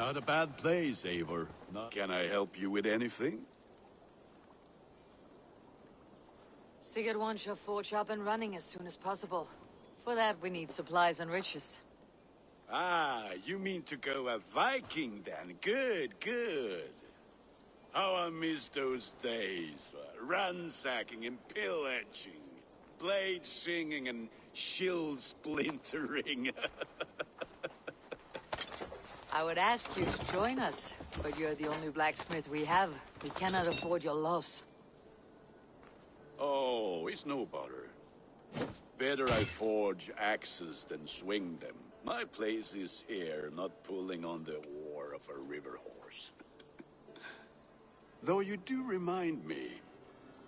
Not a bad place, Eivor. Can I help you with anything? Sigurd wants your forge up and running as soon as possible. For that, we need supplies and riches. Ah, you mean to go a Viking then? Good, good. How I miss those days. Ransacking and pillaging. Blade singing and shield splintering. I would ask you to join us, but you're the only blacksmith we have. We cannot afford your loss. Oh, it's no bother. Better I forge axes than swing them. My place is here, not pulling on the oar of a river horse. Though you do remind me,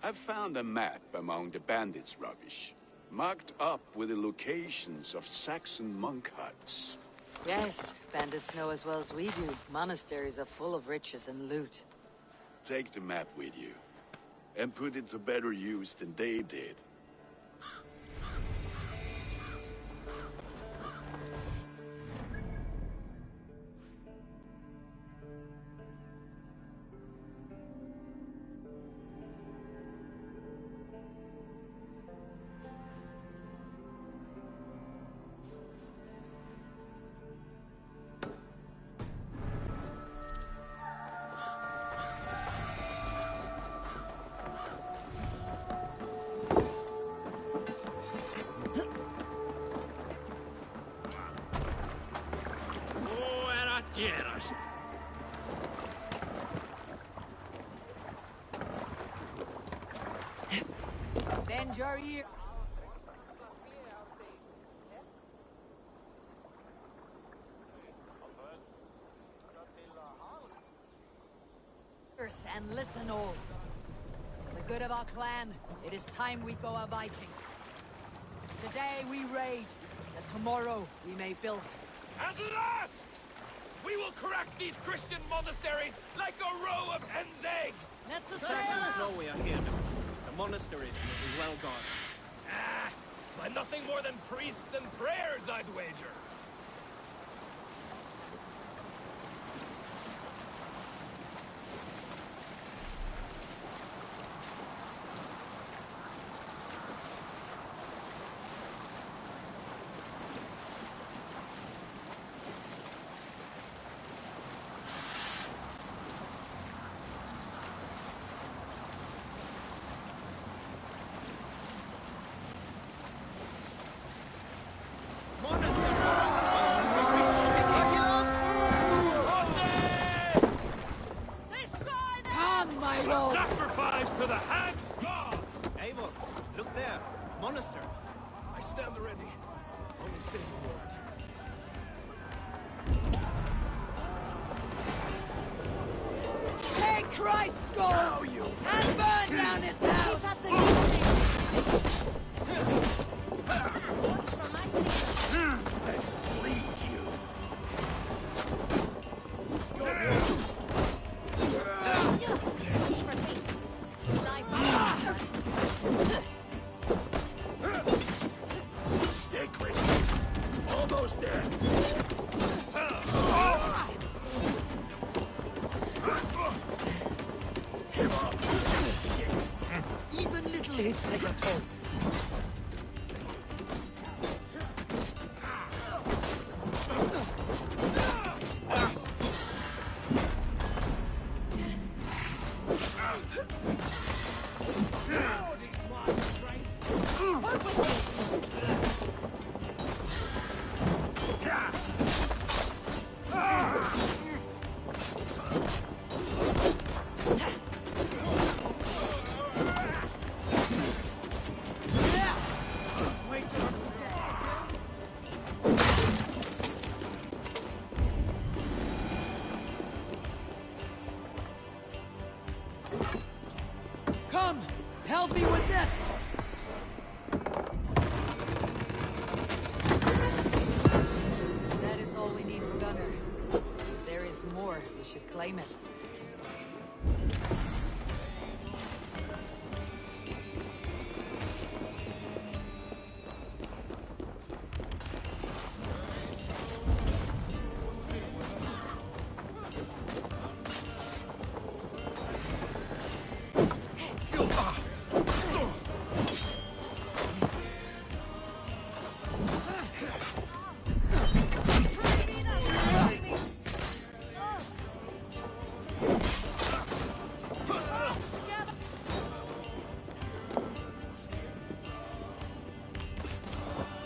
I found a map among the bandits' rubbish, marked up with the locations of Saxon monk huts. Yes, bandits know as well as we do. Monasteries are full of riches and loot. Take the map with you, and put it to better use than they did. Bend your ear. And listen all. For the good of our clan, it is time we go a Viking. Today we raid, that tomorrow we may build. At last! We will crack these Christian monasteries like a row of hen's eggs! That's the Saxons know we are here now. The monasteries will be well guarded. Ah, by nothing more than priests and prayers, I'd wager. Sacrifice to the hag god! Eivor, look there. Monastery. I stand ready. Only say the word. Take Christ's gold! And burn down his house! Let's bleed you. Stay Christian. Almost there. Even little hits take a toll. Come! Help me with this! That is all we need for Gunnar. If there is more, we should claim it.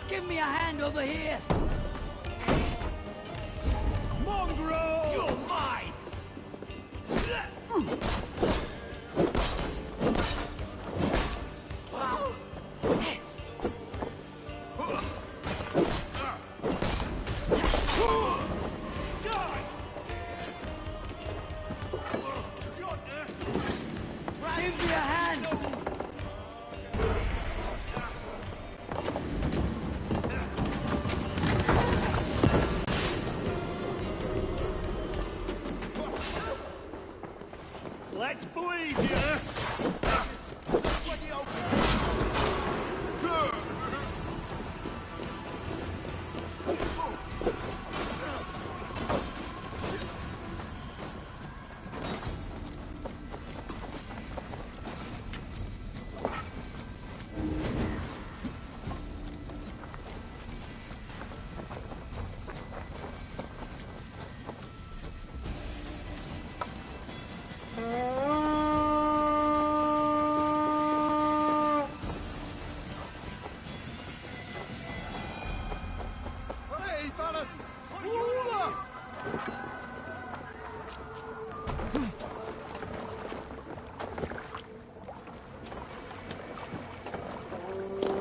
Give me a hand over here! Mongrel! You're mine! Give me a hand! Let's bleed, yeah?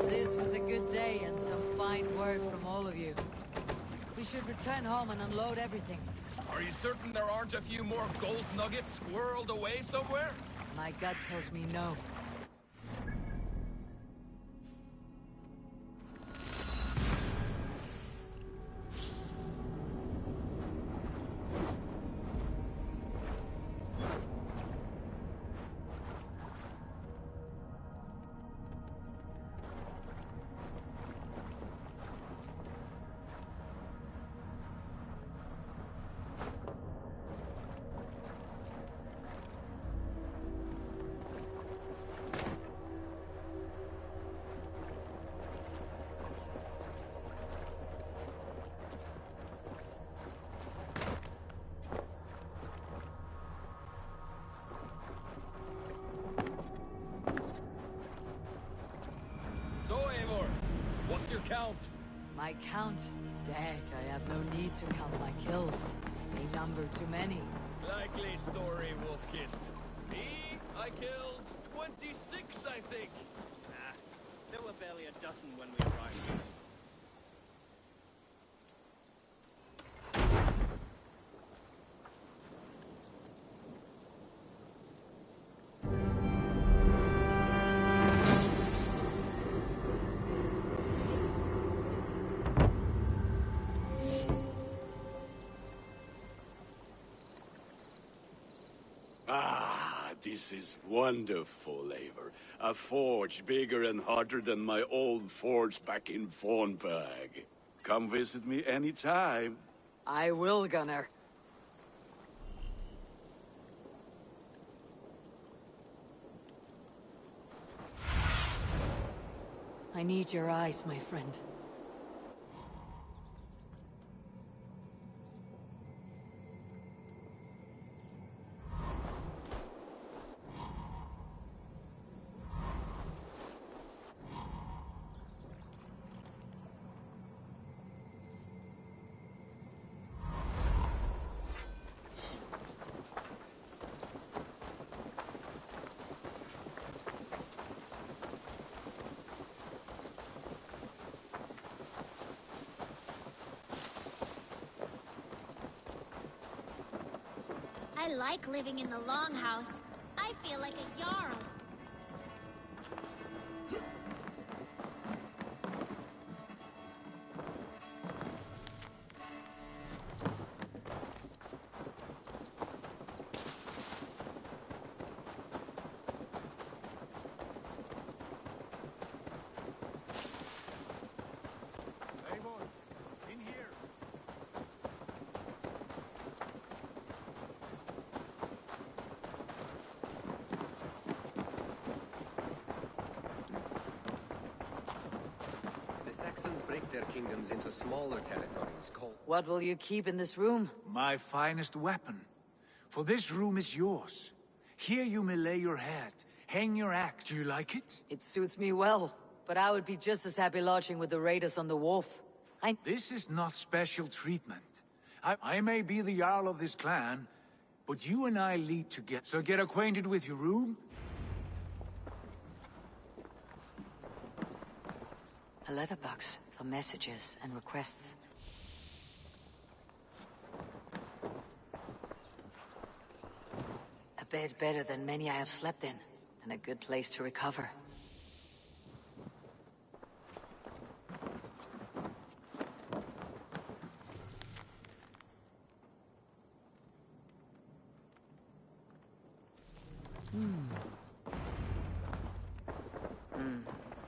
This was a good day and some fine work from all of you. We should return home and unload everything. Are you certain there aren't a few more gold nuggets squirreled away somewhere? My gut tells me no. So, Eivor, what's your count? My count? Dag, I have no need to count my kills. They number too many. Likely story, Wolf-Kissed. Me? I killed 26, I think. Nah, there were barely a dozen when we arrived. Ah, this is wonderful, Eivor. A forge bigger and hotter than my old forge back in Fornberg. Come visit me anytime. I will, Gunnar. I need your eyes, my friend. I like living in the Longhouse. I feel like a Jarl. Break their kingdoms into smaller territories called... What will you keep in this room? My finest weapon. For this room is yours. Here you may lay your head, hang your axe. Do you like it? It suits me well. but I would be just as happy lodging with the raiders on the wharf. This is not special treatment. I may be the Jarl of this clan, but you and I lead together. So get acquainted with your room. A letterbox for messages and requests. A bed better than many I have slept in, and a good place to recover.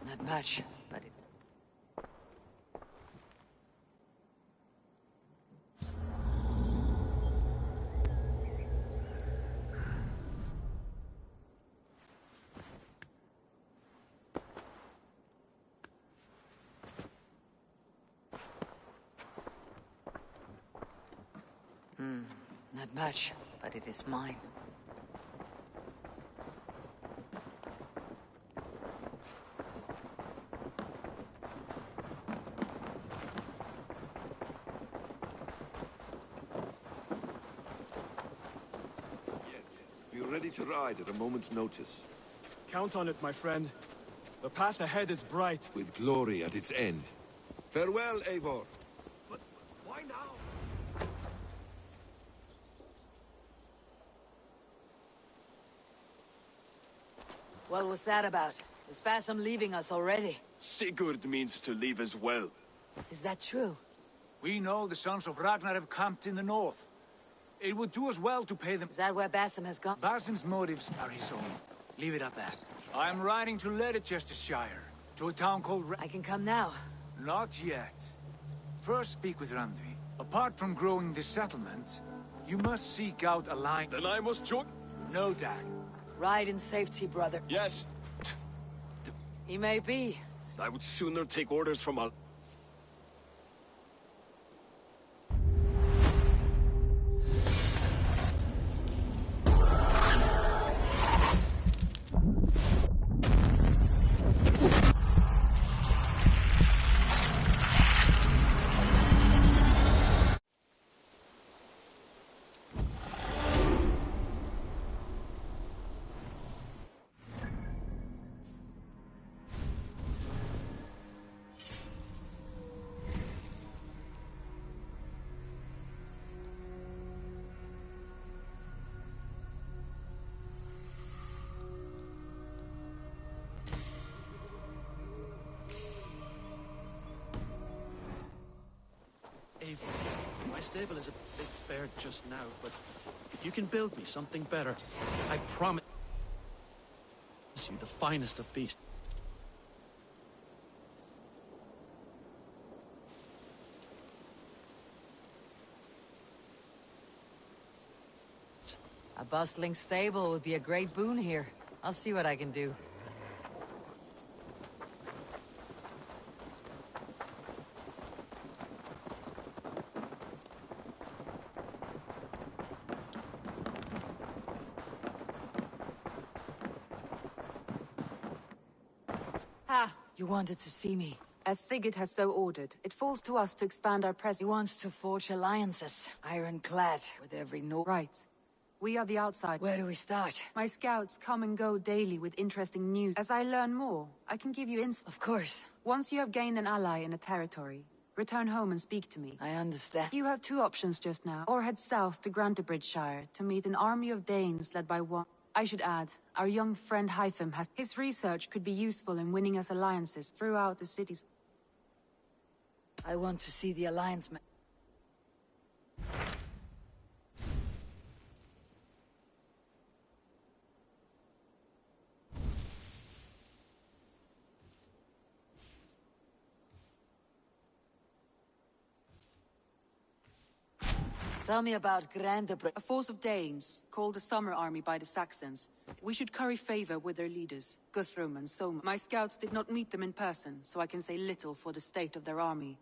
Not much, but it... Not much, but it is mine. Be ready to ride at a moment's notice. Count on it, my friend. The path ahead is bright. With glory at its end. Farewell, Eivor. But why now? What was that about? Is Basim leaving us already? Sigurd means to leave as well. Is that true? We know the sons of Ragnar have camped in the north. It would do us well to pay them. Is that where Basim has gone? Basim's motives are his own. Leave it at that. I am riding to Leicestershire, to a town called I can come now. Not yet. First speak with Randvi. Apart from growing this settlement, you must seek out a line. Then I must join. No, Dag. Ride in safety, brother. Yes. He may be. I would sooner take orders from a... Eivor, my stable is a bit spared just now, but if you can build me something better, I promise you the finest of beasts. A bustling stable would be a great boon here. I'll see what I can do. Ah, you wanted to see me. As Sigurd has so ordered, it falls to us to expand our presence. He wants to forge alliances, ironclad, with every Right. We are the outside. Where do we start? My scouts come and go daily with interesting news. As I learn more, I can give you insight. Of course. Once you have gained an ally in a territory, return home and speak to me. I understand. You have two options just now. Or head south to Grantebridgeshire to meet an army of Danes led by one. I should add, our young friend Hytham has... His research could be useful in winning us alliances throughout the cities. I want to see the alliance men. Tell me about Grantebridge. A force of Danes, called the Summer Army by the Saxons. We should curry favor with their leaders, Guthrum and Soma. My scouts did not meet them in person, so I can say little for the state of their army.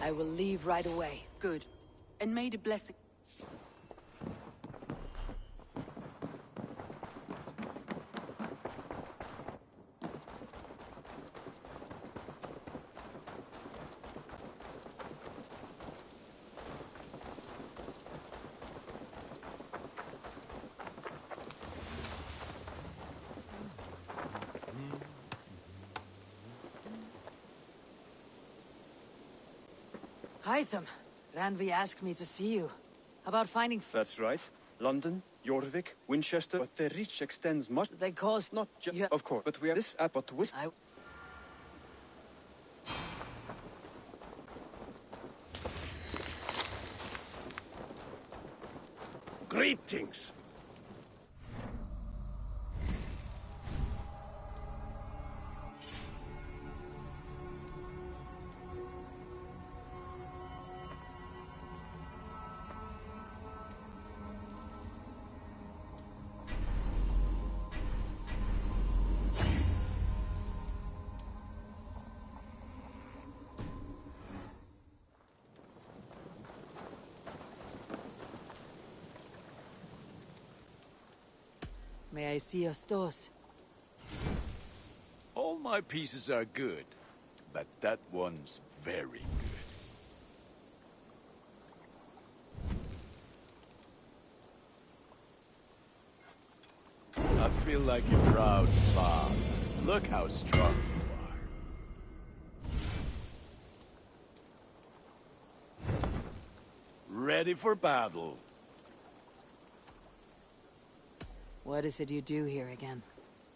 I will leave right away. Good. and may the blessing... Hytham, Ranvi asked me to see you. About finding That's right. London, Jorvik, Winchester, but their reach extends much... They caused... Not just... Yeah. Of course, but we are this app, but with... Greetings! May I see your stores? All my pieces are good, but that one's very good. I feel like a proud father. Look how strong you are. Ready for battle. What is it you do here again?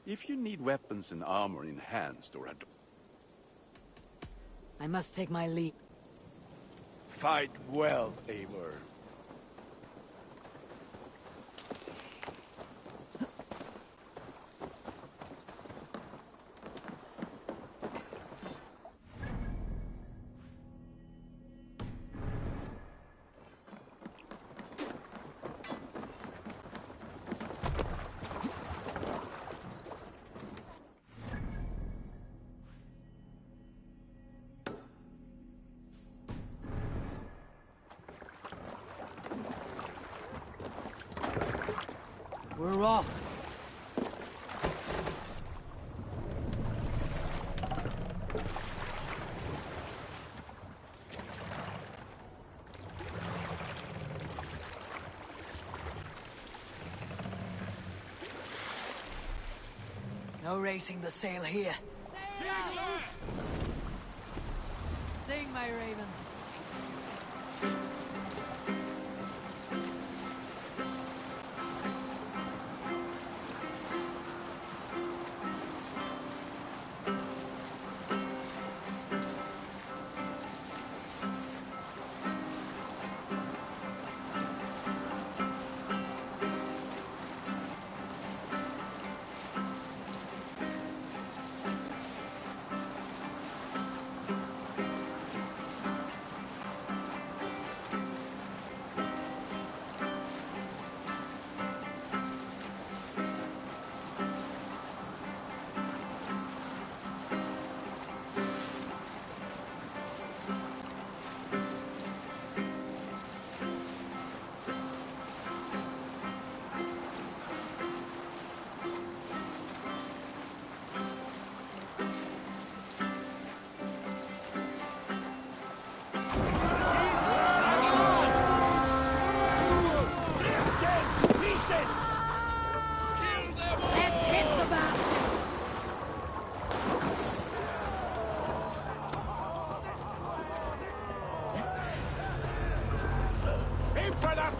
If you need weapons and armor enhanced or I must take my leave. fight well, Eivor. We're off. No racing the sail here. Sing, my ravens.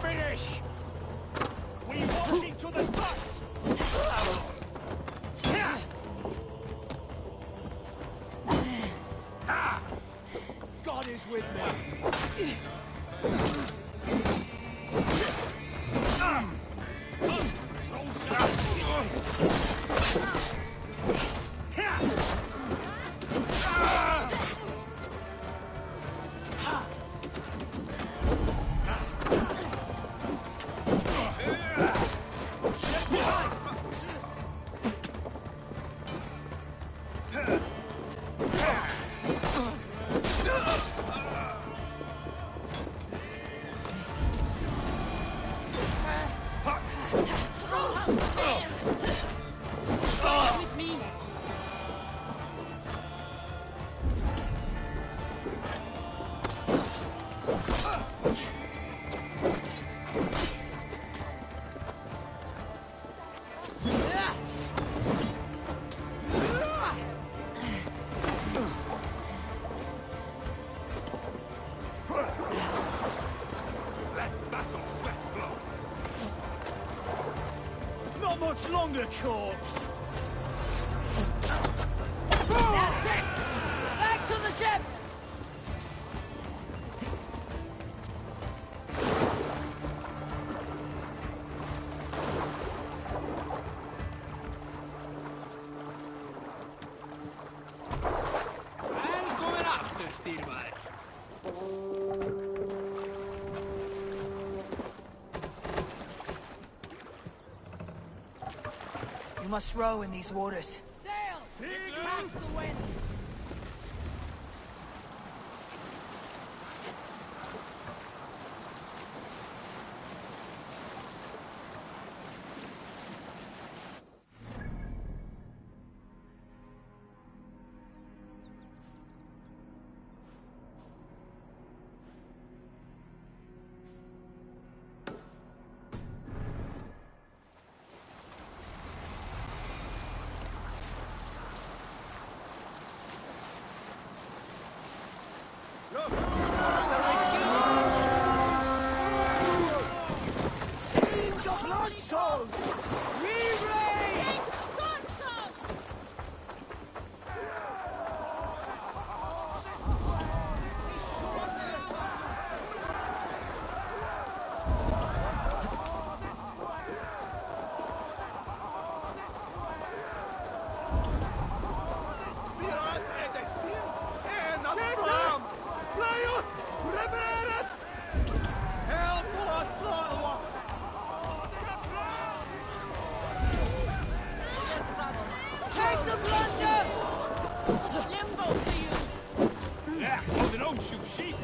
Finish! We walk into the box! God is with me! Not much longer, corpse! That's it! Back to the ship! I'm going after Styrmar. You must row in these waters. Sail! Catch the wind! Take the plunger! Limbo to you! Yeah, well, they don't shoot sheep.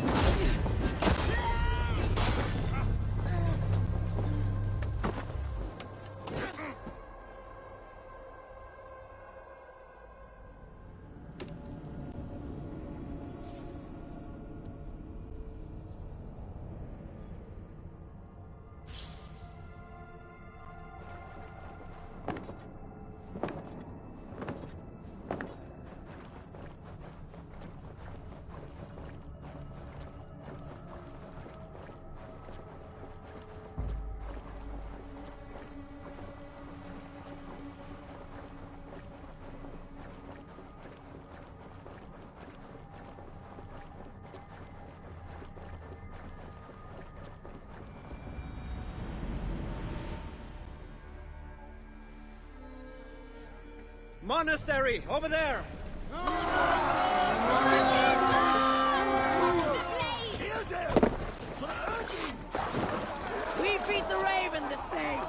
Monastery, over there! We beat the Raven this day!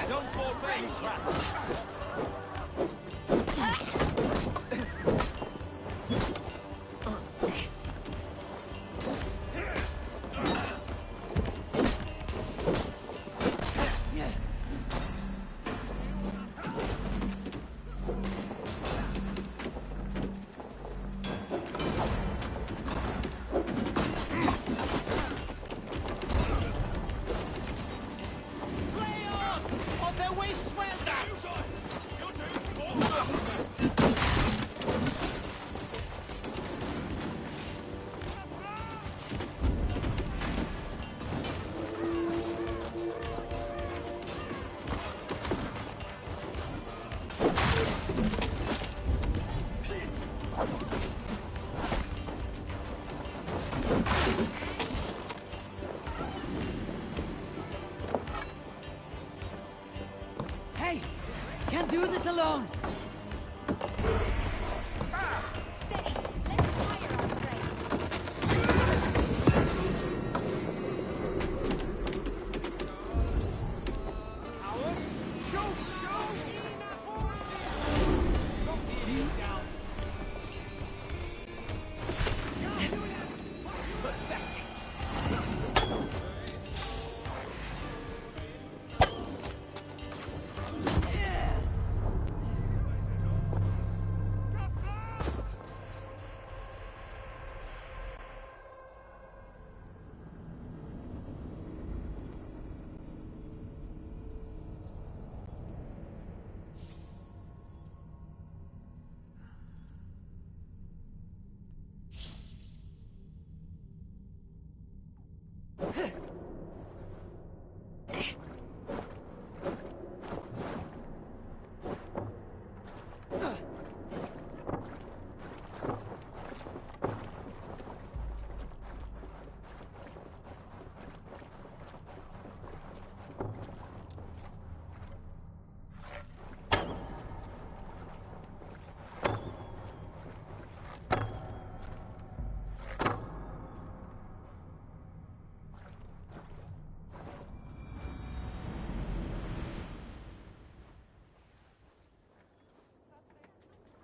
Don't fall for any traps. Hey! Can't do this alone! Steady. Let's fire our prey.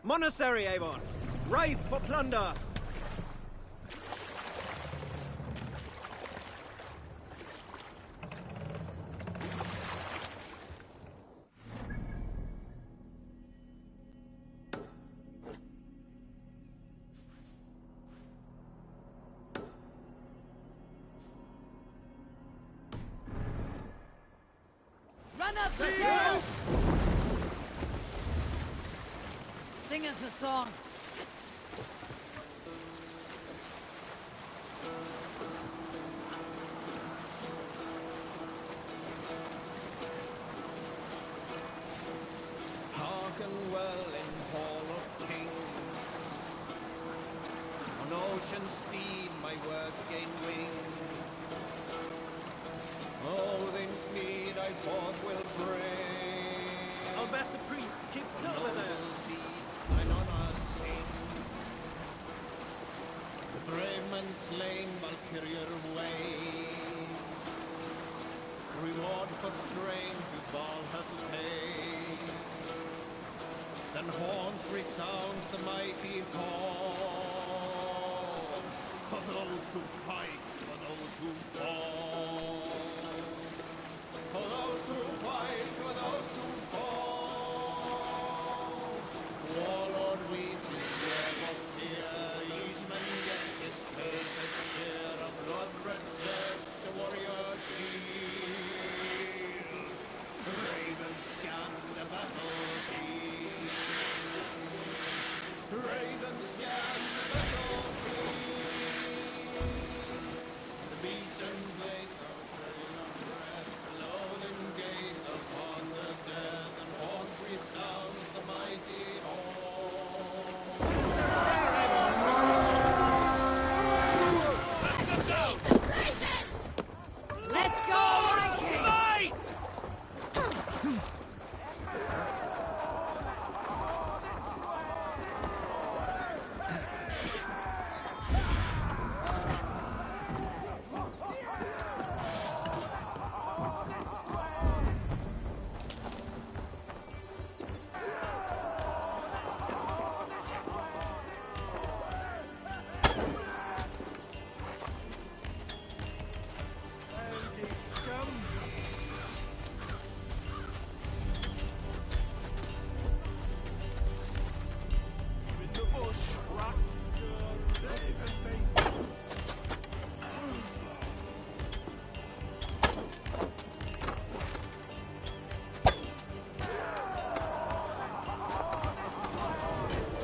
Monastery, Avon! Ripe for plunder! Run up the hill! Sing us a song. Hearken well in Hall of Kings. On ocean steed my words gain wing. Odin's mead I forth will bring. I'll bet the priest keep silver there. Deeds thine honor sing. The brave man slain Valkyrier way. Reward for strain to Valhalla to pay. Then horns resound the mighty call. For those who fight, for those who fall. For those who fight, for those who fall. Warlord reads his web of fear. Each man gets his perfect share of blood-red surge, the warrior shield. Ravens scan the battlefield. Ravens scan the battlefield. The beaten blades of trail of red, loading gaze upon the dead, and horns resound the mighty Let's go, Viking! Fight!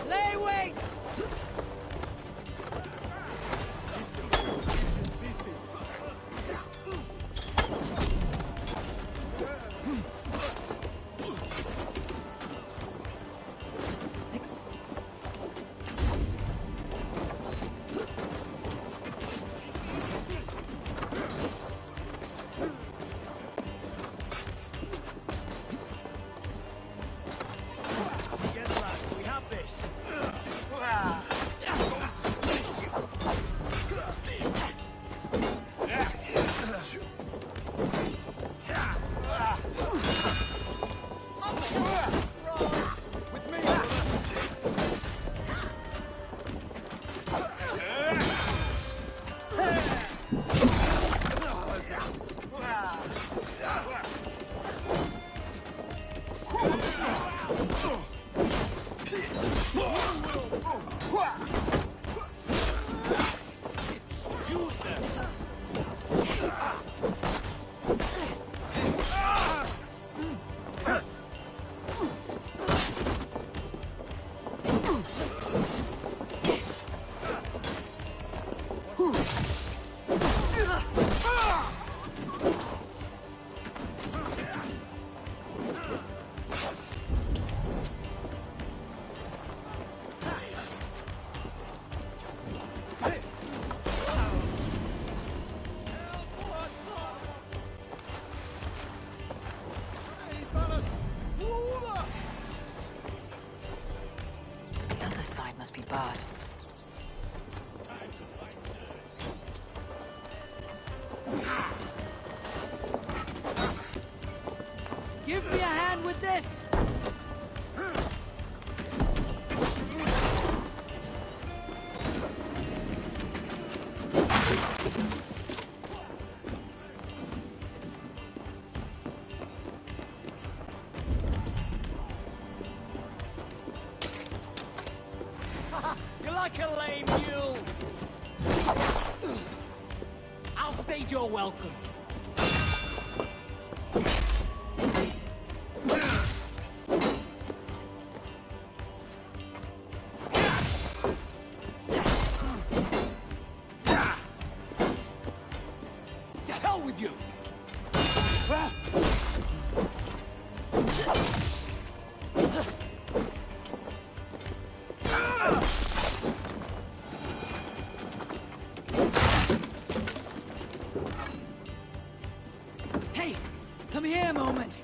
Lay waste! Together, lads, we have this. With me. Use them. Give me a hand with this! You're like a lame mule! I'll stage your welcome. To hell with you! Hey! Come here a moment!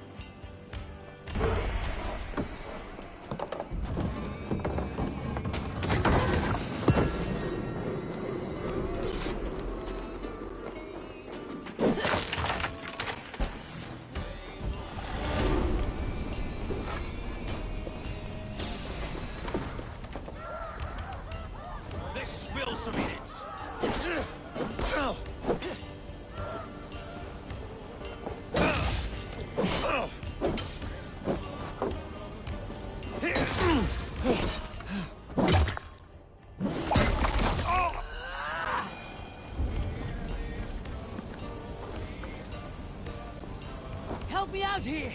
Let's spill some minutes. Help me out here!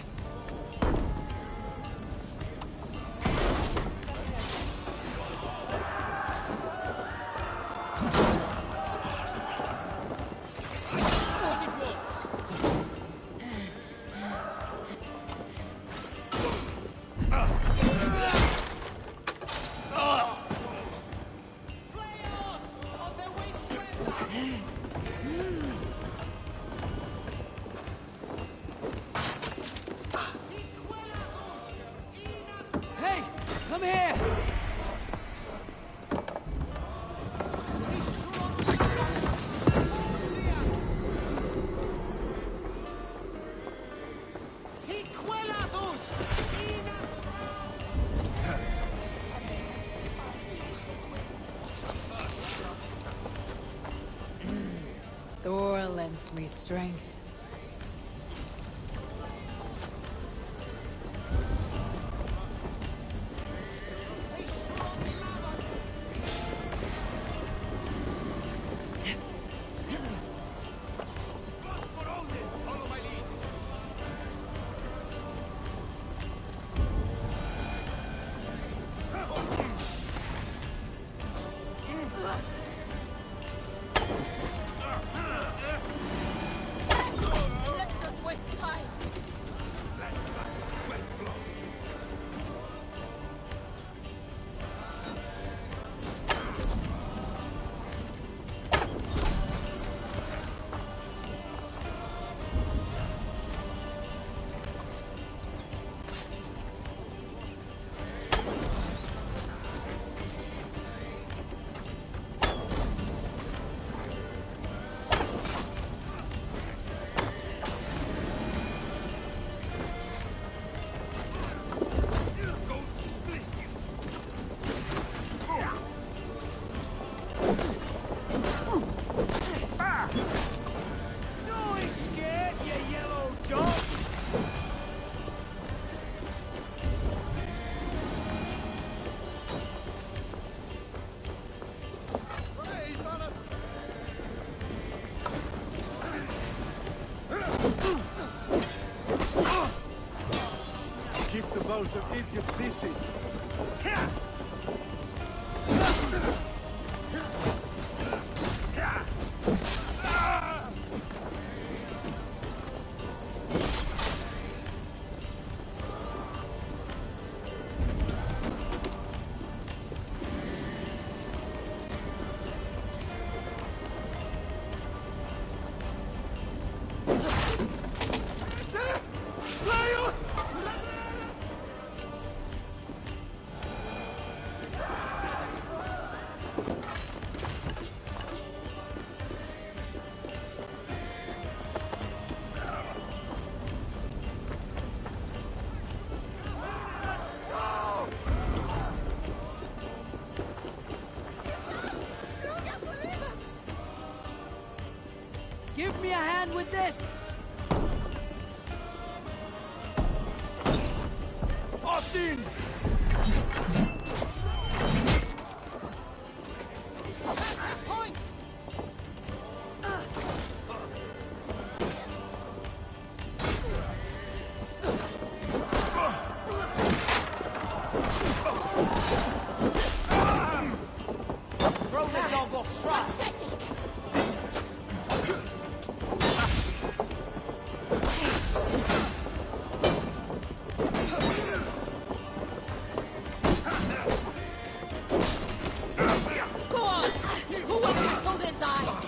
Hey! Come here! Thor lends me strength. Let's not waste time. Keep the boat of idiots busy. me a hand with this? Austin! Point! Throw this dog off stride! Go on! Who will control them die?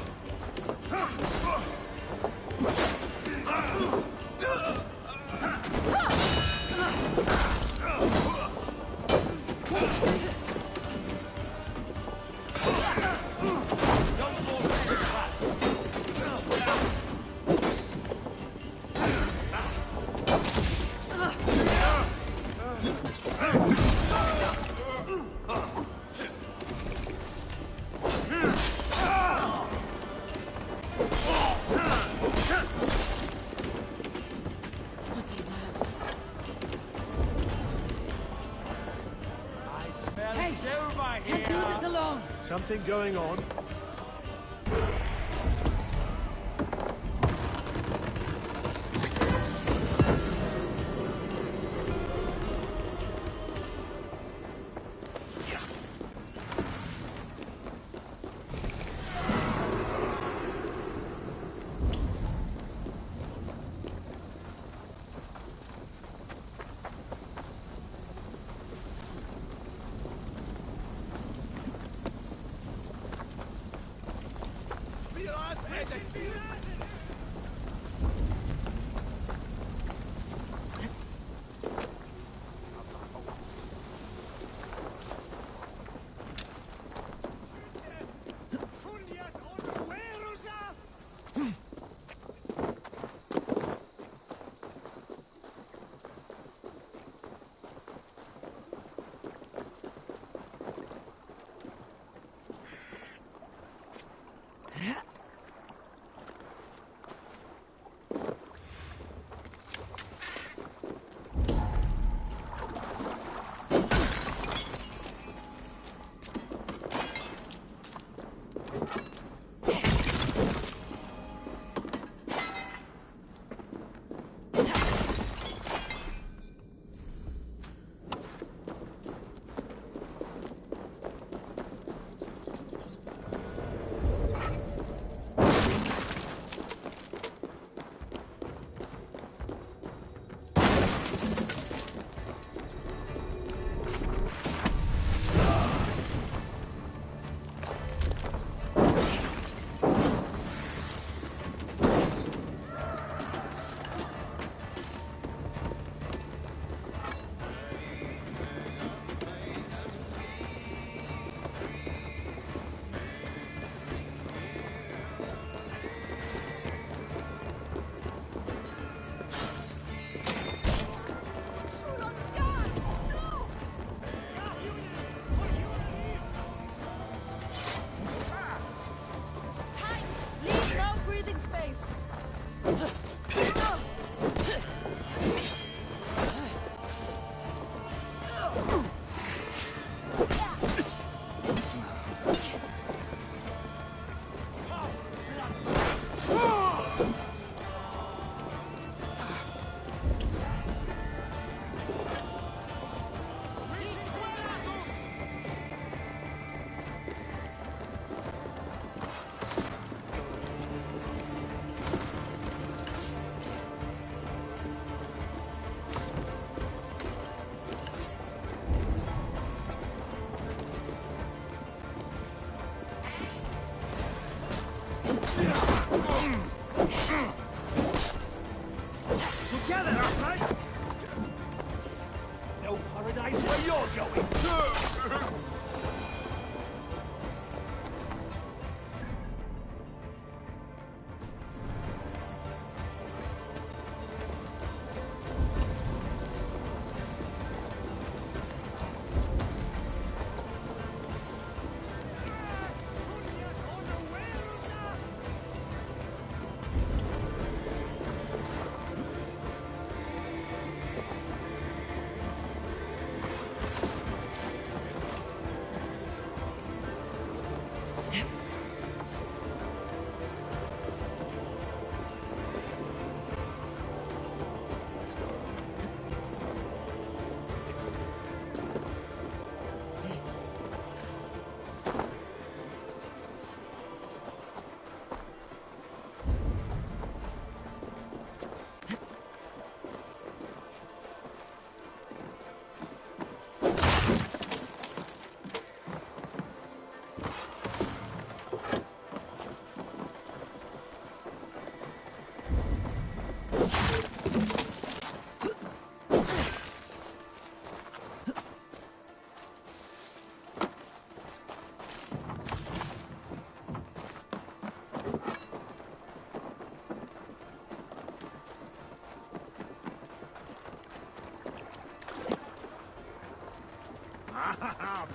I smell Hey! silver Can't do here! this alone! Something going on? Leave no breathing space! Together, right? No paradise where you're going!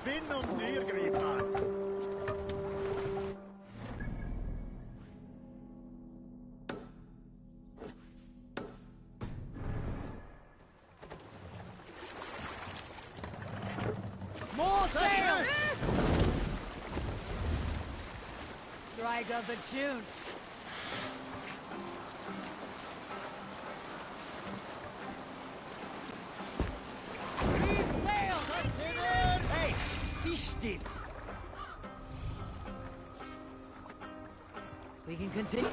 Finn om dyrgripa! More sail! Strike up a tune. Reef sail! Hey, be still! We can continue.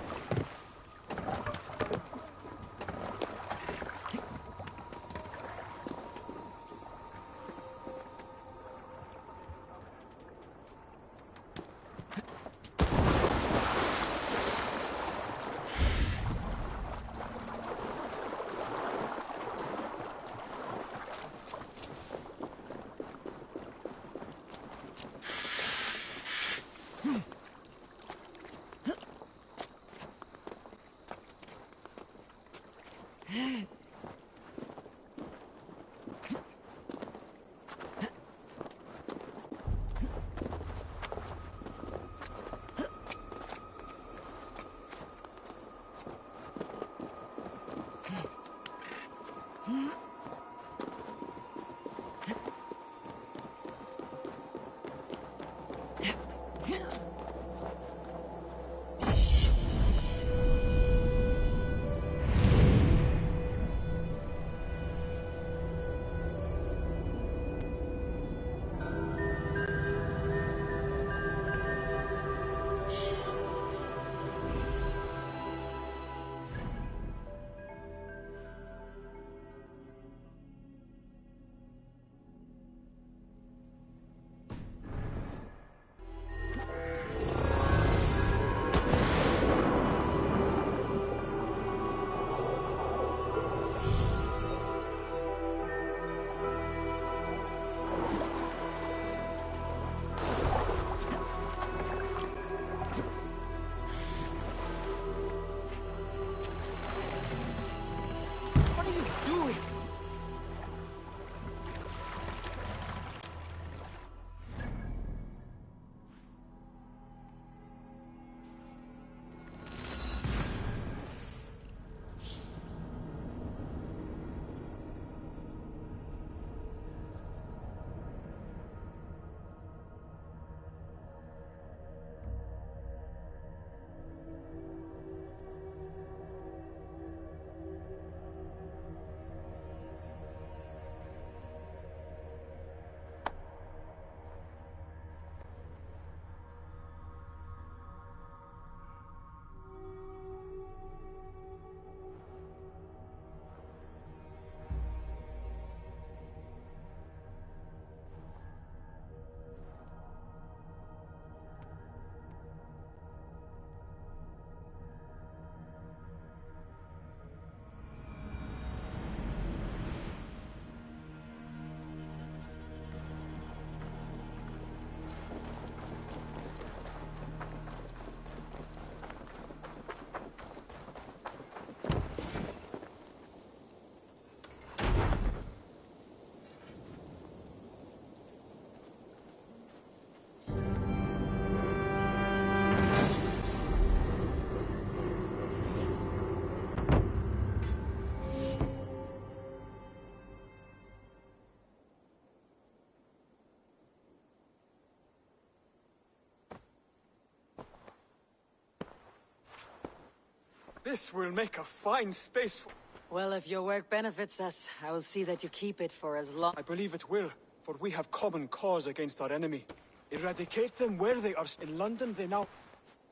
This will make a fine space for... Well, if your work benefits us, I will see that you keep it for as long... I believe it will, for we have common cause against our enemy. Eradicate them where they are. In London, they now...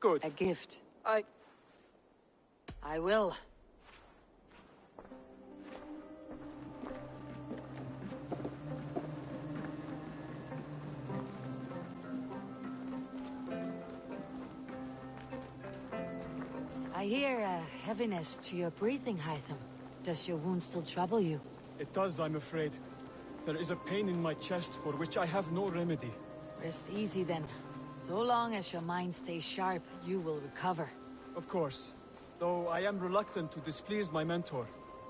Good. A gift. I will. I hear a heaviness to your breathing, Hytham. Does your wound still trouble you? It does, I'm afraid. There is a pain in my chest for which I have no remedy. Rest easy then. So long as your mind stays sharp, you will recover. Of course. Though I am reluctant to displease my mentor.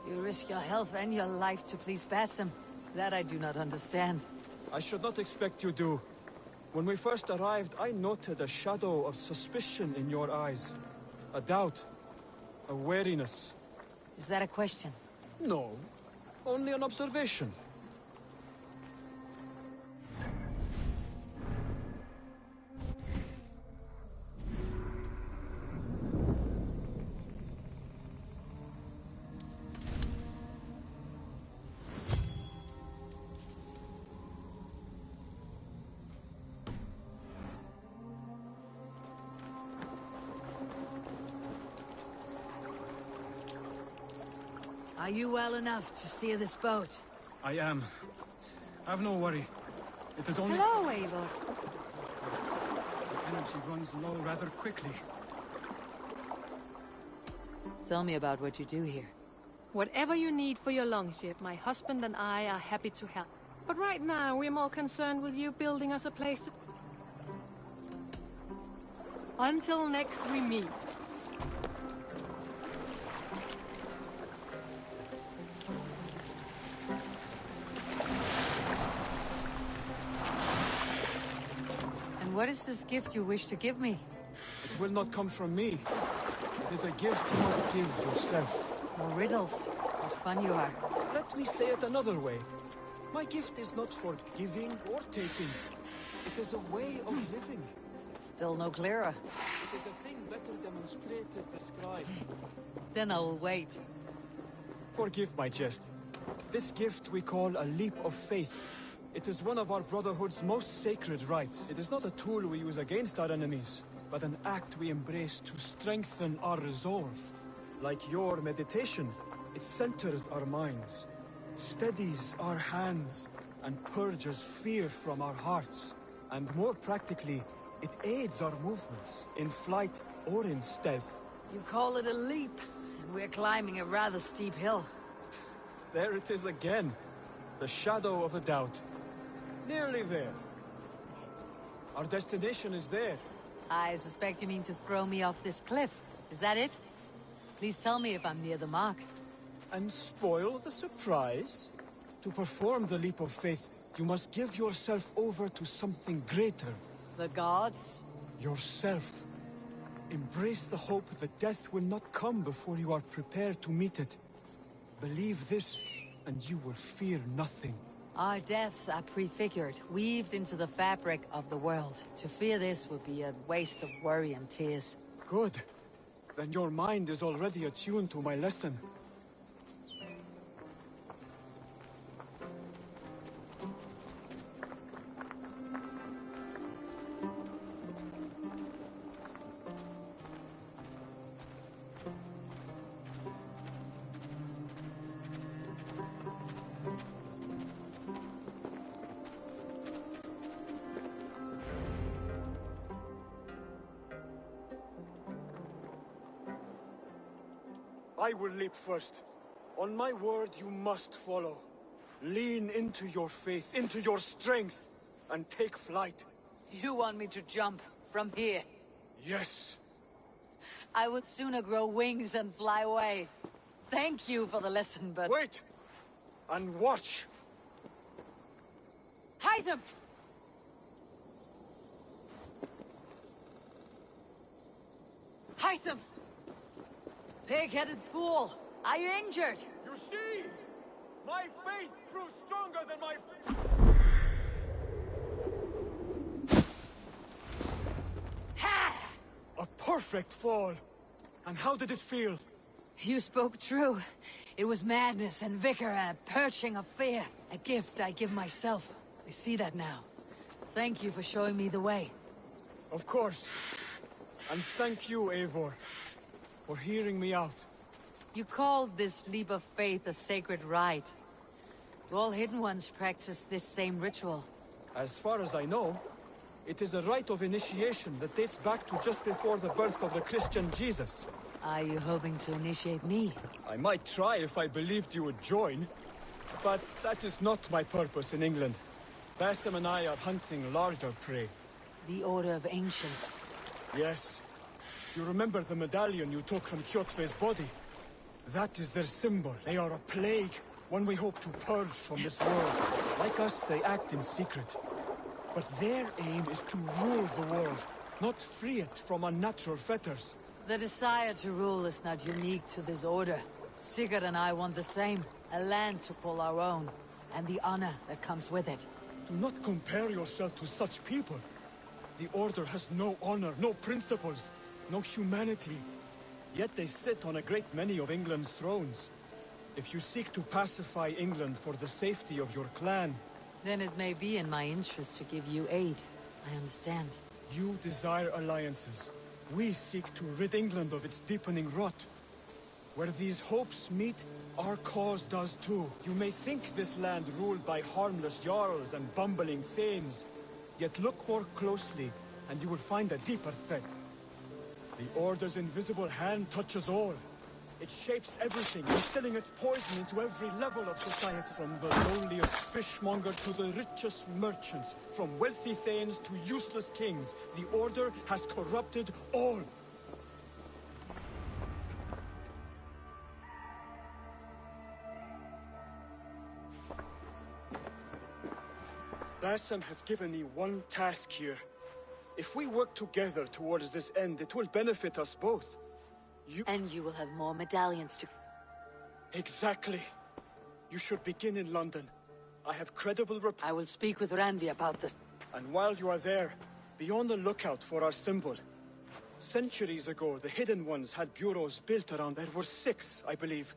You risk your health and your life to please Basim. That I do not understand. I should not expect you do. When we first arrived, I noted a shadow of suspicion in your eyes. A doubt. A wariness. Is that a question? No. Only an observation. Are you well enough to steer this boat? I am. Have no worry. It is only... Hello, Eivor. Energy runs low rather quickly. Tell me about what you do here. Whatever you need for your longship, my husband and I are happy to help. But right now, we're more concerned with you building us a place to... Until next we meet. What is this gift you wish to give me? It will not come from me. It is a gift you must give yourself. More riddles. What fun you are. Let me say it another way. My gift is not for giving or taking. It is a way of living. Still no clearer. It is a thing better demonstrated, described. Then I will wait. Forgive my jest. This gift we call a leap of faith. It is one of our Brotherhood's most sacred rites. It is not a tool we use against our enemies, but an act we embrace to strengthen our resolve. Like your meditation, it centers our minds, steadies our hands, and purges fear from our hearts. And more practically, it aids our movements, in flight or in stealth. You call it a leap, and we're climbing a rather steep hill. There it is again, the shadow of a doubt. Nearly there. Our destination is there. I suspect you mean to throw me off this cliff. Is that it? Please tell me if I'm near the mark. And spoil the surprise? To perform the leap of faith, you must give yourself over to something greater. The gods? Yourself. Embrace the hope that death will not come before you are prepared to meet it. Believe this, and you will fear nothing. Our deaths are prefigured, weaved into the fabric of the world. To fear this would be a waste of worry and tears. Good. Then your mind is already attuned to my lesson. I will leap first. On my word, you must follow. Lean into your faith, into your strength, and take flight. You want me to jump from here? Yes. I would sooner grow wings and fly away. Thank you for the lesson, but... Wait! And watch! Hide them! Hide them! Pig-headed fool! Are you injured? You see? My faith grew stronger than my... Ha! A perfect fall! And how did it feel? You spoke true. It was madness and vigor and a purging of fear. A gift I give myself. I see that now. Thank you for showing me the way. Of course. And thank you, Eivor, for hearing me out. You called this leap of faith a sacred rite. Do all Hidden Ones practice this same ritual? As far as I know, it is a rite of initiation that dates back to just before the birth of the Christian Jesus. Are you hoping to initiate me? I might try if I believed you would join, but that is not my purpose in England. Basim and I are hunting larger prey. The Order of Ancients. Yes. You remember the medallion you took from Kjotve's body? That is their symbol. They are a plague. one we hope to purge from this world. Like us, they act in secret. But their aim is to rule the world, not free it from unnatural fetters. The desire to rule is not unique to this order. Sigurd and I want the same. A land to call our own, and the honor that comes with it. Do not compare yourself to such people. The Order has no honor, no principles, no humanity. Yet they sit on a great many of England's thrones. If you seek to pacify England for the safety of your clan... Then it may be in my interest to give you aid. I understand. You desire alliances. We seek to rid England of its deepening rot. Where these hopes meet, our cause does too. You may think this land ruled by harmless jarls and bumbling thanes. Yet look more closely, and you will find a deeper threat. The Order's invisible hand touches all. It shapes everything, instilling its poison into every level of society. From the lowliest fishmonger to the richest merchants, from wealthy thanes to useless kings, the Order has corrupted all. Bassam has given me one task here. If we work together towards this end, it will benefit us both. And you will have more medallions to... Exactly. You should begin in London. I have credible I will speak with Randi about this. And while you are there, be on the lookout for our symbol. Centuries ago, the Hidden Ones had bureaus built around. There were 6, I believe.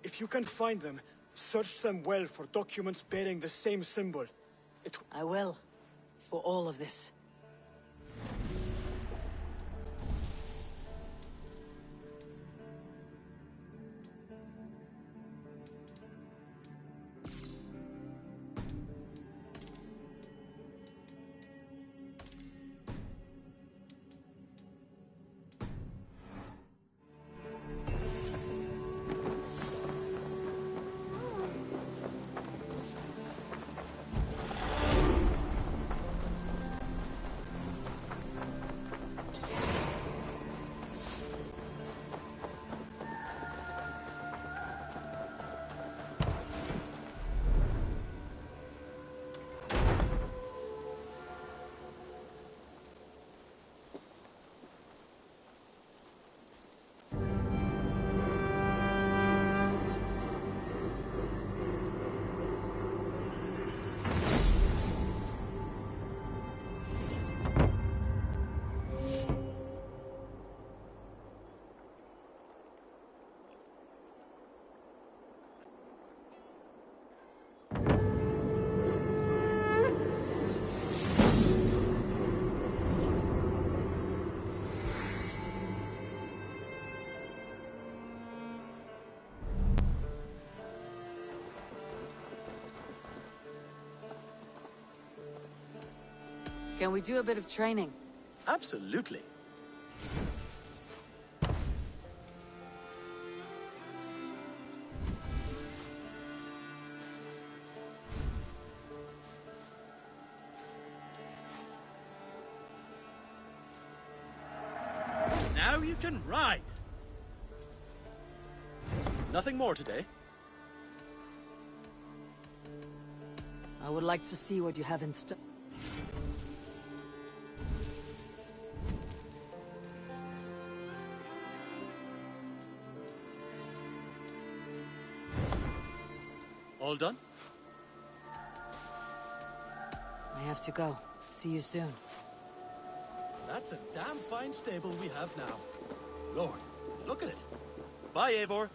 If you can find them, search them well for documents bearing the same symbol. I will. For all of this. Can we do a bit of training? Absolutely. Now you can ride. Nothing more today. I would like to see what you have in store. All done? I have to go. See you soon. That's a damn fine stable we have now. Lord, look at it. Bye, Eivor.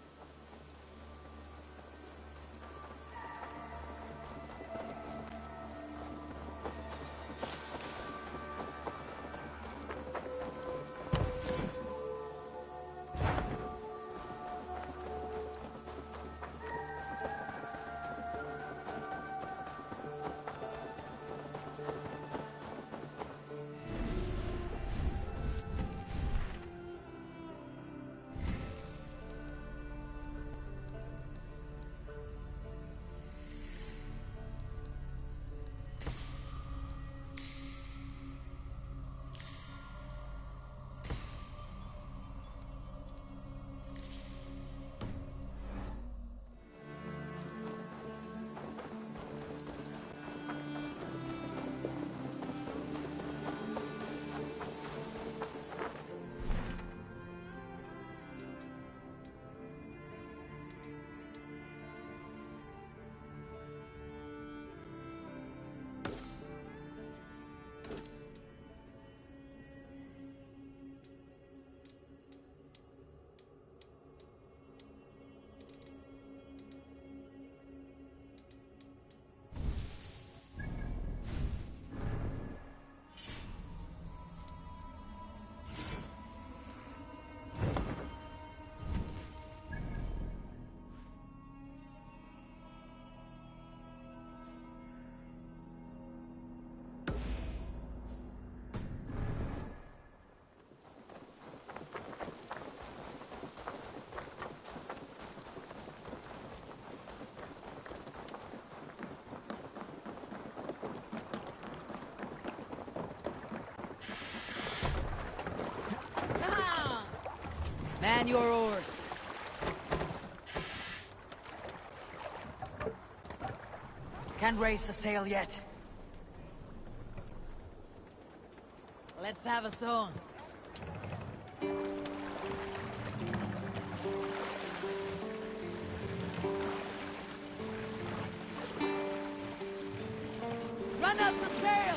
Man your oars. Can't raise the sail yet. Let's have a song. Run up the sail!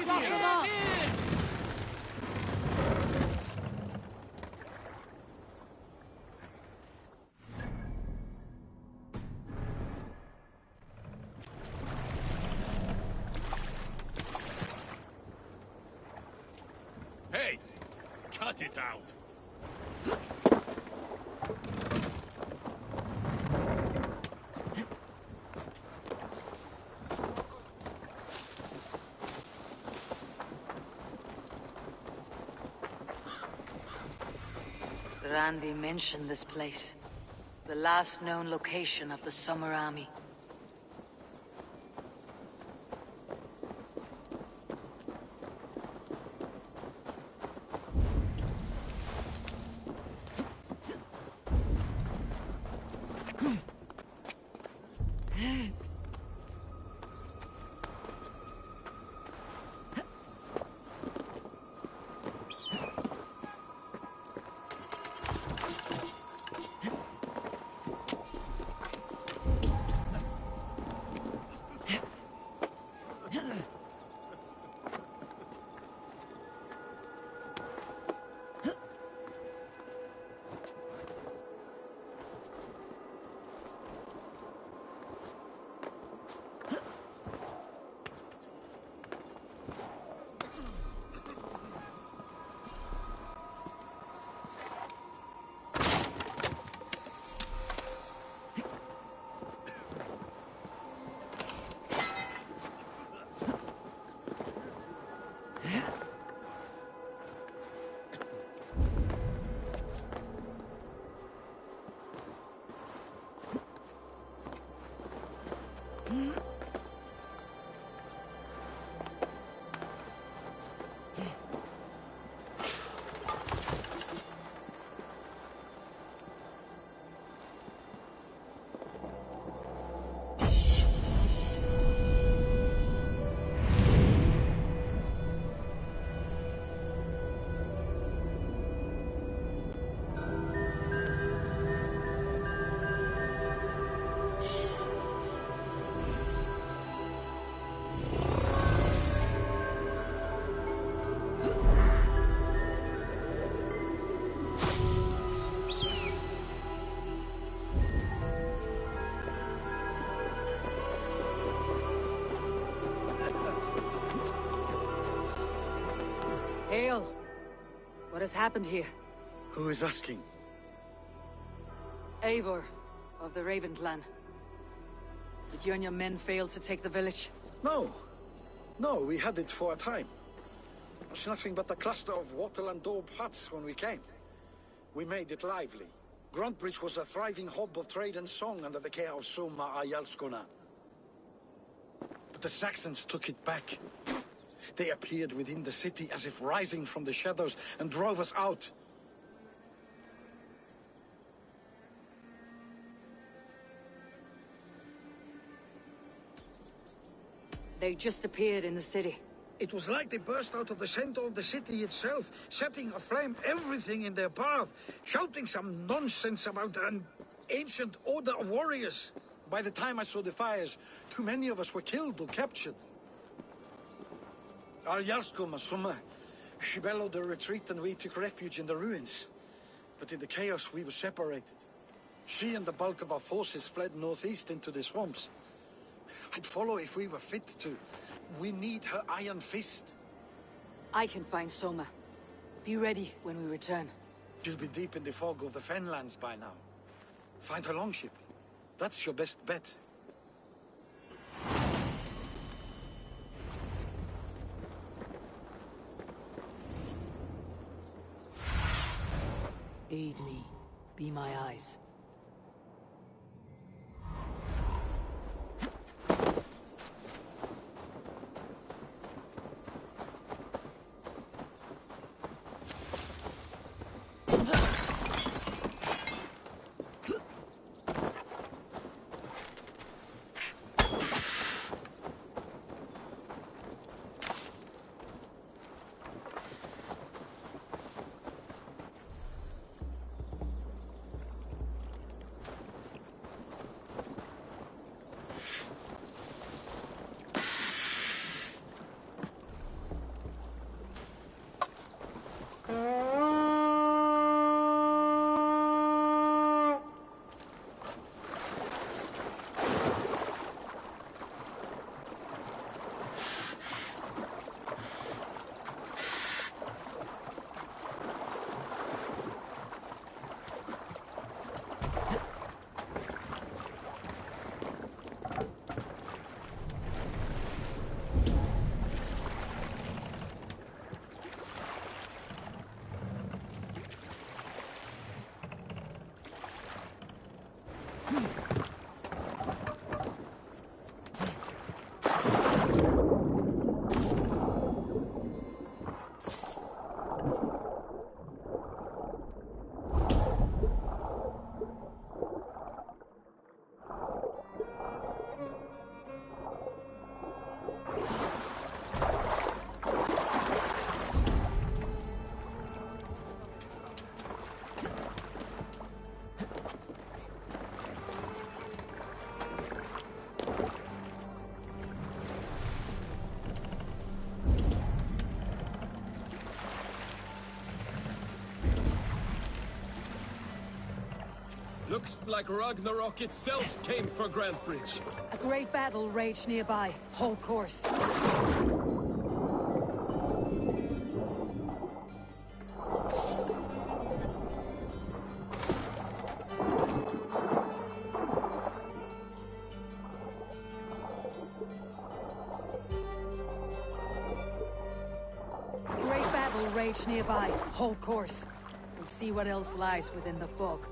Drop the mast! Hey! Cut it out! Randy mentioned this place. The last known location of the Summer Army. Hail! What has happened here? Who is asking? Eivor, of the Raven clan. Did you and your men fail to take the village? No. No, we had it for a time. It was nothing but a cluster of wattle and daub huts when we came. We made it lively. Grantebridge was a thriving hub of trade and song under the care of Soma Ayalskona. But the Saxons took it back. They appeared within the city as if rising from the shadows and drove us out. They just appeared in the city. It was like they burst out of the center of the city itself, setting aflame everything in their path, shouting some nonsense about an ancient order of warriors. By the time I saw the fires, too many of us were killed or captured. Our Yarskoma, Summa, she bellowed a retreat and we took refuge in the ruins. But in the chaos we were separated. She and the bulk of our forces fled northeast into the swamps. I'd follow if we were fit to. We need her iron fist. I can find Soma. Be ready when we return. She'll be deep in the fog of the Fenlands by now. Find her longship. That's your best bet. Aid me. Be my eyes. Looks like Ragnarok itself came for Grantebridge. A great battle raged nearby. Hold course. Great battle raged nearby. Hold course. We'll see what else lies within the fog.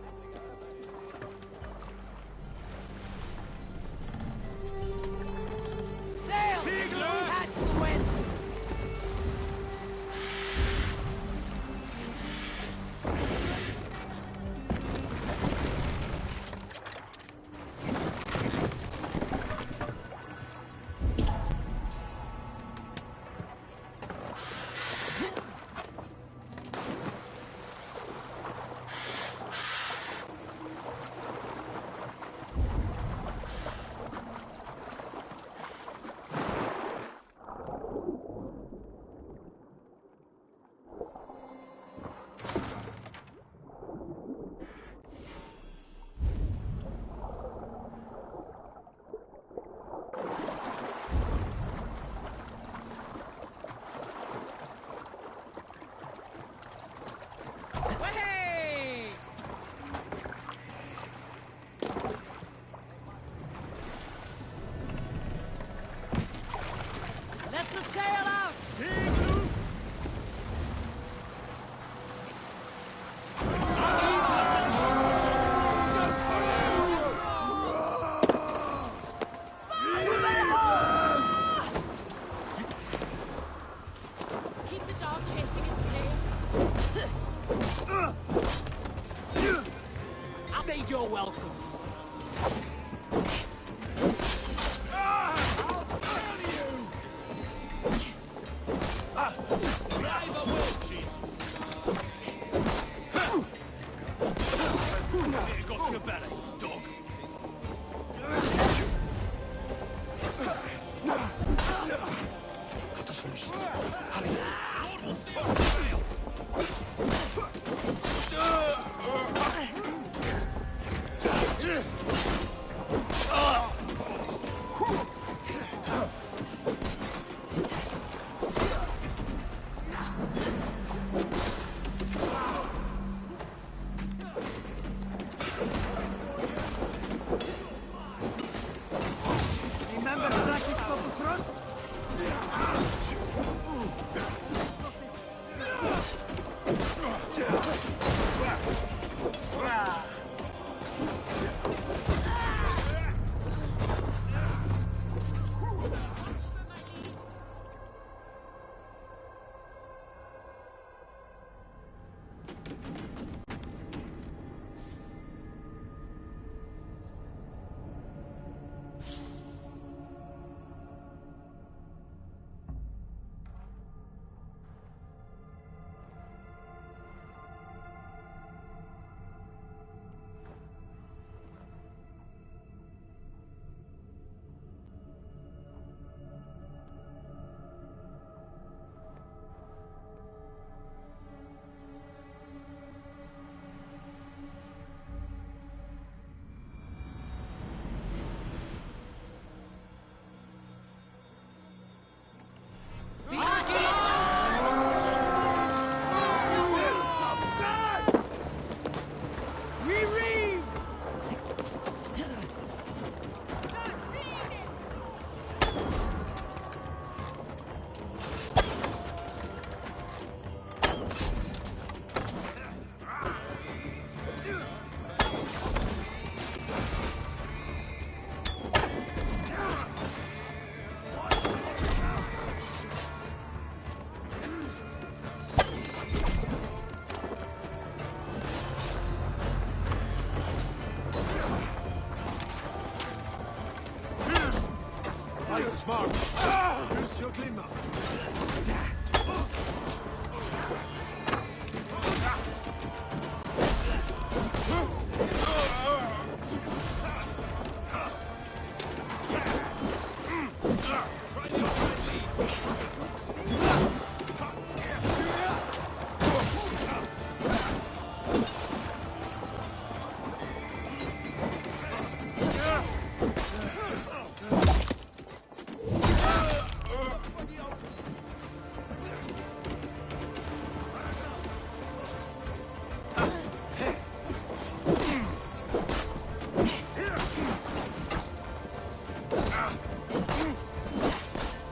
you're welcome. Got your belly, dog. Cut us loose. Hurry. Lord will see us fail. Remember the practice of the thrust? Smart. Use your glimmer.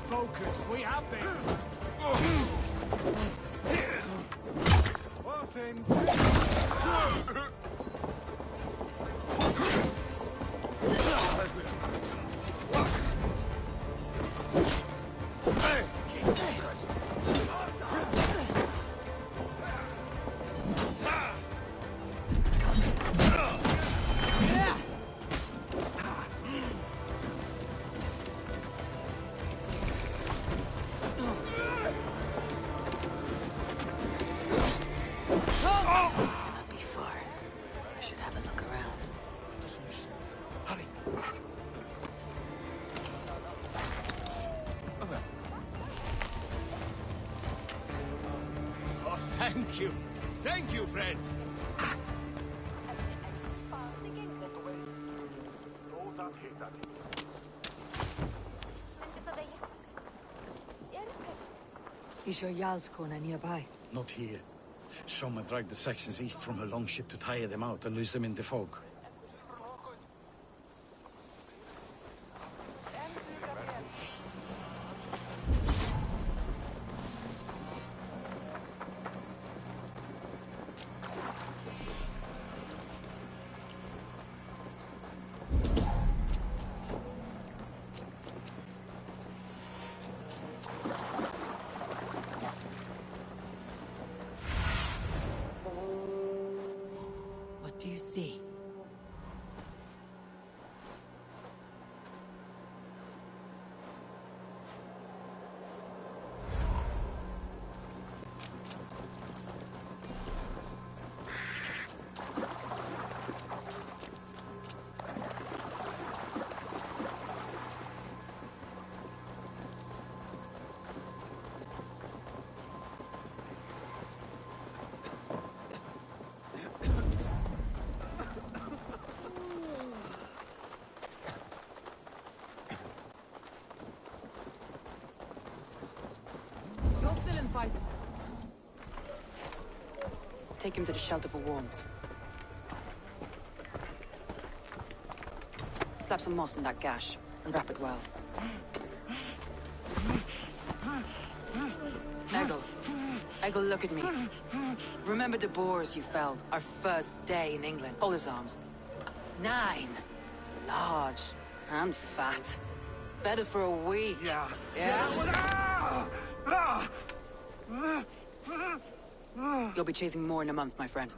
Focus, we have this. Cannot be far. I should have a look around. Hurry. Oh, thank you. Thank you, friend. Is your Jarl's corner nearby? Not here. Soma dragged the Saxons east from her longship to tire them out and lose them in the fog. What do you see? fight. Take him to the shelter for warmth. Slap some moss in that gash, and wrap it well. Eggle, look at me. Remember the boars you felled, our first day in England? Hold his arms. 9. Large and fat. Fed us for a week. Yeah? You'll be chasing more in a month, my friend.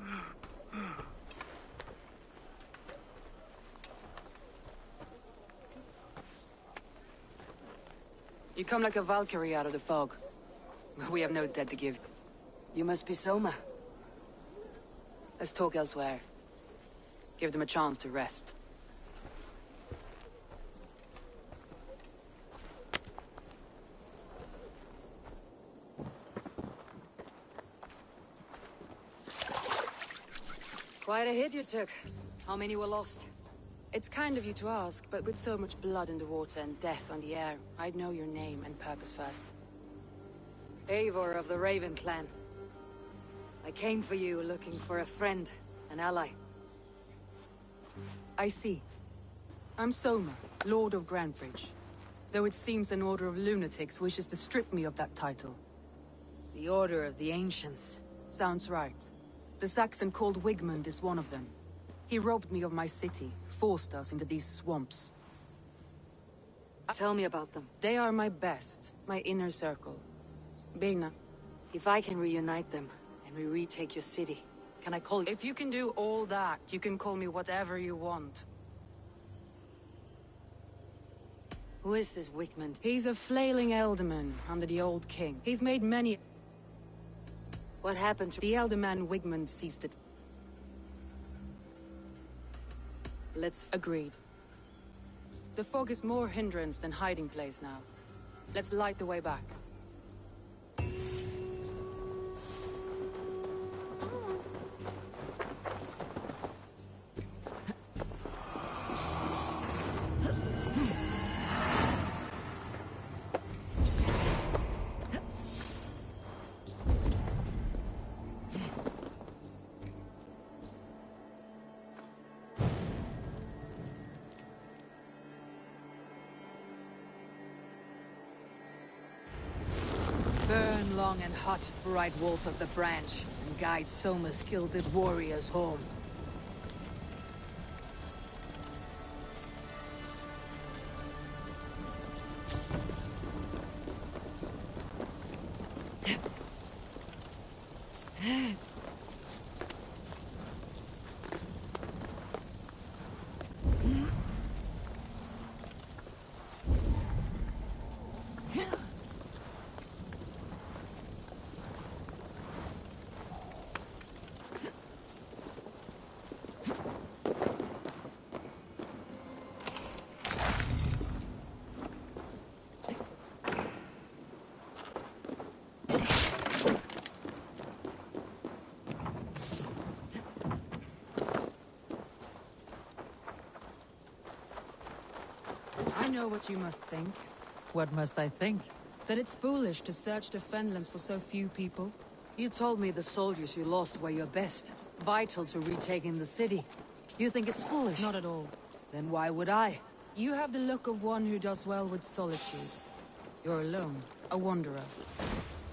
You come like a Valkyrie out of the fog. We have no dead to give. You must be Soma. Let's talk elsewhere. Give them a chance to rest. Quite a hit you took. How many were lost? It's kind of you to ask, but with so much blood in the water and death on the air, I'd know your name and purpose first. Eivor of the Raven clan. I came for you looking for a friend, an ally. I see. I'm Soma, Lord of Grantebridge. Though it seems an order of lunatics wishes to strip me of that title. The Order of the Ancients. Sounds right. The Saxon called Wigmund is one of them. He robbed me of my city, forced us into these swamps. Tell me about them. They are my best, my inner circle. Birna. If I can reunite them, and we retake your city, can I call you? If you can do all that, you can call me whatever you want. Who is this Wigmund? He's a flailing elderman under the old king. He's made many... What happened to... The elderman Wigmund seized it. Let's... Agreed. The fog is more hindrance than hiding place now. Let's light the way back. Burn long and hot, bright wolf of the branch, and guide Soma's gilded warriors home. I know what you must think. What must I think? That it's foolish to search the Fenlands for so few people. You told me the soldiers you lost were your best, vital to retaking the city. You think it's foolish? Not at all. Then why would I? You have the look of one who does well with solitude. You're alone, a wanderer.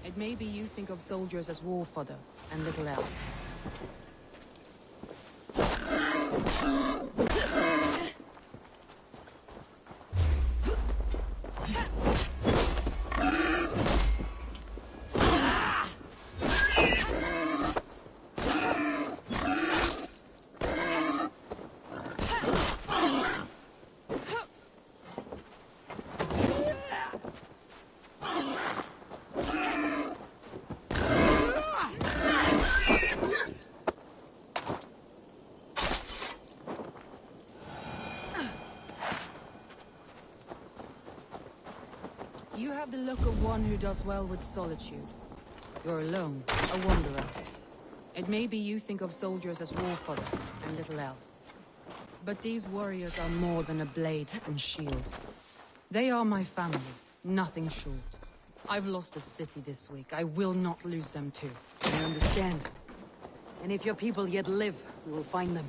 It may be you think of soldiers as war fodder, and little else. You have the look of one who does well with solitude. You're alone, a wanderer. It may be you think of soldiers as war fodder, and little else. But these warriors are more than a blade and shield. They are my family, nothing short. I've lost a city this week. I will not lose them too. I understand. And if your people yet live, we will find them.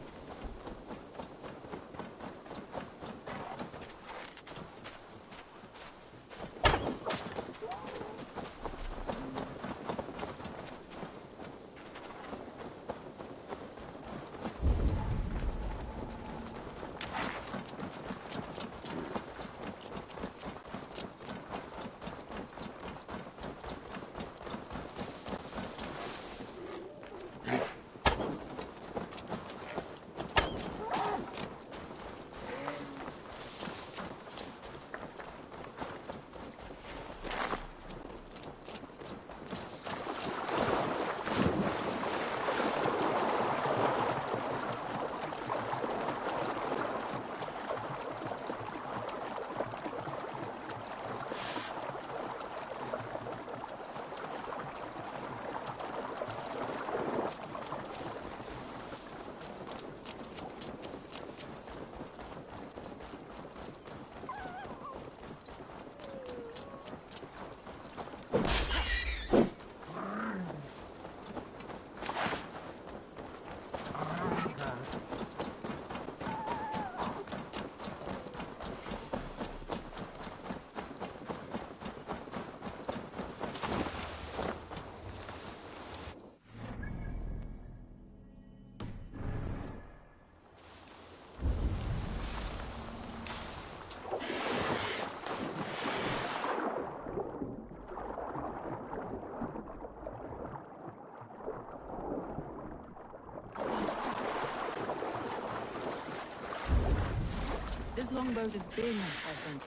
This longboat is Birna's, I think.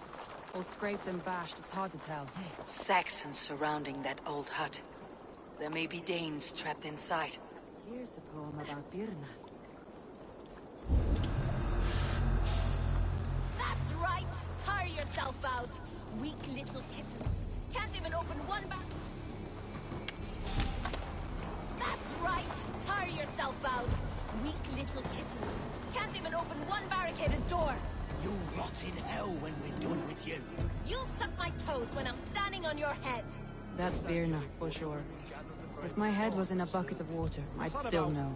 All scraped and bashed, it's hard to tell. Saxons surrounding that old hut. There may be Danes trapped inside. Here's a poem about Birna. That's right! Tire yourself out! Weak little kittens. Can't even open one bar... That's right! Tire yourself out! Weak little kittens. Can't even open one barricaded door! You'll rot in hell when we're done with you. You'll suck my toes when I'm standing on your head. That's Birna, for sure. If my head was in a bucket of water, I'd still know.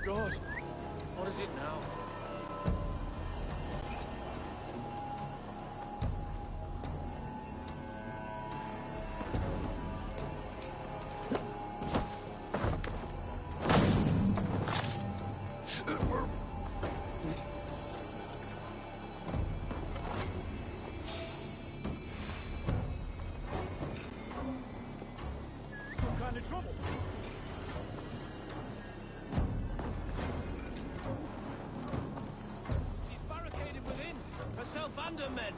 God, what is it now? Some kind of trouble. She's barricaded within. Herself and her men.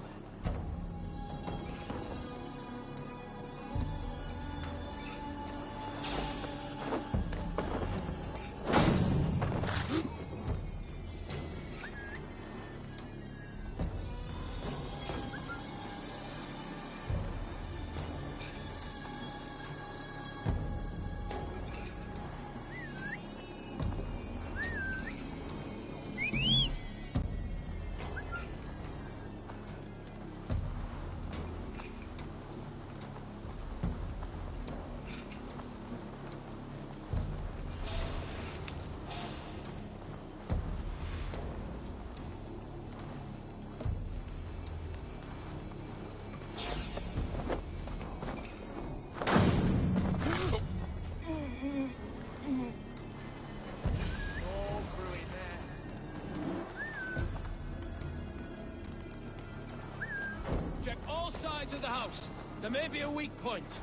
Check all sides of the house. There may be a weak point.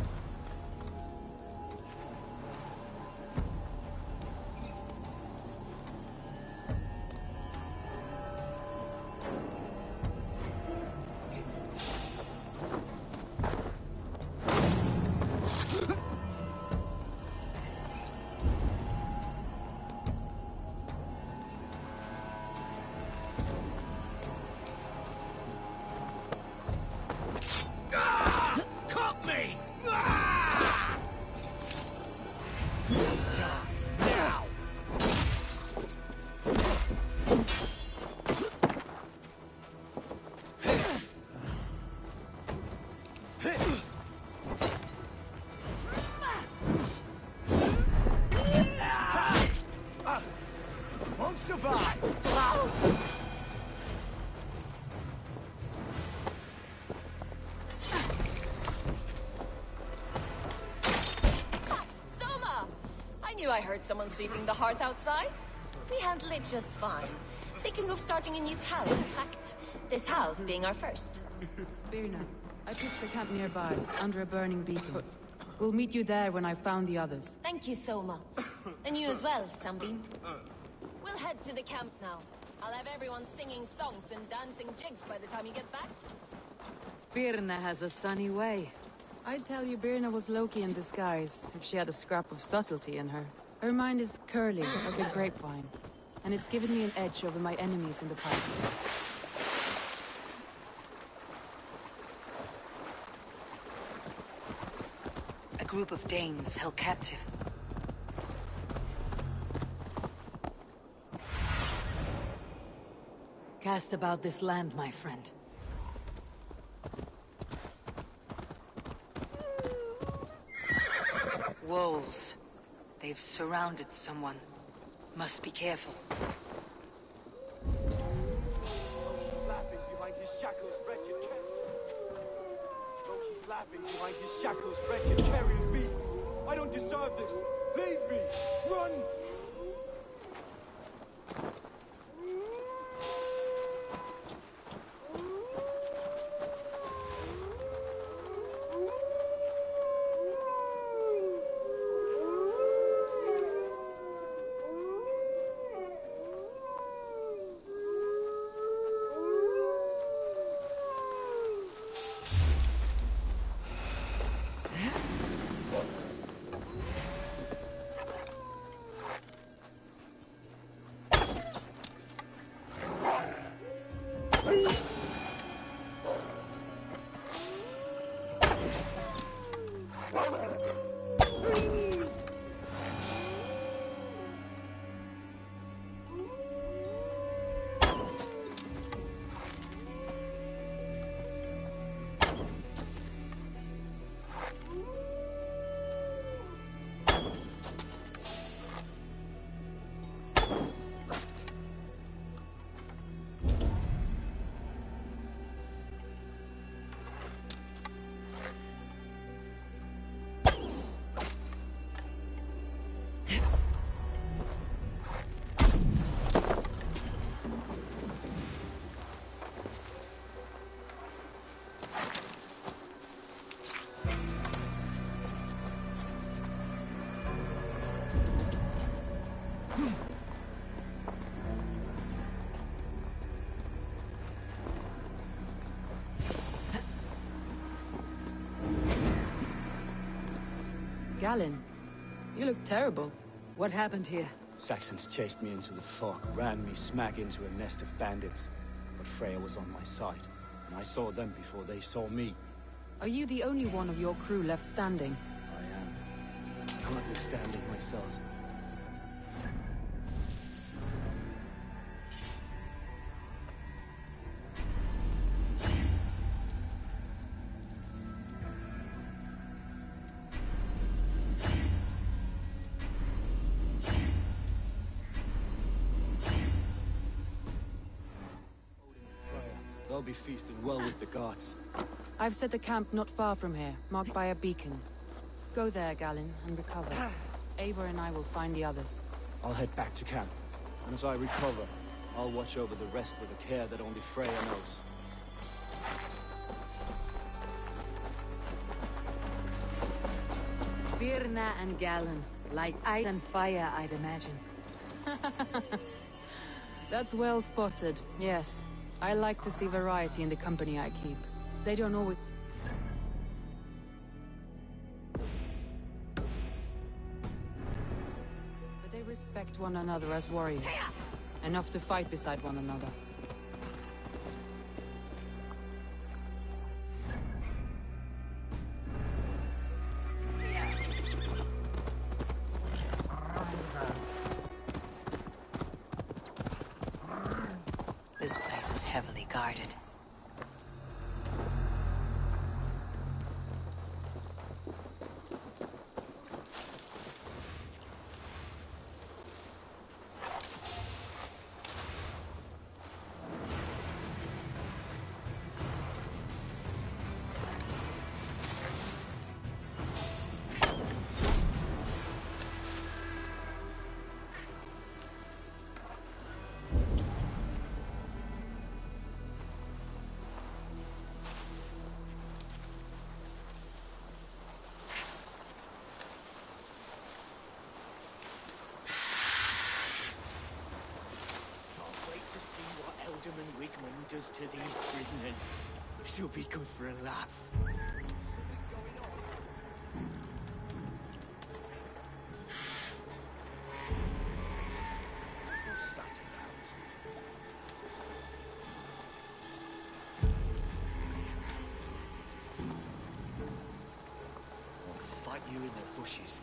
Caught me! survive! Soma! I knew I heard someone sweeping the hearth outside. We handle it just fine. Thinking of starting a new town, in fact. This house being our first. Birna, I pitched the camp nearby, under a burning beacon. We'll meet you there when I've found the others. Thank you, Soma. And you as well, Sunbeam. We'll head to the camp now. I'll have everyone singing songs and dancing jigs by the time you get back. Birna has a sunny way. I'd tell you Birna was Loki in disguise, if she had a scrap of subtlety in her. Her mind is curly, like a grapevine. And it's given me an edge over my enemies in the past. A group of Danes held captive. Cast about this land, my friend. Wolves. They've surrounded someone. Must be careful. Laughing behind his shackles, wretched Loki's laughing behind his shackles, wretched carrion beasts. I don't deserve this. Leave me. Run. Galen, you look terrible. What happened here? Saxons chased me into the fog, ran me smack into a nest of bandits. But Freya was on my side, and I saw them before they saw me. Are you the only one of your crew left standing? I am. Currently standing myself. They'll be feasting well with the gods. I've set a camp not far from here, marked by a beacon. Go there, Galen, and recover. Eivor and I will find the others. I'll head back to camp. And as I recover, I'll watch over the rest with a care that only Freya knows. Birna and Galen. Like ice and fire, I'd imagine. That's well spotted, yes. I like to see variety in the company I keep. They don't always... But they respect one another as warriors. Enough to fight beside one another. This place is heavily guarded. does to these prisoners. She'll be good for a laugh. What's that about? I'll fight you in the bushes.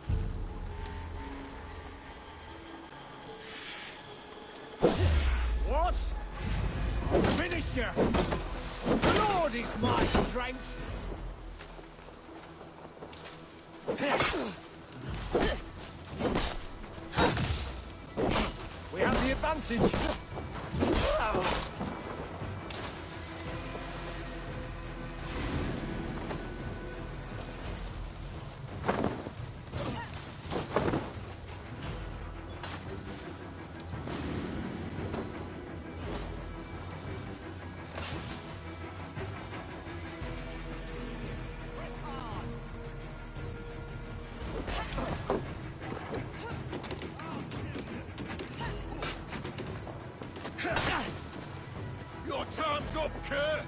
What? I'll finish you! The Lord is my strength! We have the advantage! Your time's up, Kerr!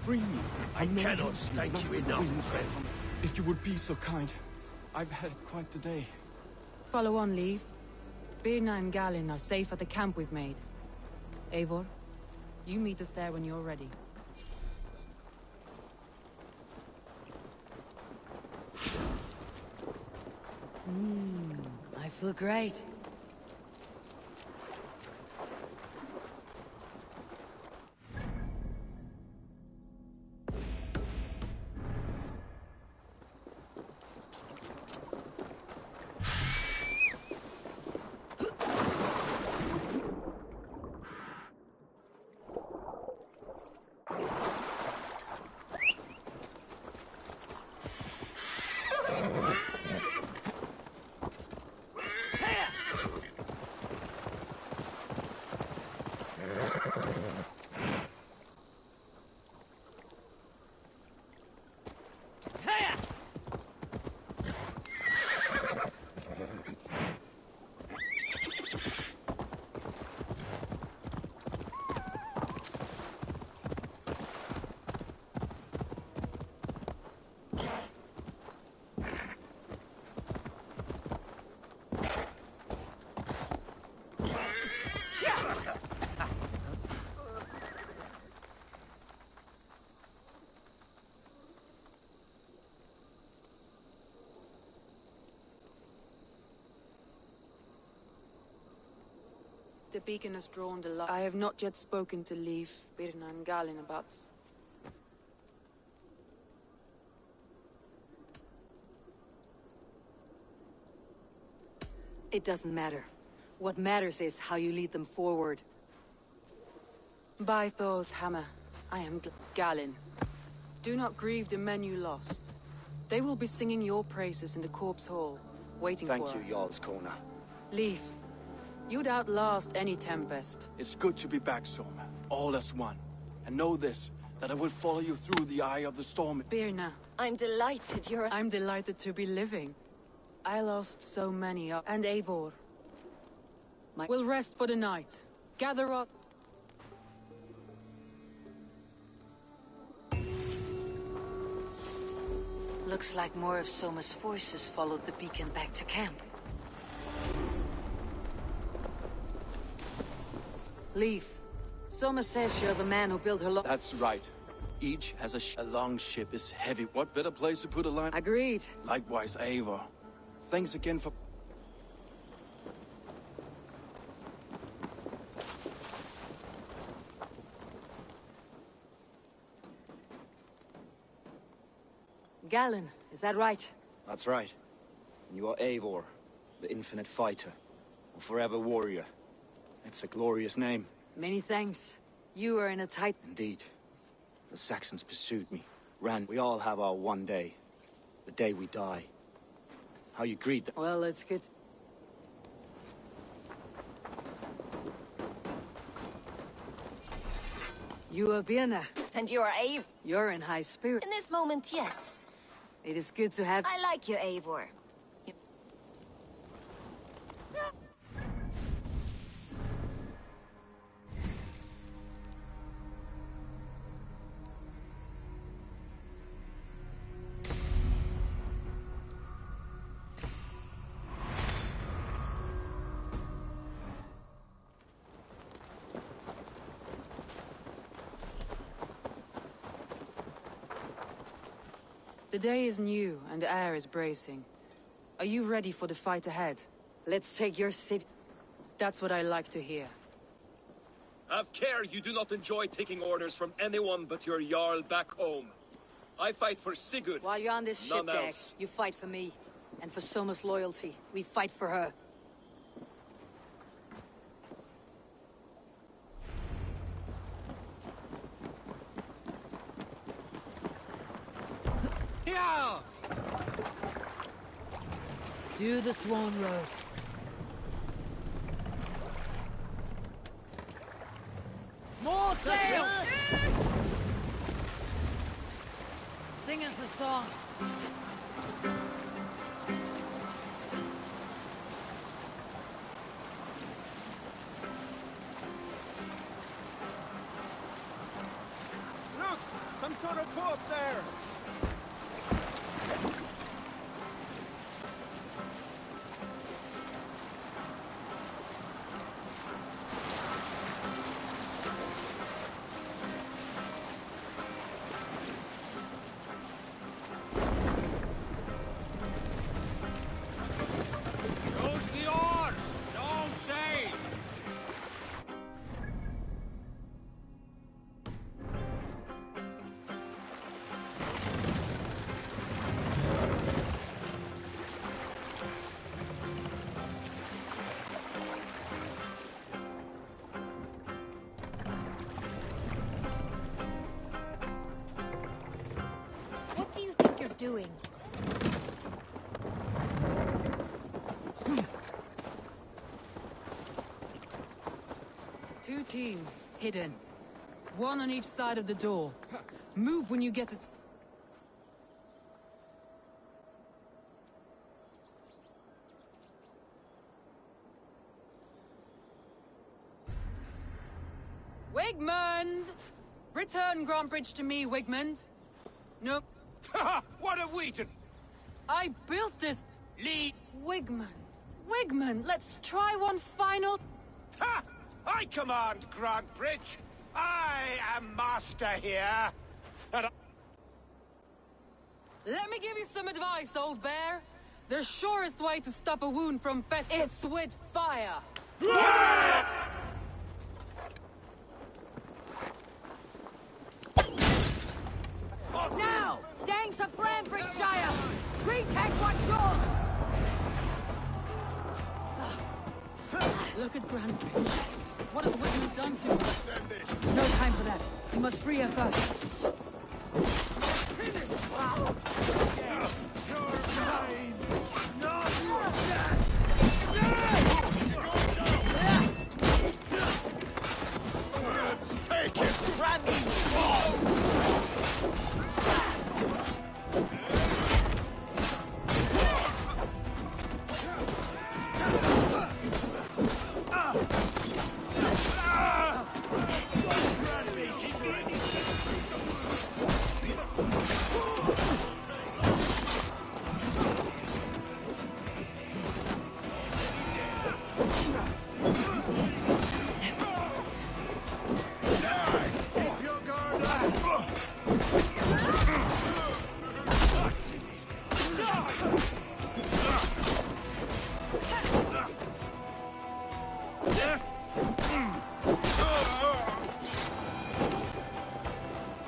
Free me. I cannot thank you enough, friend. If you would be so kind. I've had quite the day. Follow on, Leave. Birna and Galen are safe at the camp we've made. Eivor, you meet us there when you're ready. I feel great. The beacon has drawn the light. I have not yet spoken to Leif, Birna and Galen about... It doesn't matter. What matters is how you lead them forward. By Thor's hammer, I am Galen. Do not grieve the men you lost. They will be singing your praises in the corpse hall, waiting for us. Thank you, Jarl's Corner. Leif, you'd outlast any tempest. It's good to be back, Soma. all as one. And know this, that I will follow you through the eye of the storm. Birna. I'm delighted you're... I'm delighted to be living. I lost so many and Eivor. We'll rest for the night. Gather up. Looks like more of Soma's forces followed the beacon back to camp. Leaf. Soma says you're the man who built her That's right. Each has a long ship is heavy. What better place to put a line? Agreed. Likewise, Eivor. Thanks again for... Galen, is that right? That's right. You are Eivor, the infinite fighter, a forever warrior. It's a glorious name. Many thanks. You are in a tight... Indeed. The Saxons pursued me. We all have our one day. The day we die. How you greet them? Well, it's good. You are Birna. And you are Eivor. You're in high spirit. In this moment, yes. It is good to have... I like you, Eivor. The day is new, and the air is bracing. Are you ready for the fight ahead? Let's take your city. That's what I like to hear. Have care you do not enjoy taking orders from anyone but your Jarl back home. I fight for Sigurd. While you're on this ship none deck, else. you fight for me. And for Soma's loyalty, we fight for her. Yeah! To the Swan Road. More sail! Sing us a song. Look! Some sort of boat there! Use the oars! Don't sail! What do you think you're doing? Two teams, hidden. One on each side of the door. Move when you get to... Wigmund! Return Grantbridge to me, Wigmund. Nope. What have we to... I built this... Lead... Wigmund. Wigmund, let's try one final... Ha! I command Grantbridge! I am master here! And Let me give you some advice, old bear. The surest way to stop a wound from festering... It's with fire! Now! Gangs of Grantbridgeshire! Retake what's yours! Look at Grantbridge. What has Wigmund done to us? No time for that. You must free her first. take Keep your guard up! That's it!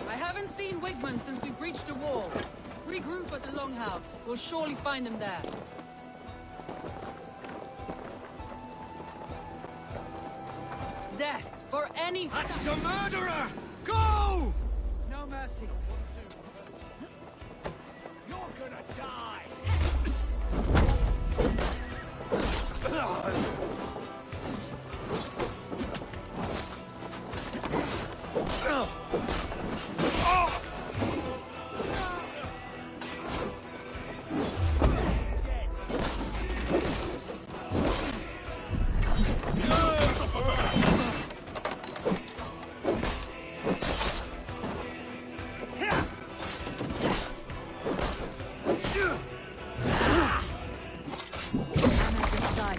I haven't seen Wigmund since we breached the wall. Regroup at the Longhouse. We'll surely find him there. Death for any... That's a murderer! Go! No mercy. You're gonna die!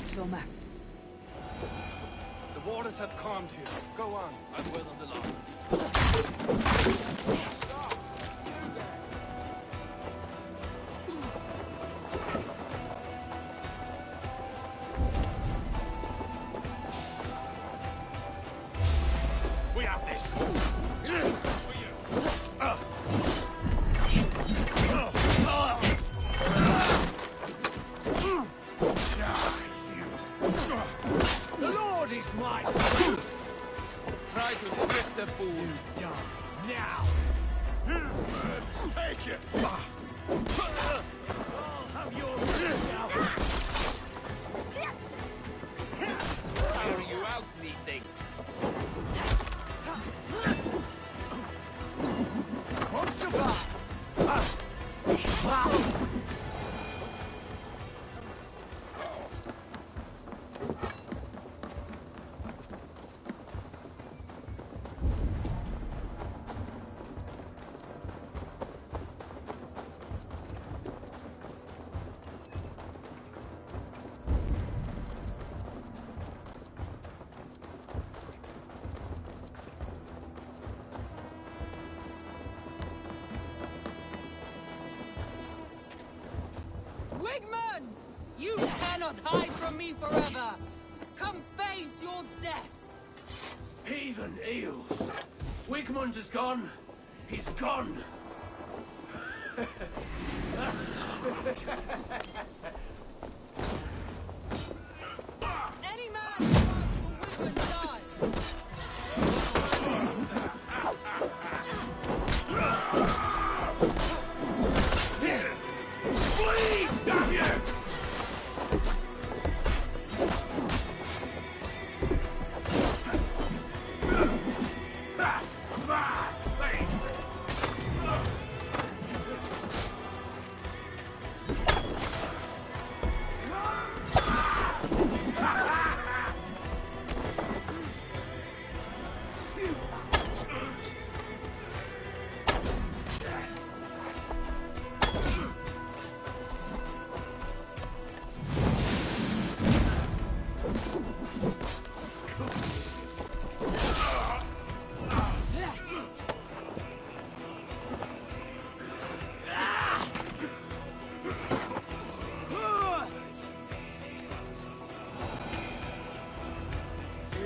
Soma. The waters have calmed here. Go on. I've weathered the last of these. We have this! The Lord is my strength! Try to defeat the fool. You die now! Take it! I'll have your results! Tire you out, meeting. Won't survive! Wigmund! You cannot hide from me forever! Come face your death! Heathen eels! Wigmund is gone! He's gone! Any man who asks for Wigmund dies! Flee! Damn you!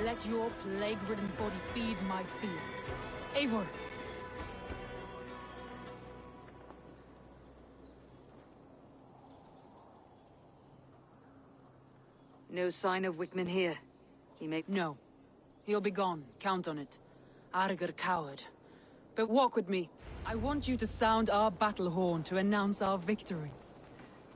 Let your plague-ridden body feed my fields. Eivor! No sign of Wickman here. He may... No. He'll be gone. Count on it. Arger coward. But walk with me. I want you to sound our battle horn to announce our victory.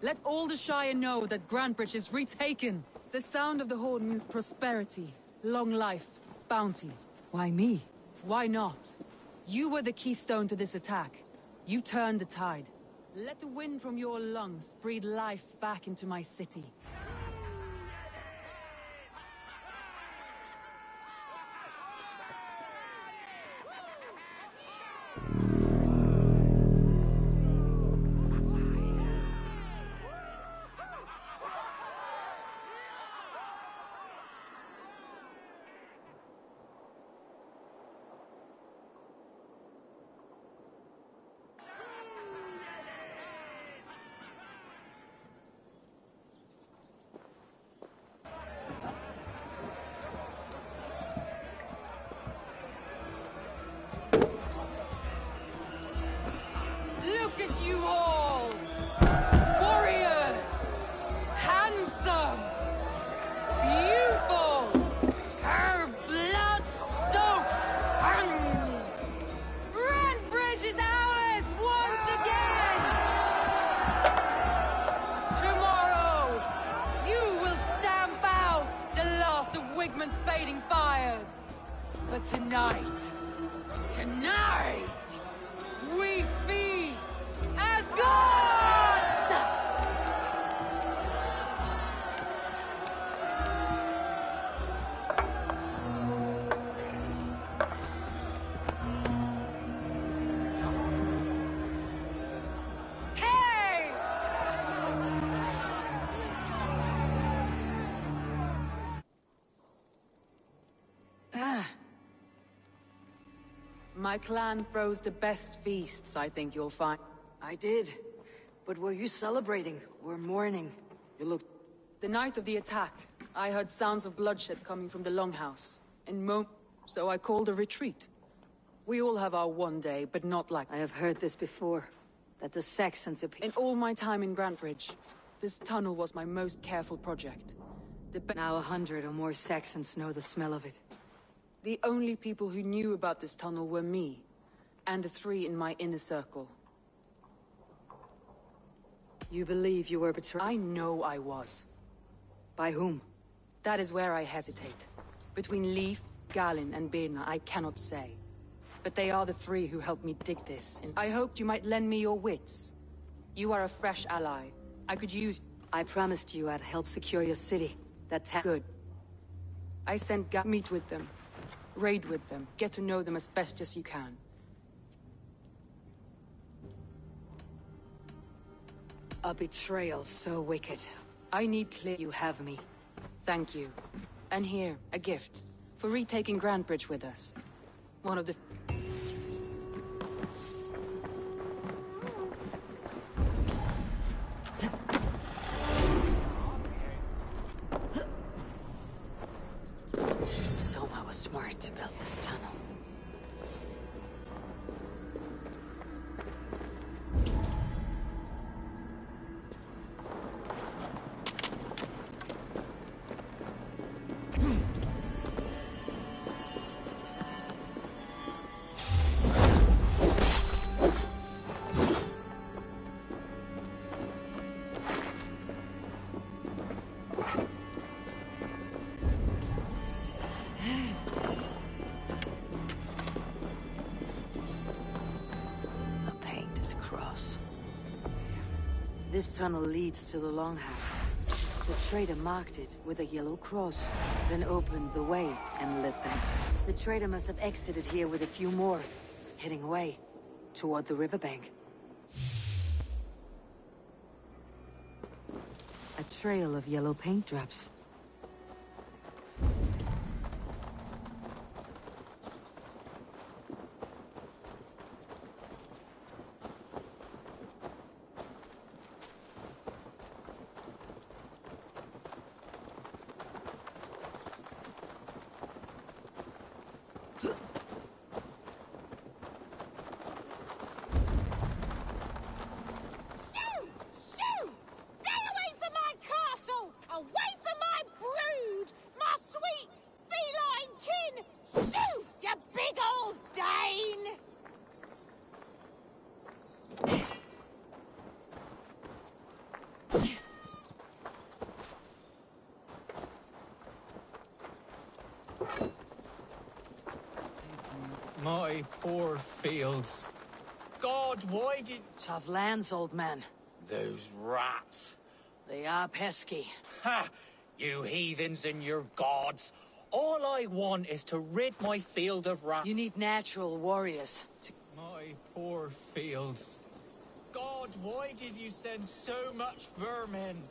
Let all the Shire know that Grantebridge is retaken. The sound of the horn means prosperity, long life, bounty. Why me? Why not? You were the keystone to this attack. You turned the tide. Let the wind from your lungs breathe life back into my city. But tonight, we feast as gods! Hey! My clan throws the best feasts, I think you'll find. I did. But were you celebrating or mourning? You looked... The night of the attack, I heard sounds of bloodshed coming from the Longhouse. So I called a retreat. We all have our one day, but not like... I have heard this before. That the Saxons appear... In all my time in Grantbridge, this tunnel was my most careful project. Now 100 or more Saxons know the smell of it. The only people who knew about this tunnel were me, and the 3 in my inner circle. You believe you were betrayed? I know I was. By whom? That is where I hesitate. Between Leif, Galin, and Birna, I cannot say. But they are the 3 who helped me dig this, and I hoped you might lend me your wits. You are a fresh ally. I could use... I promised you I'd help secure your city. Good. I sent meet with them. Raid with them. Get to know them as best as you can. A betrayal so wicked. I need clear... You have me. Thank you. And here, a gift. For retaking Grantbridge with us. One of the... Soma was smart to build this tunnel. This tunnel leads to the Longhouse. The trader marked it with a yellow cross, then opened the way and lit them. The trader must have exited here with a few more, heading away, toward the riverbank. A trail of yellow paint drops. My poor fields. God, why did... Tough lands, old man. Those rats. They are pesky. Ha! You heathens and your gods. All I want is to rid my field of rats. You need natural warriors. My poor fields. God, why did you send so much vermin?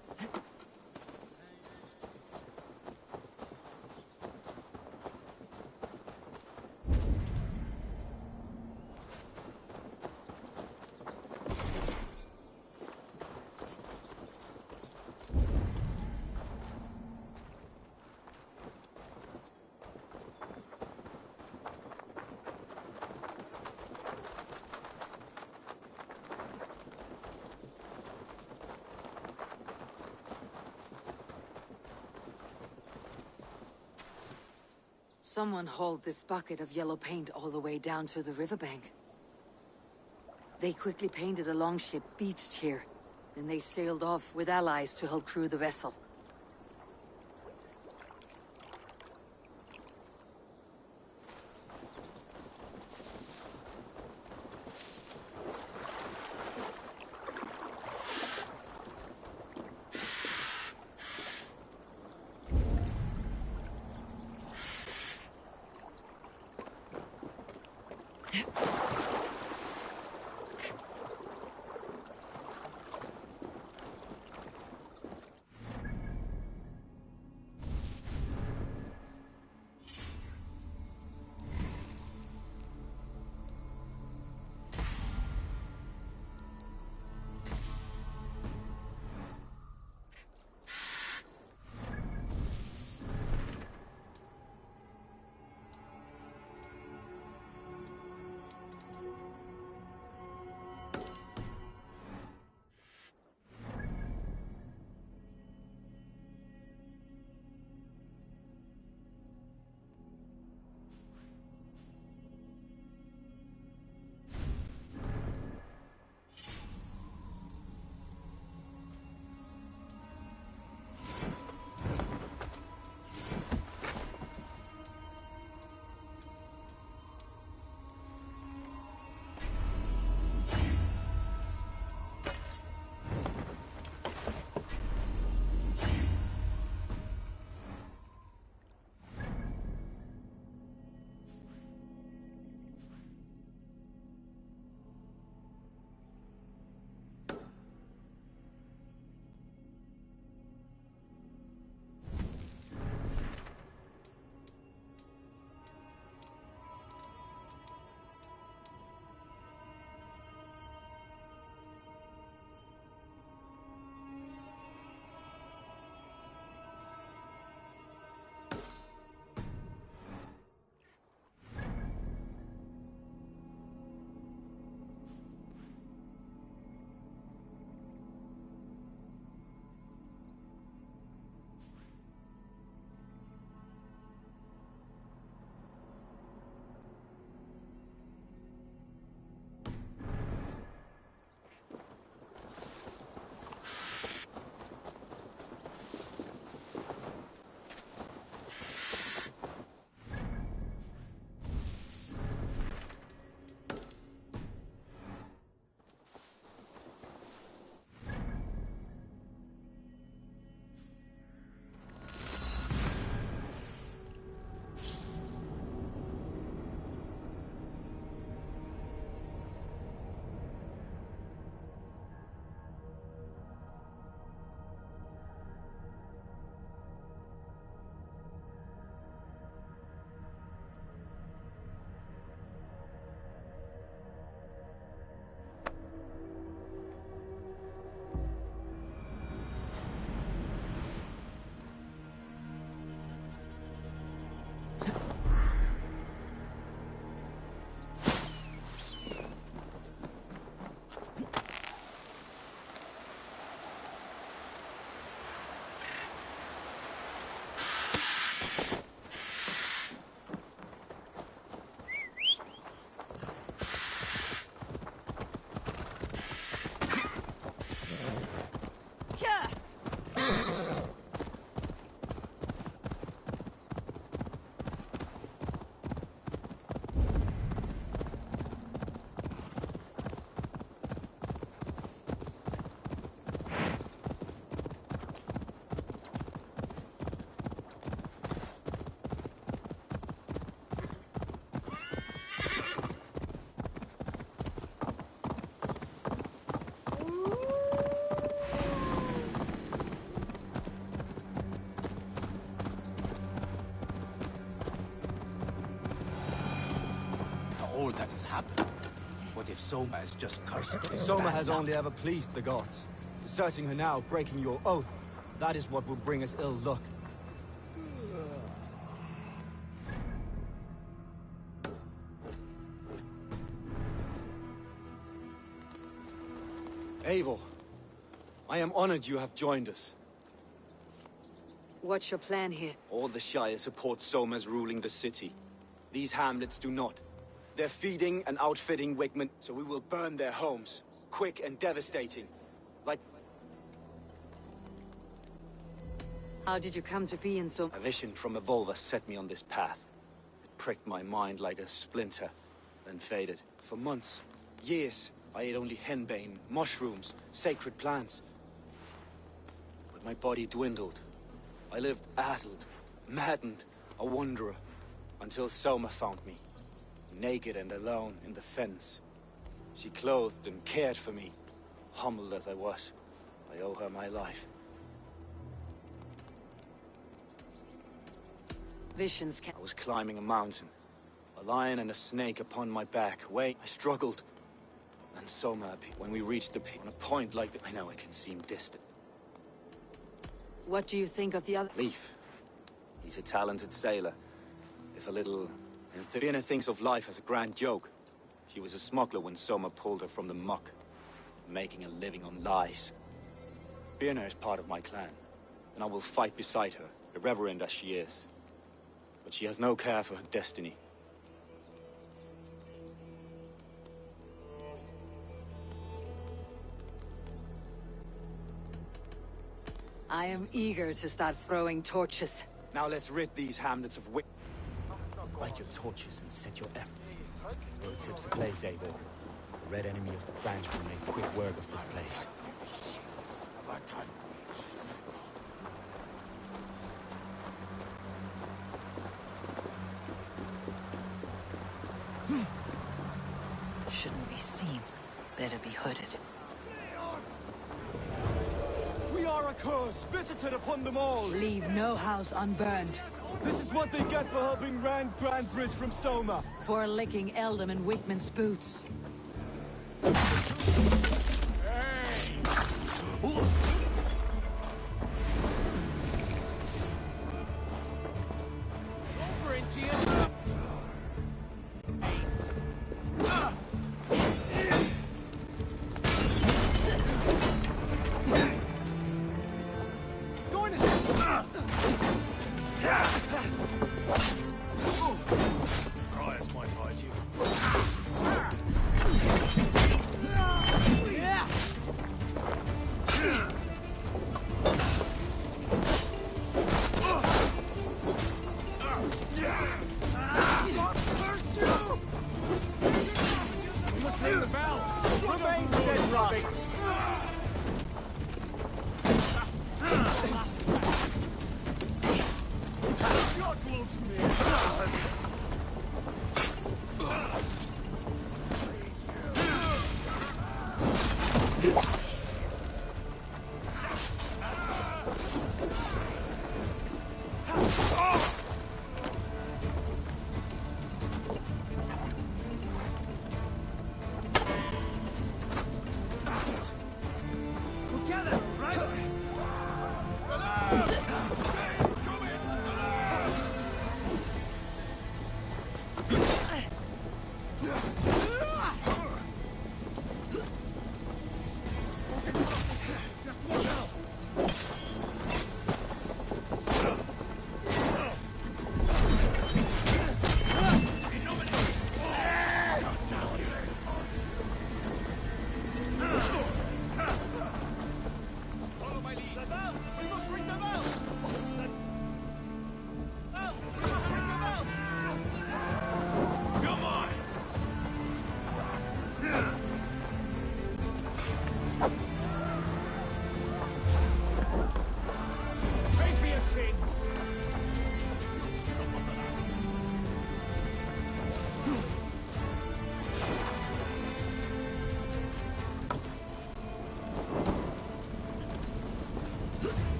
Someone hauled this bucket of yellow paint all the way down to the riverbank. They quickly painted a longship beached here. Then they sailed off with allies to help crew the vessel. all that has happened. What if Soma is just cursed? Soma has only ever pleased the gods. Deserting her now, breaking your oath, that is what will bring us ill luck. Eivor, I am honored you have joined us. What's your plan here? All the Shire support Soma's ruling the city. These hamlets do not. They're feeding and outfitting Wickman, so we will burn their homes. Quick and devastating. Like... How did you come to be in so... A vision from Evolva set me on this path. It pricked my mind like a splinter, then faded. For months, years, I ate only henbane, mushrooms, sacred plants. But my body dwindled. I lived addled, maddened, a wanderer, until Soma found me. Naked and alone in the fence. She clothed and cared for me. Humbled as I was, I owe her my life. Visions can... I was climbing a mountain. A lion and a snake upon my back. Wait, I struggled. And Soma appeared. When we reached the peak, on a point like that, I know it can seem distant. What do you think of the other... Leif. He's a talented sailor. If a little... Birna thinks of life as a grand joke. She was a smuggler when Soma pulled her from the muck, making a living on lies. Birna is part of my clan, and I will fight beside her, irreverent as she is. But she has no care for her destiny. I am eager to start throwing torches. Now let's rid these hamlets of Light your torches and set your Your tips ablaze, Eivor. The red enemy of the branch will make quick work of this place. Shouldn't be seen. Better be hooded. We are a curse, visited upon them all! Leave no house unburned. This is what they get for helping Rand Grandbridge from Soma. For licking Eldom and Wickman's boots. Over into you.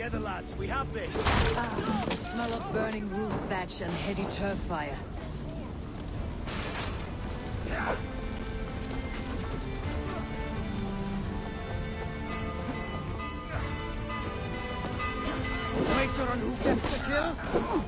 Together, lads, we have this! Ah, the smell of burning roof thatch and heady turf fire. Waiter on who gets the kill?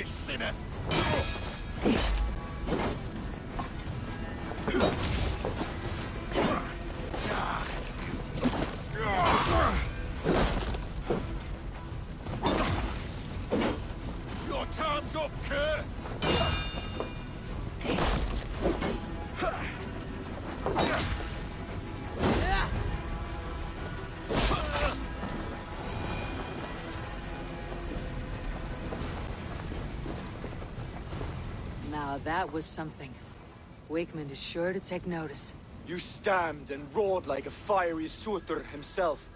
Sinner! Your time's up, Kerr! Now that was something. Wakeman is sure to take notice. You stamped and roared like a fiery suitor himself.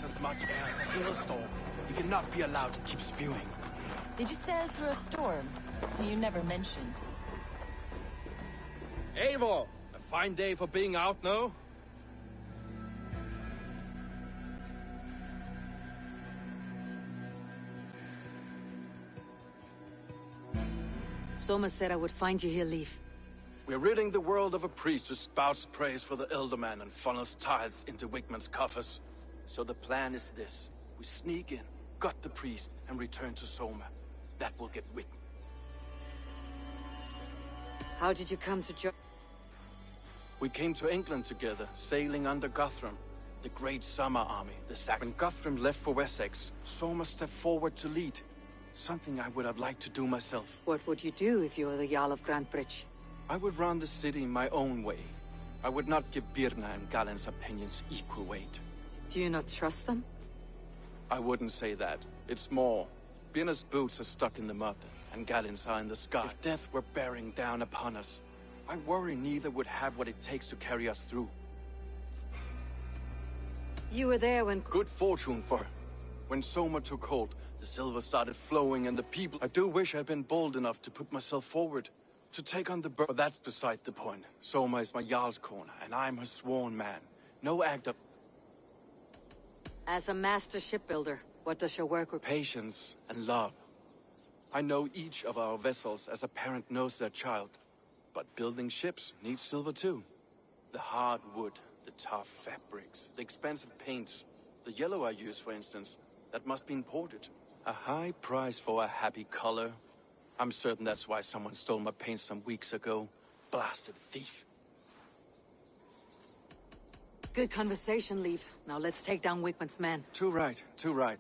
As much air as a hailstorm. He cannot be allowed to keep spewing. Did you sail through a storm? You never mentioned. Eivor! A fine day for being out, no? Soma said I would find you here, Leaf. We're ridding the world of a priest who spouts praise for the Elderman and funnels tithes into Wigman's coffers. So the plan is this. We sneak in, gut the priest, and return to Soma. That will get Wigman. How did you come to We came to England together, sailing under Guthrum, the great summer army, the Saxons. When Guthrum left for Wessex, Soma stepped forward to lead. Something I would have liked to do myself. What would you do if you were the Jarl of Grantebridge? I would run the city my own way. I would not give Birna and Galen's opinions equal weight. Do you not trust them? I wouldn't say that. It's more. Birna's boots are stuck in the mud, and Galen's are in the sky. If death were bearing down upon us, I worry neither would have what it takes to carry us through. You were there when... Good fortune for her. When Soma took hold, the silver started flowing and the people... I do wish I'd been bold enough to put myself forward. To take on the but that's beside the point. Soma is my Jarl's corner, and I'm her sworn man. No act of... As a master shipbuilder, what does your work require? Patience and love. I know each of our vessels as a parent knows their child. But building ships needs silver too. The hard wood, the tough fabrics, the expensive paints. The yellow I use, for instance, that must be imported. A high price for a happy color. I'm certain that's why someone stole my paint some weeks ago. Blasted thief. Good conversation, Leaf. Now let's take down Wigmund's men. Too right, too right.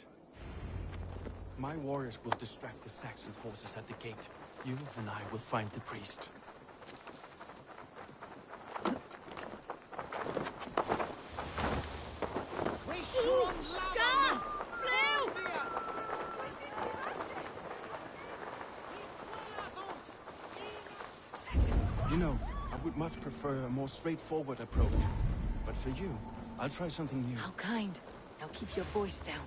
My warriors will distract the Saxon forces at the gate. You and I will find the priest. You know, I would much prefer a more straightforward approach. But for you, I'll try something new. How kind. Now keep your voice down.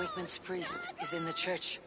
Wigmund's priest is in the church.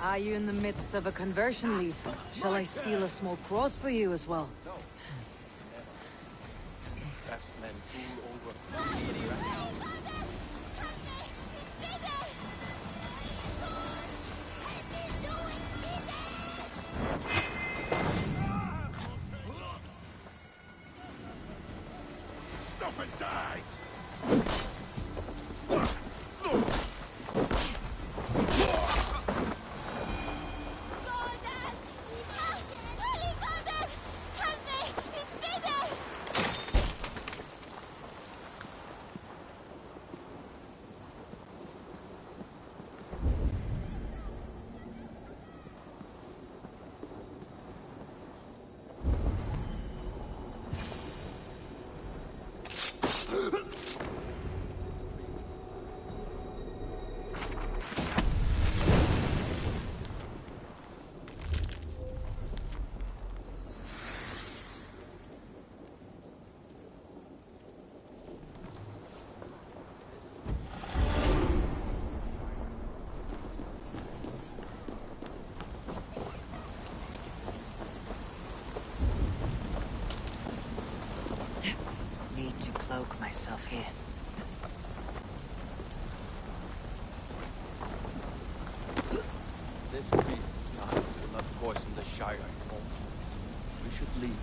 Are you in the midst of a conversion leaf? Shall I steal a small cross for you as well? No. Best men rule over. Stop and die! Need to cloak myself here. This priest's knives will not poison the Shire anymore. We should leave.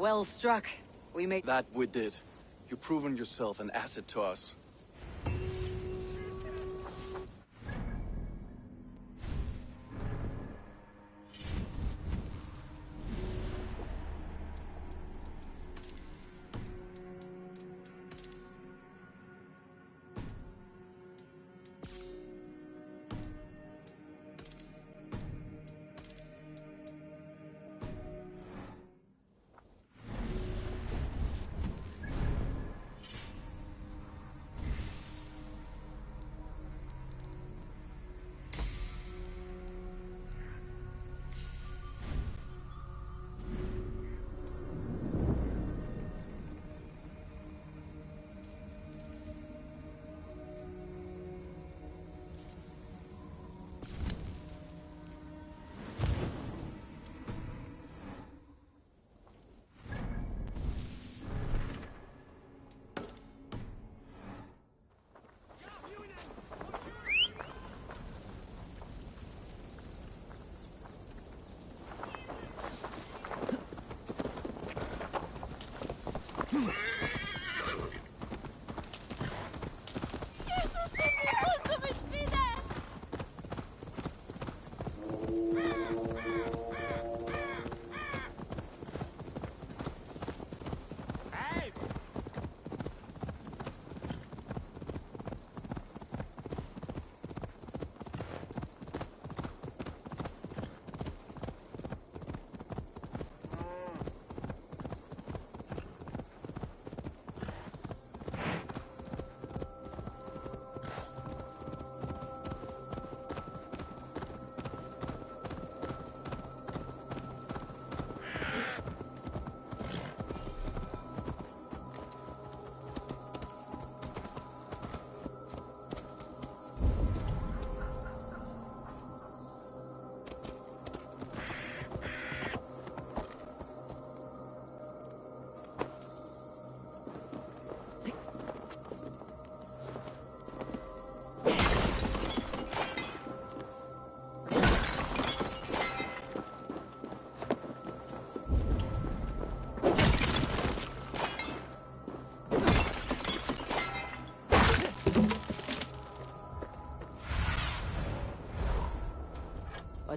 Well struck. We make That we did. You've proven yourself an asset to us.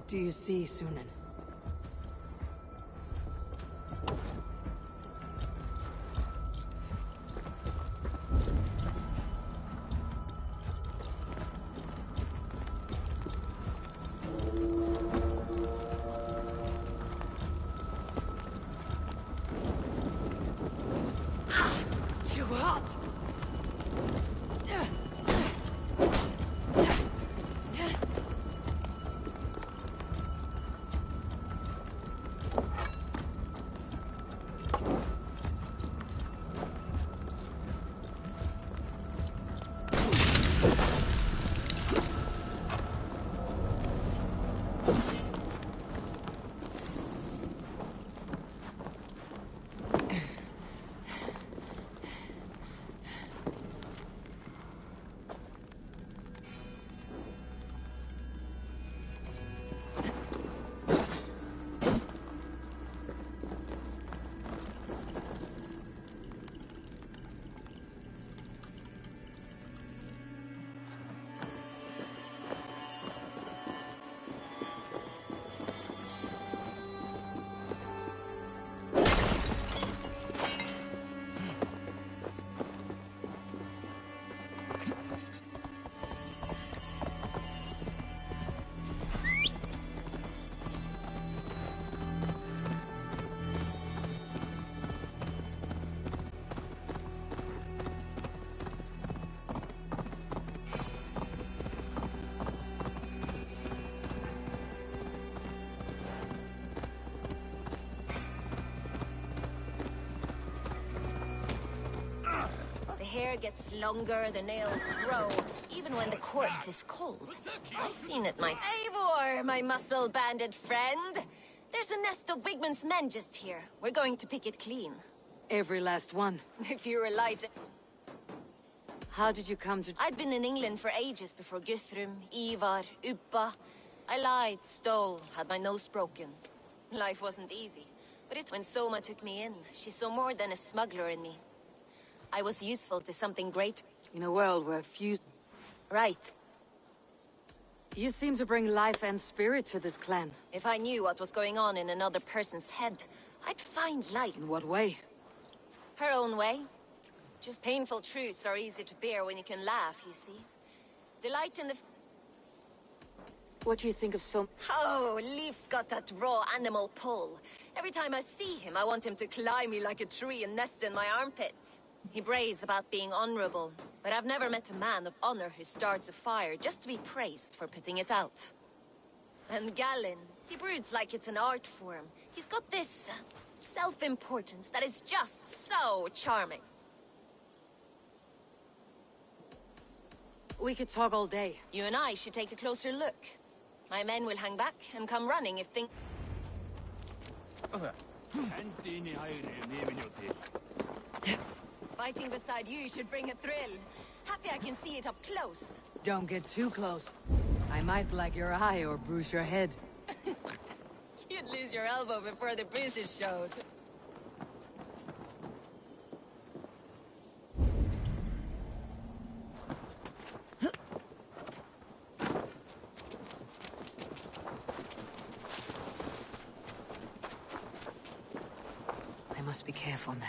What do you see, Sunan? Too hot! The hair gets longer, the nails grow, even when the corpse is cold. I've seen it myself. Eivor, my muscle-banded friend! There's a nest of Wigman's men just here. We're going to pick it clean. Every last one. If you realize it. How did you come to... I'd been in England for ages before Guthrum, Ivar, Uppa. I lied, stole, had my nose broken. Life wasn't easy. But it's when Soma took me in. She saw more than a smuggler in me. I was useful to something great. In a world where few... Right. You seem to bring life and spirit to this clan. If I knew what was going on in another person's head, I'd find light. In what way? Her own way. Just painful truths are easy to bear when you can laugh, you see. Delight in the... What do you think of Soma? Oh, Leaf's got that raw animal pull. Every time I see him, I want him to climb me like a tree and nest in my armpits. He brays about being honorable, but I've never met a man of honor who starts a fire just to be praised for putting it out. And Gallin, he broods like it's an art form. He's got this self-importance that is just so charming. We could talk all day. You and I should take a closer look. My men will hang back and come running if things... Fighting beside you should bring a thrill. Happy I can see it up close. Don't get too close. I might black your eye or bruise your head. You'd lose your elbow before the bruises showed. I must be careful now.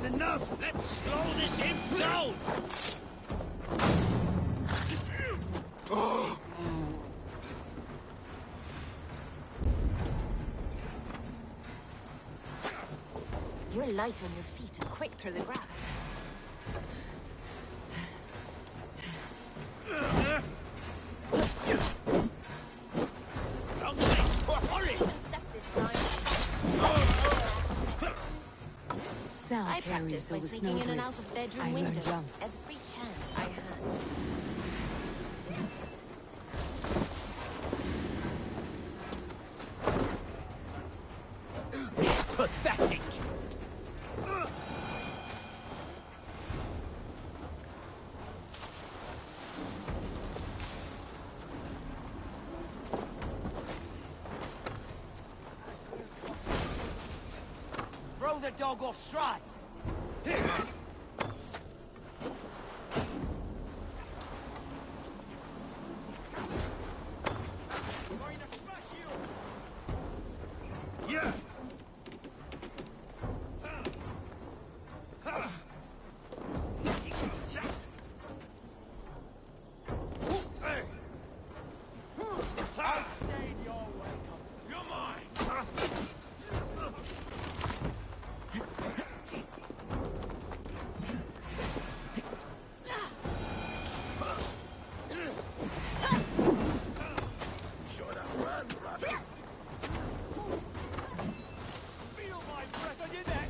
That's enough! Let's slow this imp down! You're light on your feet and quick through the grass. Sound I carries practiced by over sneaking in and out snowdrifts. of bedroom I learned windows young. every chance I had. Pathetic! Throw the dog off stride! Yeah! You're mine! Should have run, rabbit! Feel my breath on your neck!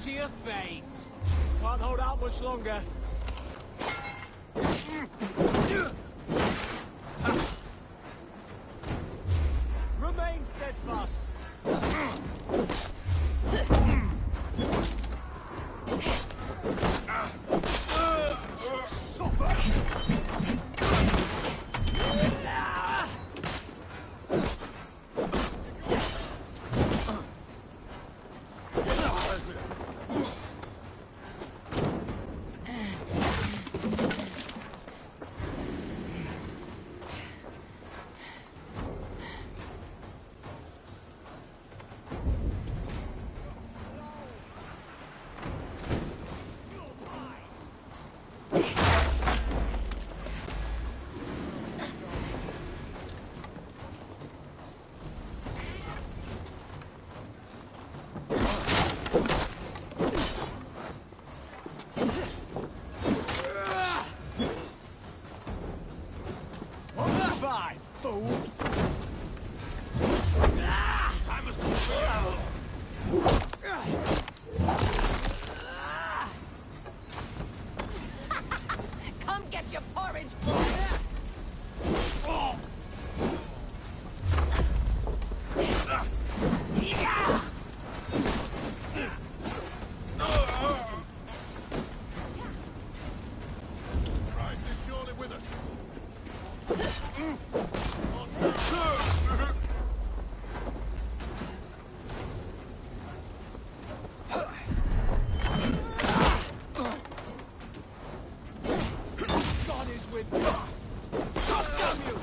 To your fate. Can't hold out much longer. Remain steadfast. Come get your porridge, Christ is surely with us. God is with me. God damn you!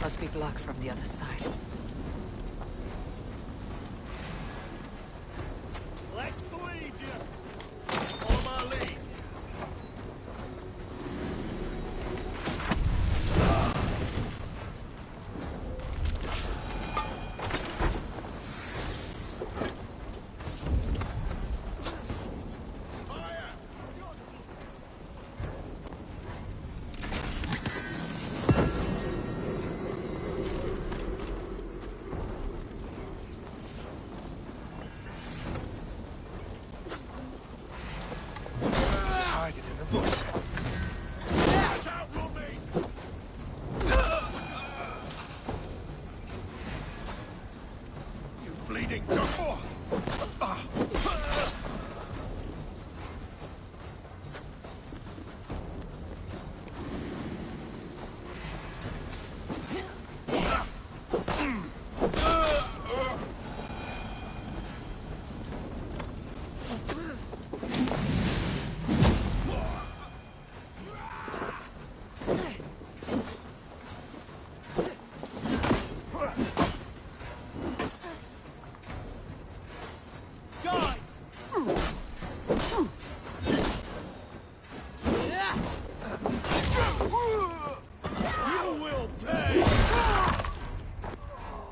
Must be blocked from the other side. Let's bleed you! Follow my lead!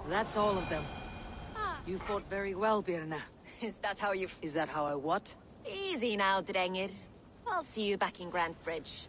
That's all of them. You fought very well, Birna. Is that how you... Is that how I what? Easy now, Drengir. I'll see you back in Grand Bridge.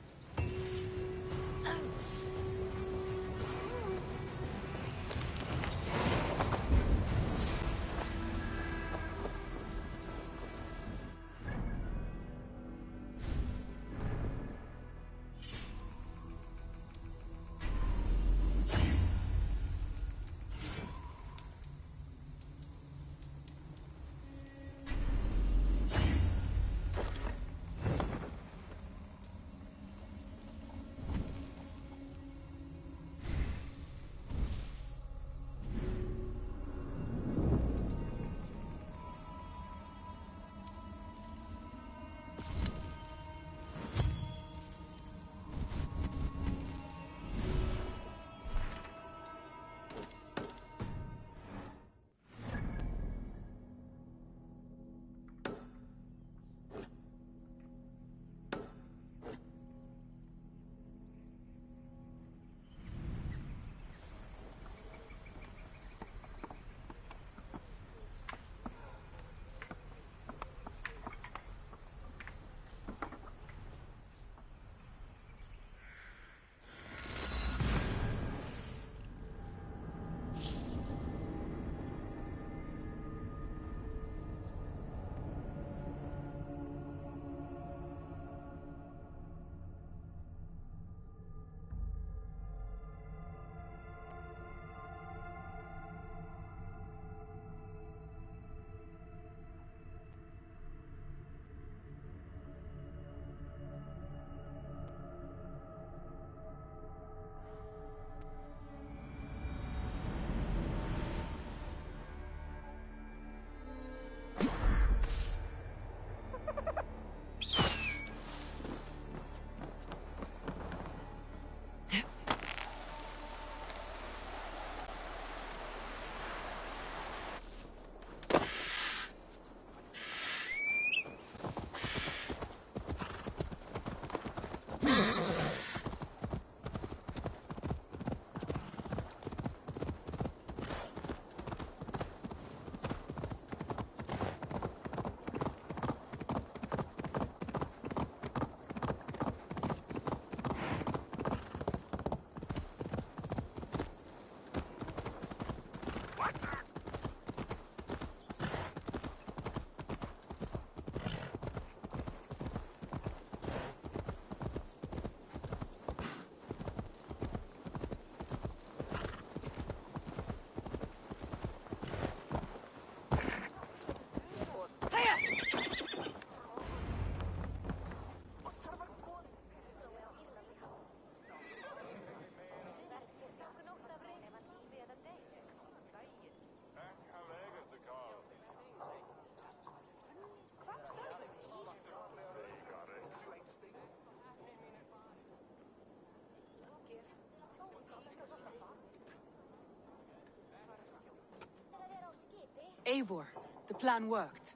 Eivor, the plan worked.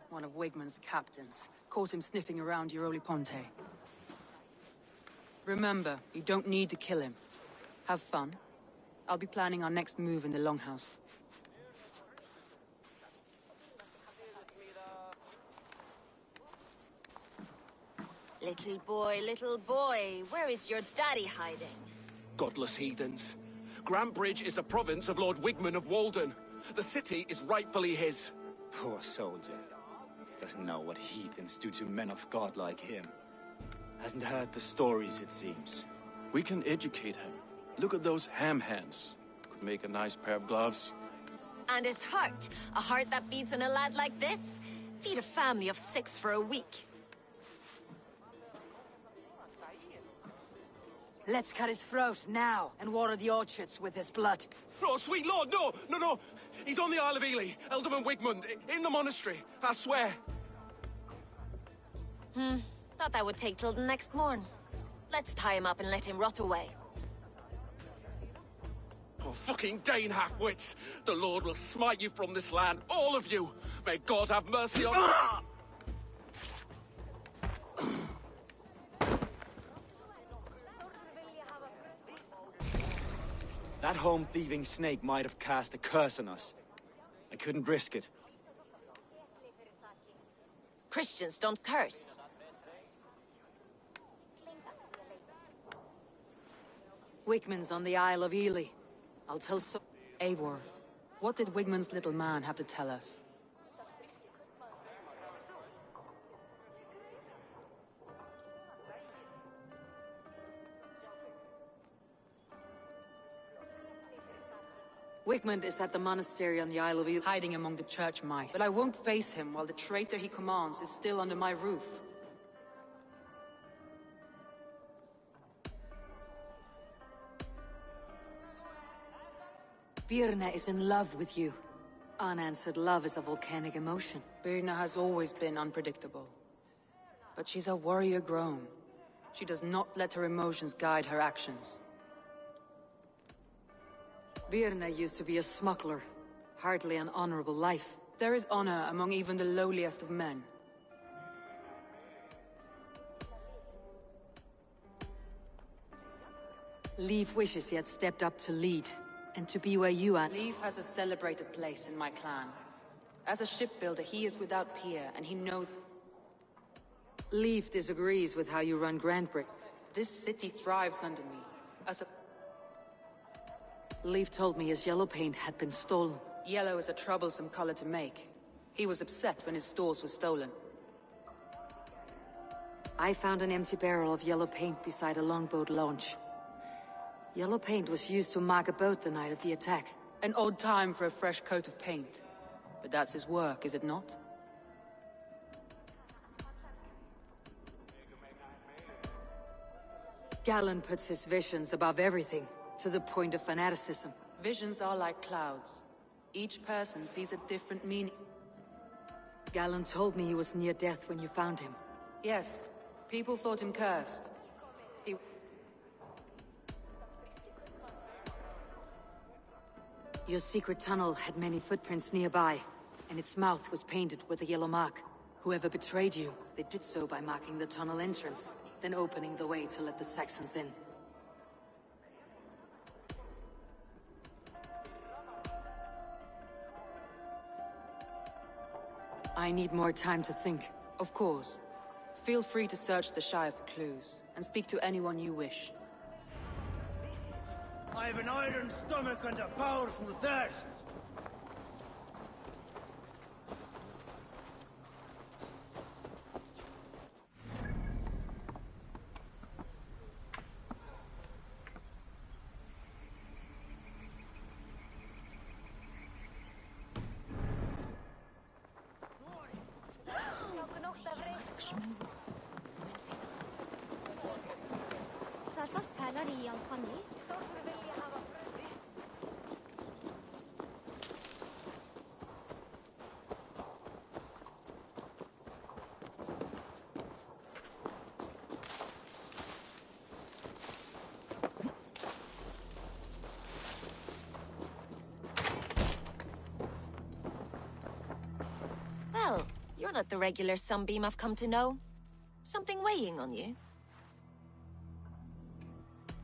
One of Wigmund's captains caught him sniffing around Euroli Ponte. Remember, you don't need to kill him. Have fun. I'll be planning our next move in the Longhouse. Little boy, where is your daddy hiding? Godless heathens. Grand Bridge is a province of Lord Wigmund of Walden. The city is rightfully his. Poor soldier. Doesn't know what heathens do to men of God like him. Hasn't heard the stories, it seems. We can educate him. Look at those ham hands. Could make a nice pair of gloves. And his heart. A heart that beats in a lad like this? Feed a family of 6 for a week. Let's cut his throat now and water the orchards with his blood. Oh, sweet lord, no! He's on the Isle of Ely, Ealdorman Wigmund, in the monastery, I swear. Thought that would take till the next morn. Let's tie him up and let him rot away. Oh, fucking Dane half-wits! The Lord will smite you from this land, all of you! May God have mercy on... That home-thieving snake might have cast a curse on us. I couldn't risk it. Christians don't curse. Wigman's on the Isle of Ely. I'll tell so- Eivor, what did Wigman's little man have to tell us? Wigmund is at the monastery on the Isle of Ely. Hiding among the church mice. But I won't face him while the traitor he commands is still under my roof. Birna is in love with you. Unanswered love is a volcanic emotion. Birna has always been unpredictable. But she's a warrior grown. She does not let her emotions guide her actions. Birna used to be a smuggler. Hardly an honorable life. There is honor among even the lowliest of men. Leif wishes he had stepped up to lead, and to be where you are. Leif has a celebrated place in my clan. As a shipbuilder, he is without peer, and he knows... Leif disagrees with how you run Grantbrick. This city thrives under me. As a... Leif told me his yellow paint had been stolen. Yellow is a troublesome color to make. He was upset when his stores were stolen. I found an empty barrel of yellow paint beside a longboat launch. Yellow paint was used to mark a boat the night of the attack. An odd time for a fresh coat of paint. But that's his work, is it not? Galen puts his visions above everything, to the point of fanaticism. Visions are like clouds. Each person sees a different meaning. Galen told me he was near death when you found him. Yes. People thought him cursed. Your secret tunnel had many footprints nearby, and its mouth was painted with a yellow mark. Whoever betrayed you, they did so by marking the tunnel entrance, then opening the way to let the Saxons in. I need more time to think. Of course. Feel free to search the Shire for clues, and speak to anyone you wish. I've an iron stomach and a powerful thirst. Tar fast pärlar i alpani. Well, you're not the regular sunbeam I've come to know. Something weighing on you.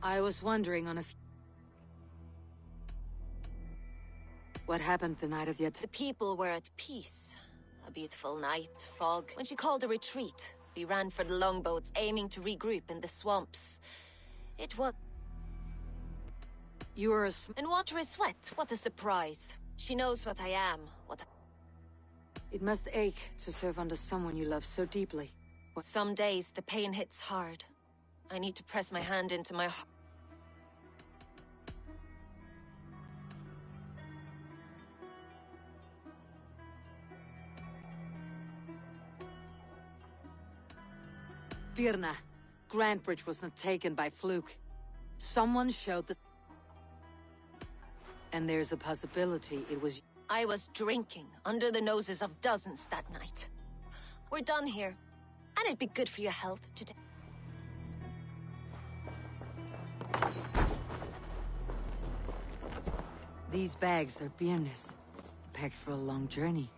I was wondering on a what happened the night of the attack? The people were at peace. A beautiful night, fog. When she called a retreat, we ran for the longboats, aiming to regroup in the swamps. It was... You were And water is wet. What a surprise. She knows what I am. It must ache to serve under someone you love so deeply. Some days the pain hits hard. I need to press my hand into my heart. Birna, Grantbridge was not taken by fluke. Someone showed the... And there's a possibility it was... I was drinking under the noses of dozens that night. We're done here. And it'd be good for your health today. These bags are Birna's, packed for a long journey.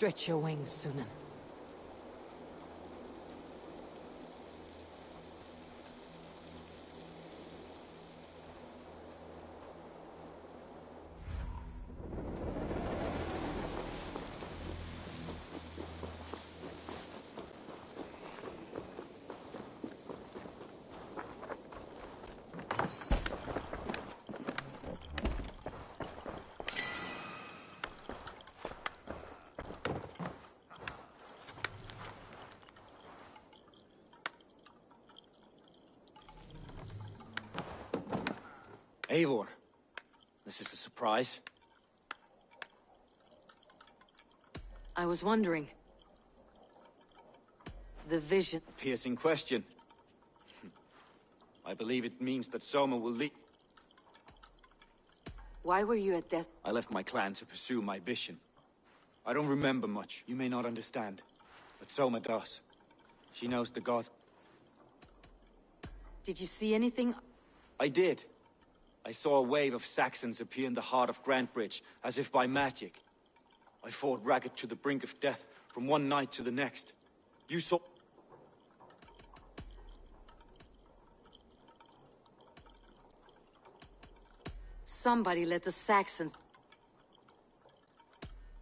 Stretch your wings, Sunan. Eivor, this is a surprise. I was wondering. The vision... Piercing question. I believe it means that Soma will lead. Why were you at death? I left my clan to pursue my vision. I don't remember much. You may not understand. But Soma does. She knows the gods. Did you see anything? I did. I saw a wave of Saxons appear in the heart of Grantebridge, as if by magic. I fought ragged to the brink of death, from one night to the next. You saw... Somebody let the Saxons...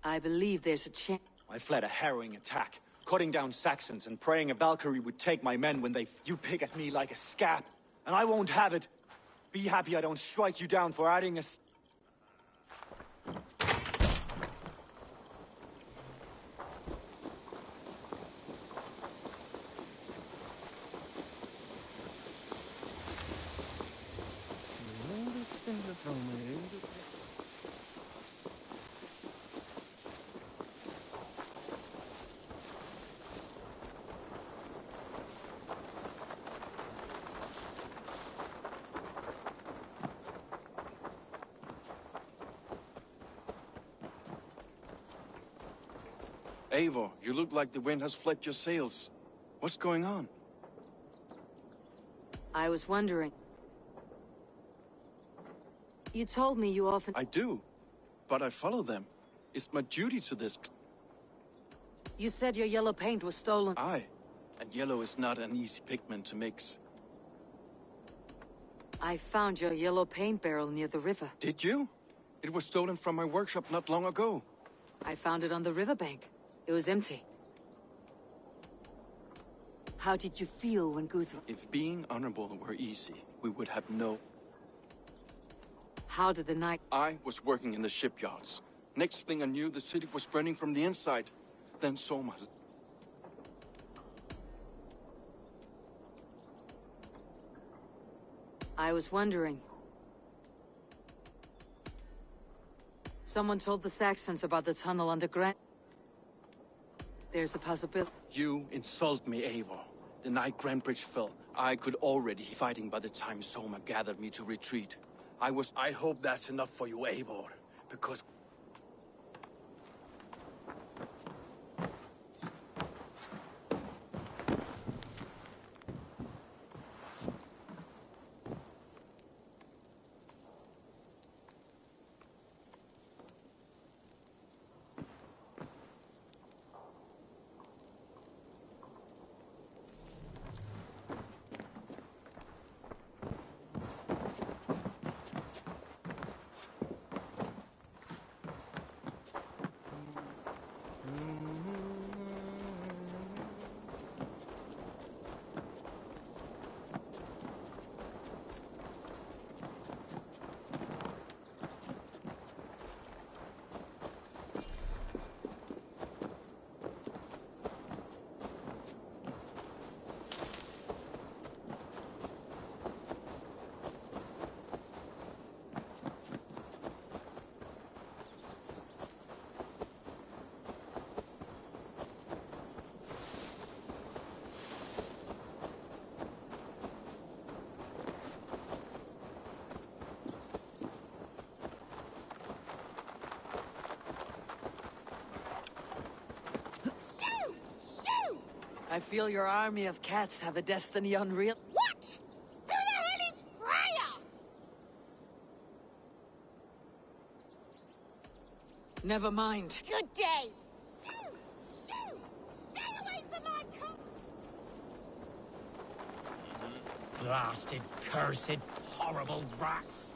I believe there's a chance... I fled a harrowing attack, cutting down Saxons and praying a Valkyrie would take my men when they... You pick at me like a scab, and I won't have it. Be happy I don't strike you down for adding a... Eivor, you look like the wind has flipped your sails. What's going on? I was wondering. You told me you often... I do, but I follow them. It's my duty to this... You said your yellow paint was stolen. Aye, and yellow is not an easy pigment to mix. I found your yellow paint barrel near the river. Did you? It was stolen from my workshop not long ago. I found it on the riverbank. It was empty. How did you feel when Guthrum... If being honorable were easy, we would have no... How did the night... I was working in the shipyards. Next thing I knew, the city was burning from the inside. Then Soma... I was wondering. Someone told the Saxons about the tunnel underground. There's a possibility. You insult me, Eivor. The night Grantebridge fell, I could already be fighting by the time Soma gathered me to retreat. I hope that's enough for you, Eivor, because... I feel your army of cats have a destiny unreal. What? Who the hell is Freya? Never mind. Good day. Blasted, cursed, horrible rats!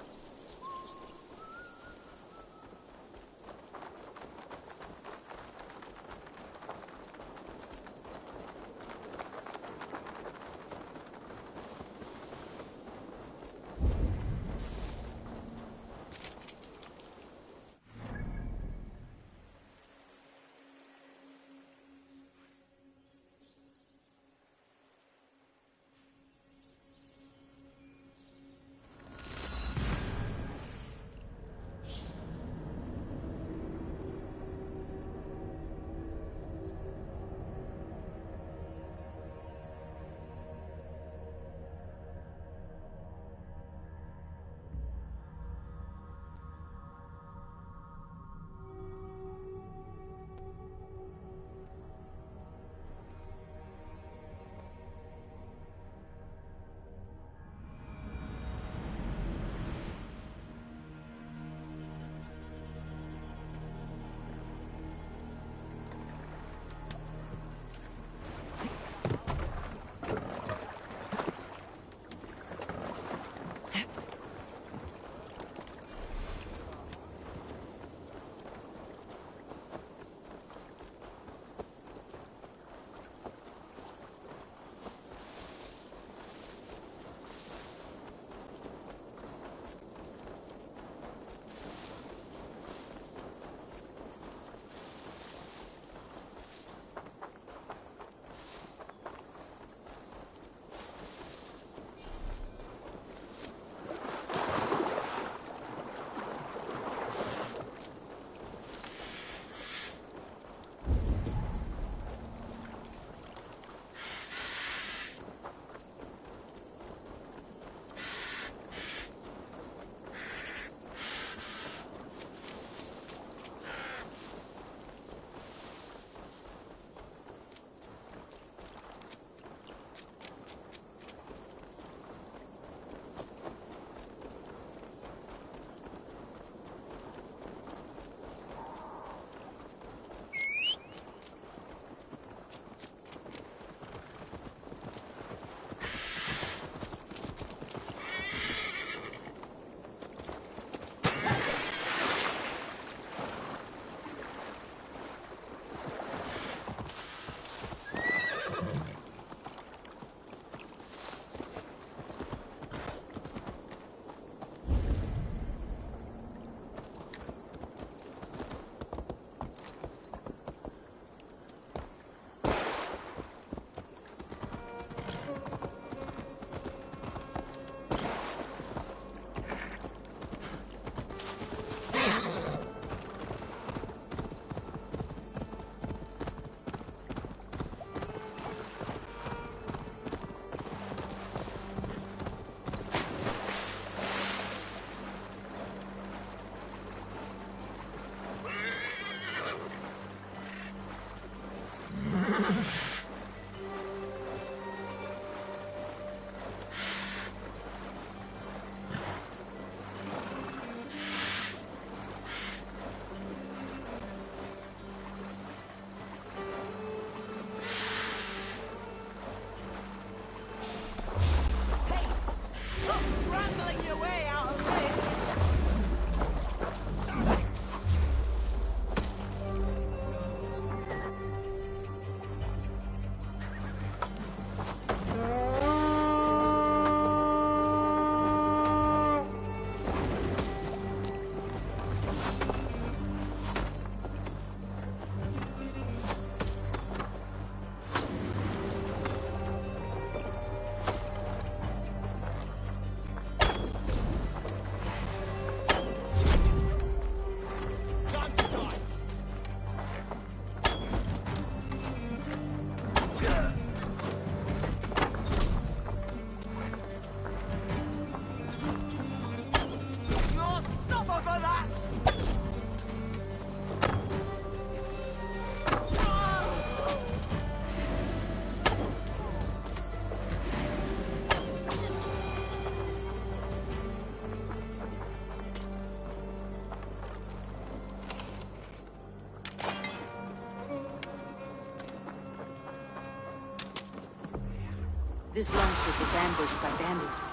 This longship was ambushed by bandits.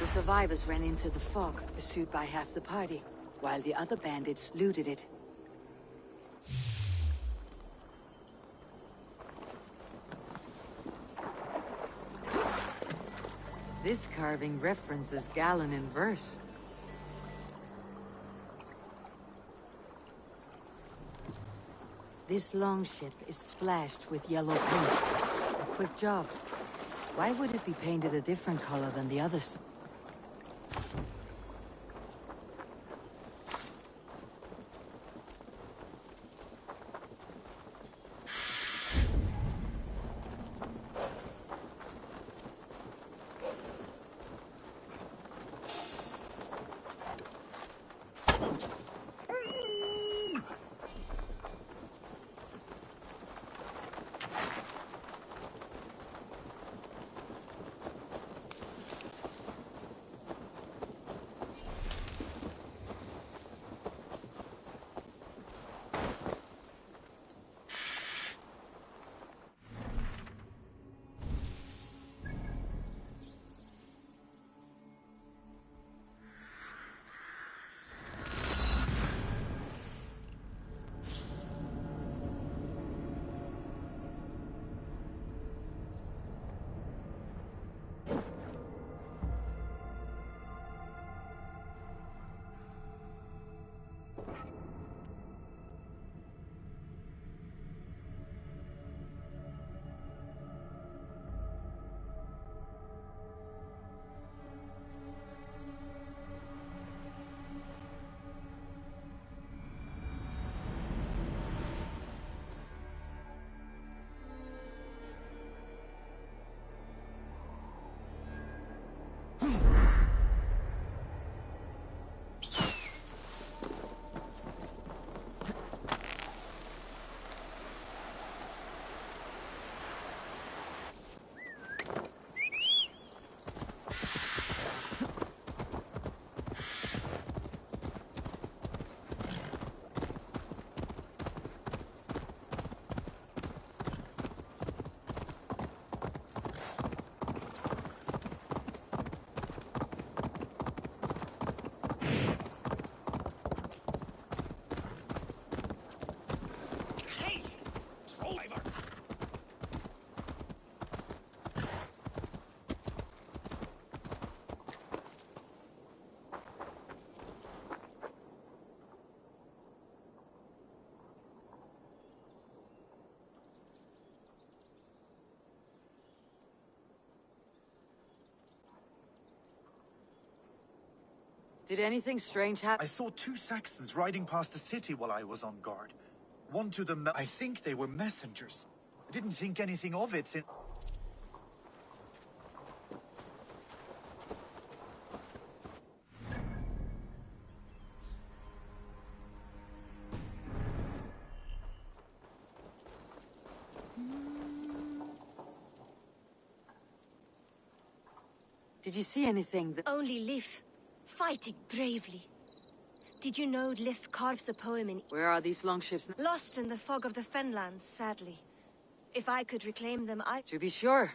The survivors ran into the fog, pursued by half the party, while the other bandits looted it. This carving references Galen in verse. This longship is splashed with yellow paint. A quick job. Why would it be painted a different color than the others? Did anything strange happen? I saw two Saxons riding past the city while I was on guard. One to the I think they were messengers. I didn't think anything of it since... Did you see anything that... Only Lif, fighting bravely. Did you know Lif carves a poem in... Where are these longships now? Lost in the fog of the Fenlands, sadly. If I could reclaim them, I... To be sure.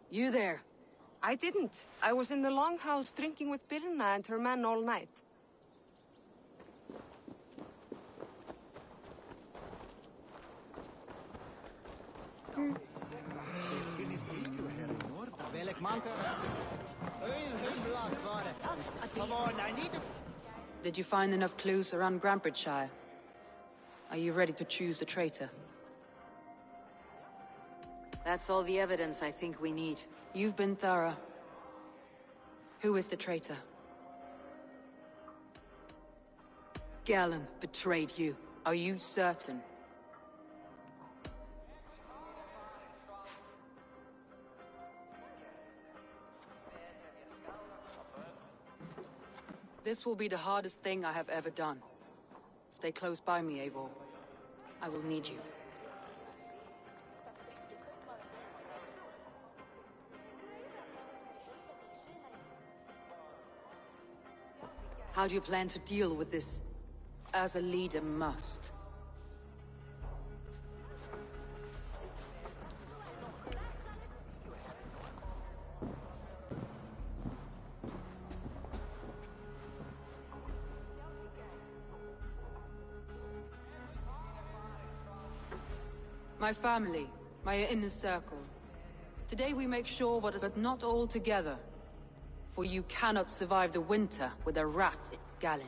You there? I didn't. I was in the longhouse drinking with Birna and her men all night. Come on, I need to... Did you find enough clues around Grantebridgeshire? Are you ready to choose the traitor? That's all the evidence I think we need. You've been thorough. Who is the traitor? Galen betrayed you. Are you certain? This will be the hardest thing I have ever done. Stay close by me, Eivor. I will need you. How do you plan to deal with this? As a leader must. My family, my inner circle. Today we make sure what is, but not all together. For you cannot survive the winter with a rat, Galen.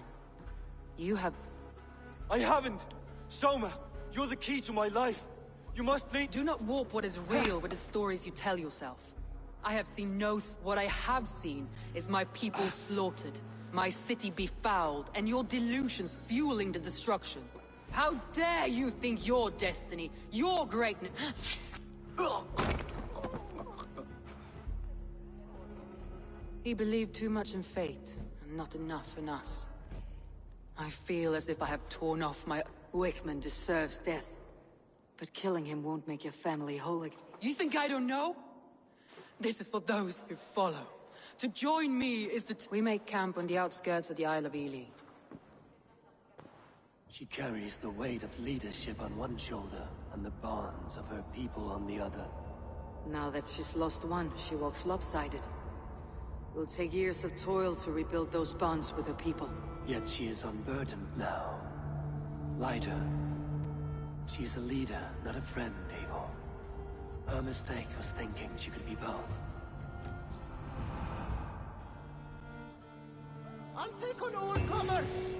You have... I haven't! Soma, you're the key to my life. You must lead... Do not warp what is real with the stories you tell yourself. I have seen what I have seen is my people slaughtered, my city befouled, and your delusions fueling the destruction. How dare you think your destiny, your greatness... He believed too much in fate, and not enough in us. I feel as if I have torn off my... Wickman deserves death. But killing him won't make your family whole again. You think I don't know? This is for those who follow. To join me is to... We make camp on the outskirts of the Isle of Ely. She carries the weight of leadership on one shoulder, and the bonds of her people on the other. Now that she's lost one, she walks lopsided. It will take years of toil to rebuild those bonds with her people. Yet she is unburdened now. Lighter. She is a leader, not a friend, Eivor. Her mistake was thinking she could be both. I'll take on all comers!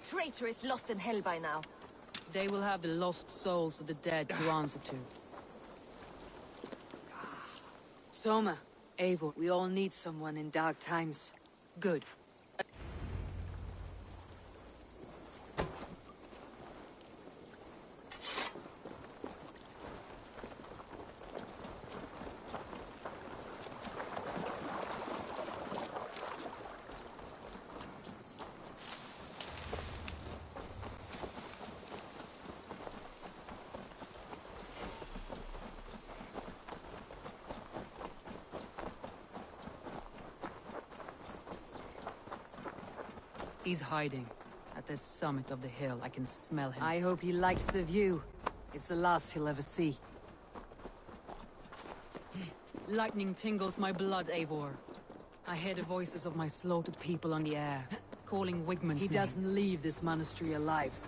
Traitor is lost in hell by now. They will have the lost souls of the dead to answer to. Soma, Eivor, we all need someone in dark times. Good. He's hiding. At the summit of the hill, I can smell him. I hope he likes the view. It's the last he'll ever see. Lightning tingles my blood, Eivor. I hear the voices of my slaughtered people on the air. calling Wigman's He name. doesn't leave this monastery alive.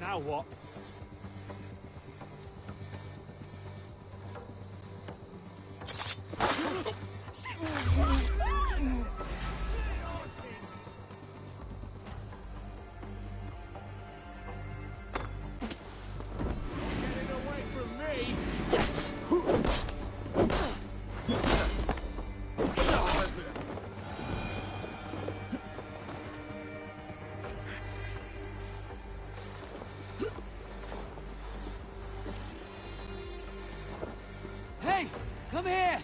Now what? Hey! Come here!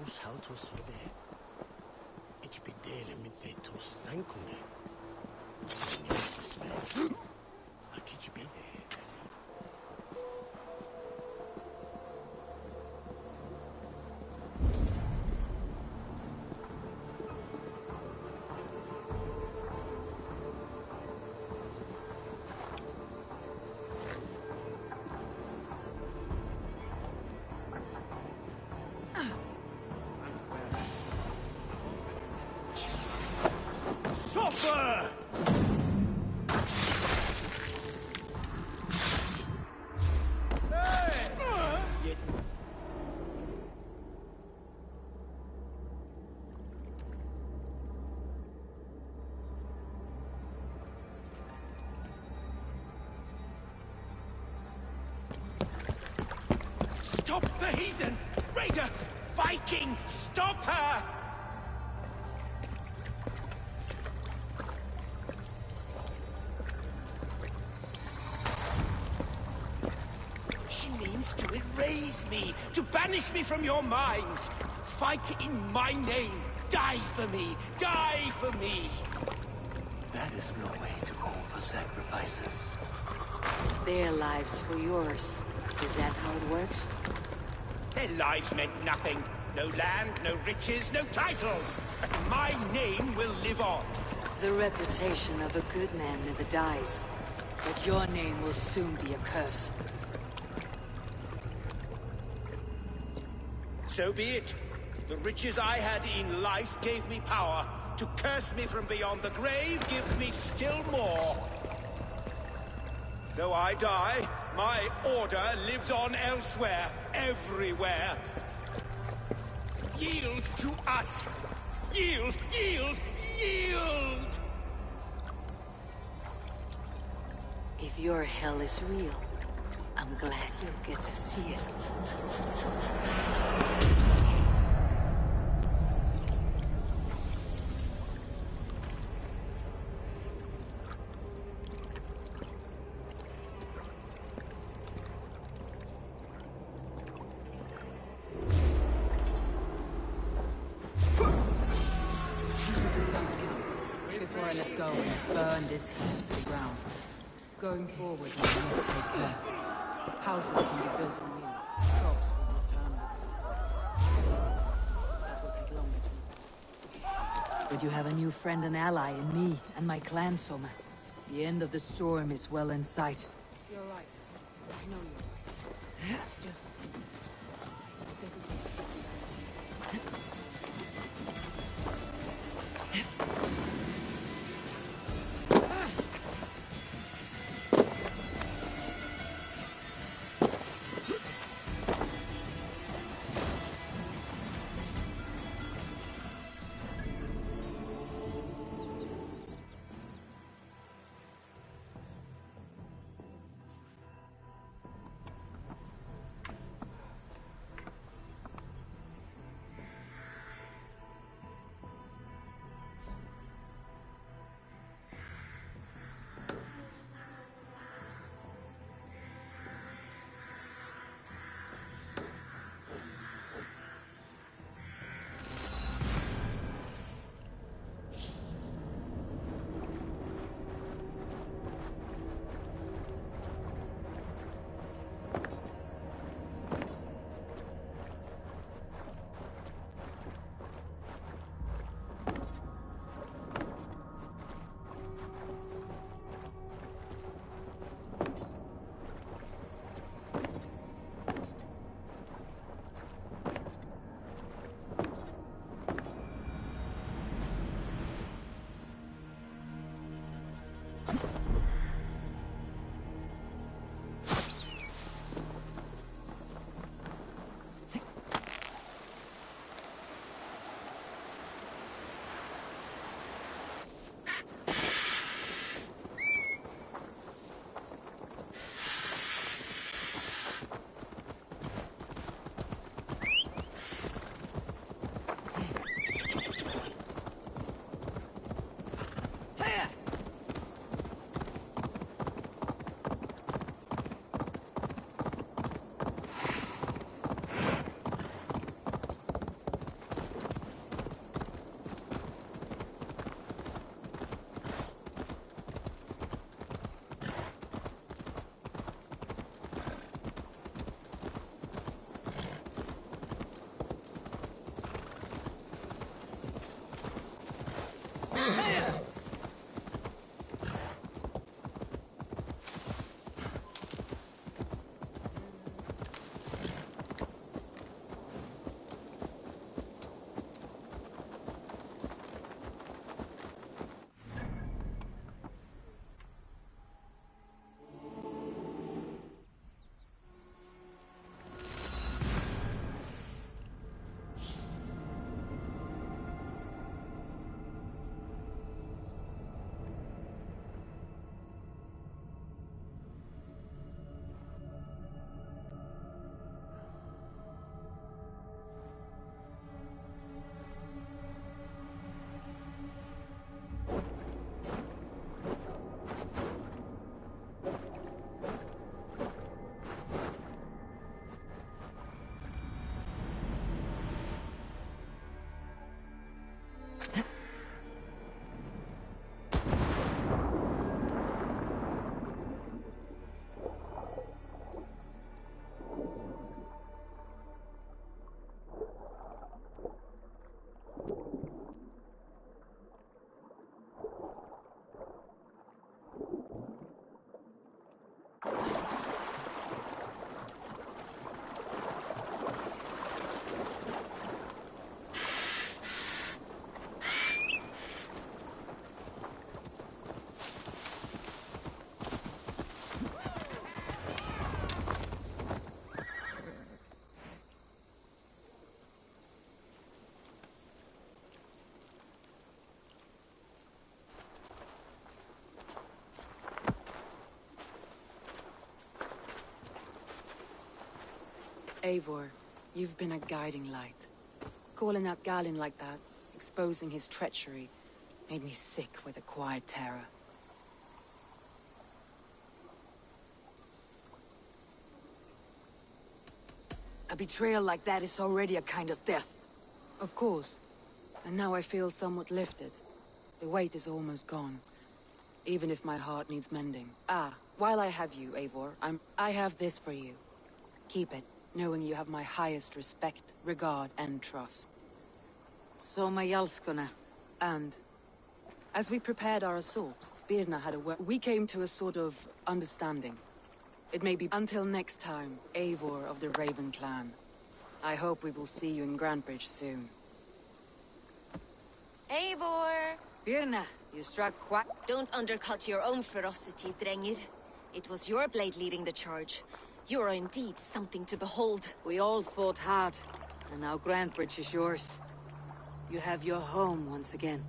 Us haltos rode. Ich bedele mit de tus zankune. Akic bide. her! Stop the heathen! Raider! Viking! Stop her! She means to erase me, to banish me from your minds. Fight in my name. Die for me. Die for me. That is no way to call for sacrifices. Their lives for yours. Is that how it works? Their lives meant nothing. No land, no riches, no titles. But my name will live on. The reputation of a good man never dies. But your name will soon be a curse. So be it. The riches I had in life gave me power. To curse me from beyond the grave gives me still more. Though I die, my order lives on elsewhere, everywhere. Yield to us! Yield! Yield! Yield! If your hell is real, I'm glad you'll get to see it. Before I let go and burn this heat to the ground. Going forward, I must take care. Houses can be built anew. Crops will be planted. That will take longer to... But you have a new friend and ally in me and my clan, Soma. The end of the storm is well in sight. You're right. I know you're right. It's just... Eivor, you've been a guiding light. Calling out Galin like that, exposing his treachery, made me sick with a quiet terror. A betrayal like that is already a kind of death. Of course. And now I feel somewhat lifted. The weight is almost gone. Even if my heart needs mending. Ah, while I have you, Eivor, I have this for you. Keep it, knowing you have my highest respect, regard, and trust. Soma Jalskona. And as we prepared our assault, Birna had a word. We came to a sort of understanding. It may be until next time, Eivor of the Raven clan. I hope we will see you in Grantebridge soon. Eivor! Birna, you struck quite... Don't undercut your own ferocity, Drengir. It was your blade leading the charge. You are indeed something to behold. We all fought hard, and now Grantebridge is yours. You have your home once again.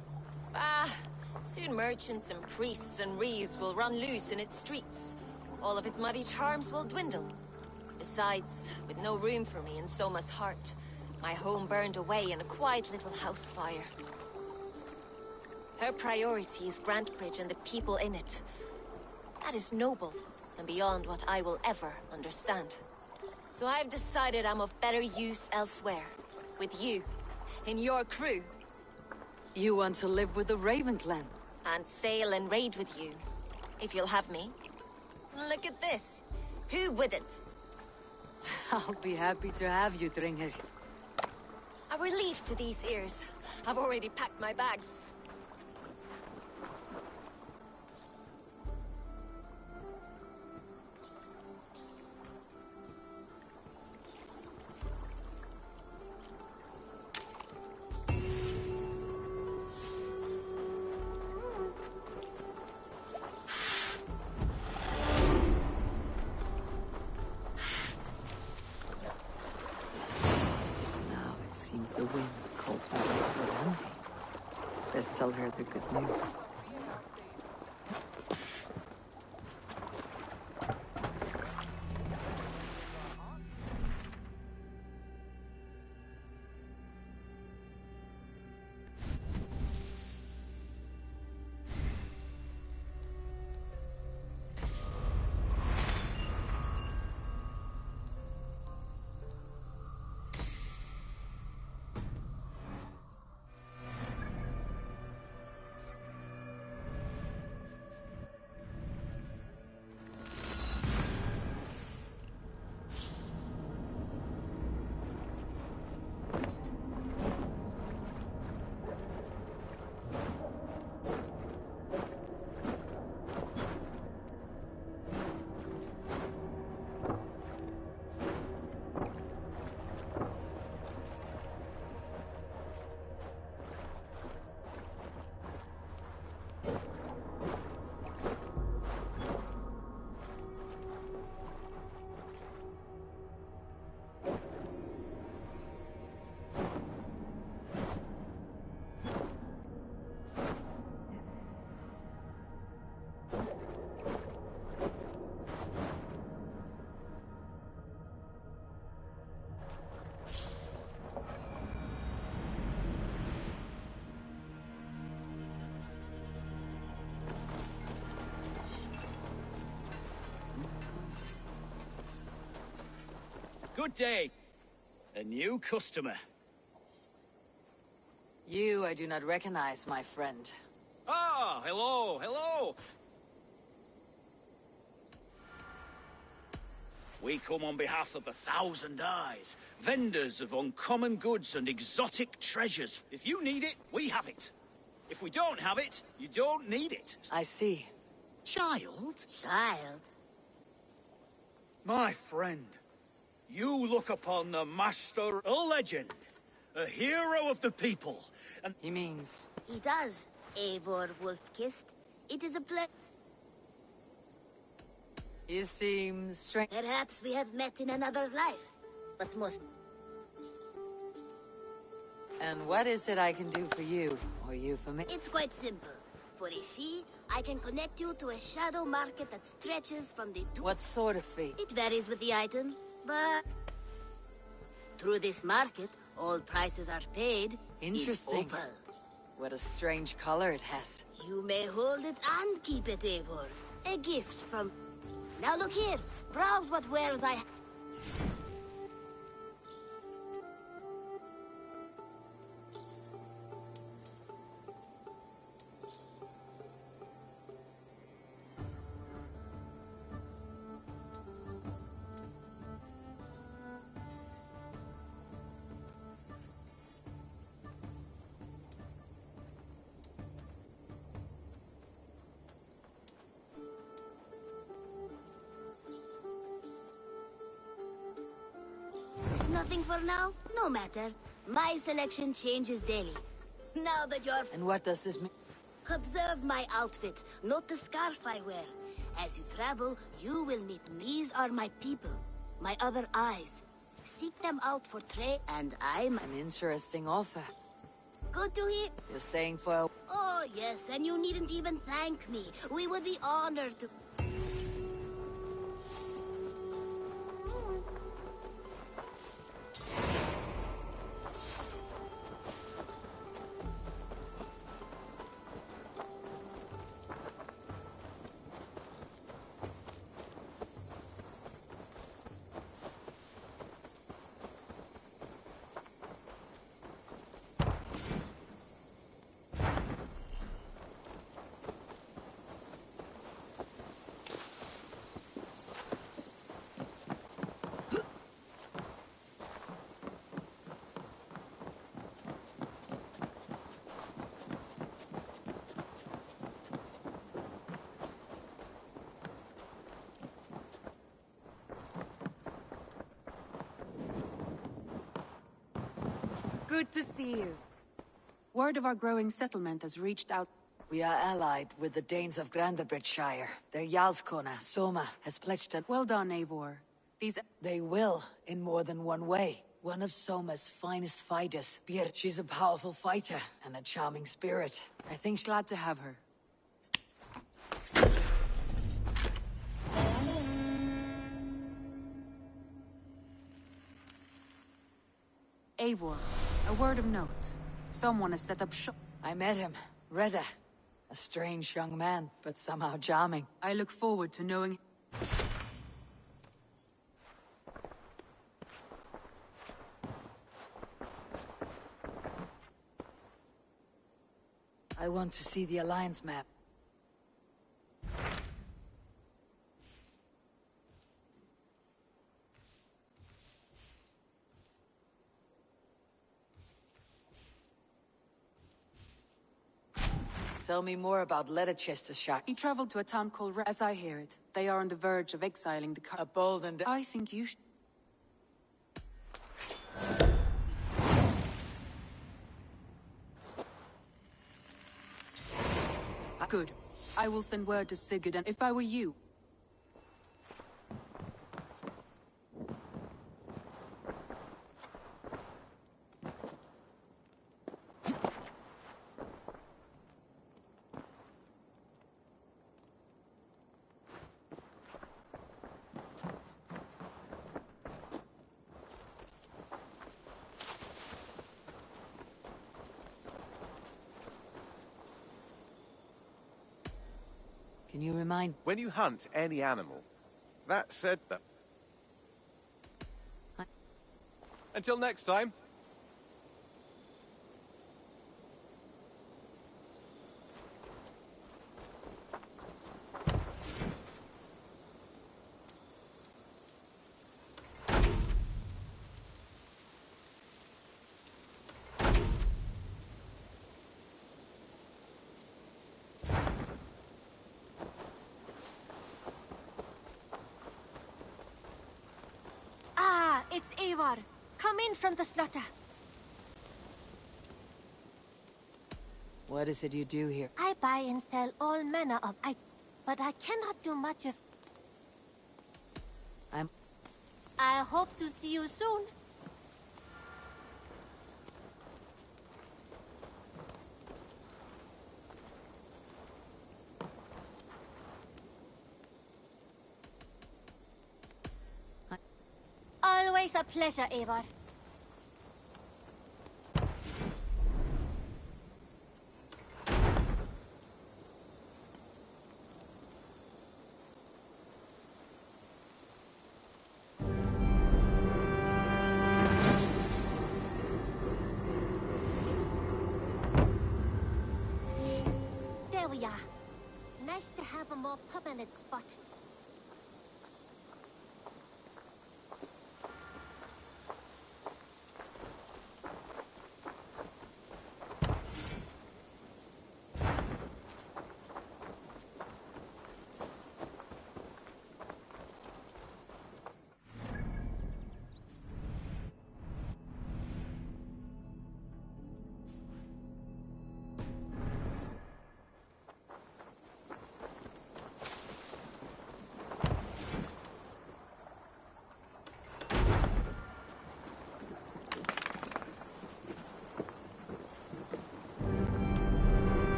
Ah, soon merchants and priests and reeves will run loose in its streets. All of its muddy charms will dwindle. Besides, with no room for me in Soma's heart, my home burned away in a quiet little house fire. Her priority is Grantebridge and the people in it. That is noble, and beyond what I will ever understand. So I've decided I'm of better use elsewhere. With you, in your crew. You want to live with the Raven clan? And sail and raid with you, if you'll have me. Look at this. Who wouldn't? I'll be happy to have you, Drengir. A relief to these ears. I've already packed my bags. The wind calls me back to Valhalla. Best tell her the good news. Good day. A new customer. You I do not recognize, my friend. Ah, hello, hello. We come on behalf of 1,000 Eyes, vendors of uncommon goods and exotic treasures. If you need it, we have it. If we don't have it, you don't need it. I see. Child? Child? My friend, you look upon the master, a legend, a hero of the people, and... He means... He does, Eivor Wolf-Kissed. It is a pleasure. You seem strange. Perhaps we have met in another life, but most... And what is it I can do for you, or you for me? It's quite simple. For a fee, I can connect you to a shadow market that stretches from the... What sort of fee? It varies with the item, but... Through this market, all prices are paid. Interesting. In opal. What a strange color it has. You may hold it and keep it, Eivor. A gift from... Now look here. Browse what wares I... Nothing for now? No matter. My selection changes daily. Now that you're... And what does this mean? Observe my outfit, not the scarf I wear. As you travel, you will meet these are my people. My other eyes. Seek them out for trade, and I'm... An interesting offer. Good to hear. You're staying for a... Oh, yes, and you needn't even thank me. We would be honored to... Good to see you. Word of our growing settlement has reached out. We are allied with the Danes of Grandabridgeshire. Their Jarlskona, Soma, has pledged that... Well done, Eivor. These... They will, in more than one way. One of Soma's finest fighters, Bir. She's a powerful fighter and a charming spirit. I think she's glad to have her. Eivor, a word of note. Someone has set up shop. I met him. Reda. A strange young man, but somehow charming. I look forward to knowing... I want to see the Alliance map. Tell me more about Leicestershire. He traveled to a town called as I hear it. They are on the verge of exiling the A bold and... I think you should... Good. I will send word to Sigurd, and if I were you... Can you remind... When you hunt any animal, that said that... Until next time. It's Eivor. Come in from the slaughter. What is it you do here? I buy and sell all manner of items, but I cannot do much of... I hope to see you soon. Always a pleasure, Eivor. we are. Nice to have a more permanent spot.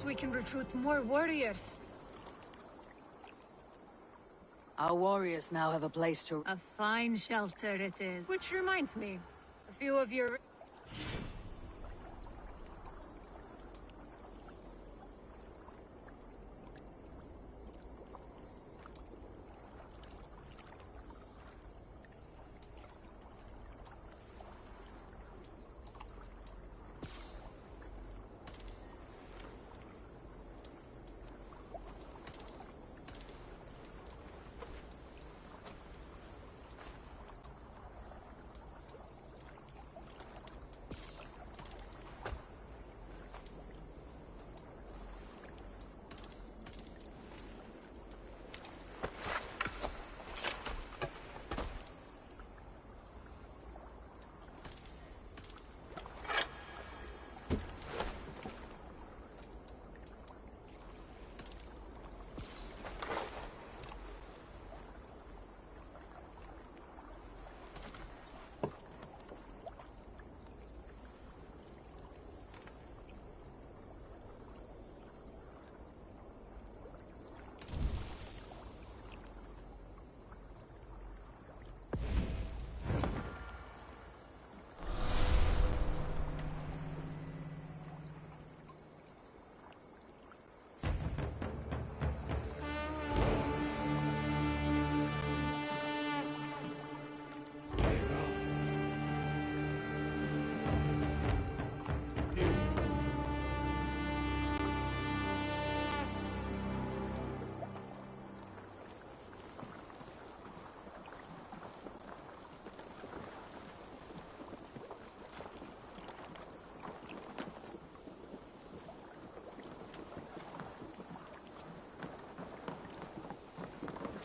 We can recruit more warriors. Our warriors now have a place to... A fine shelter it is. Which reminds me, a few of your...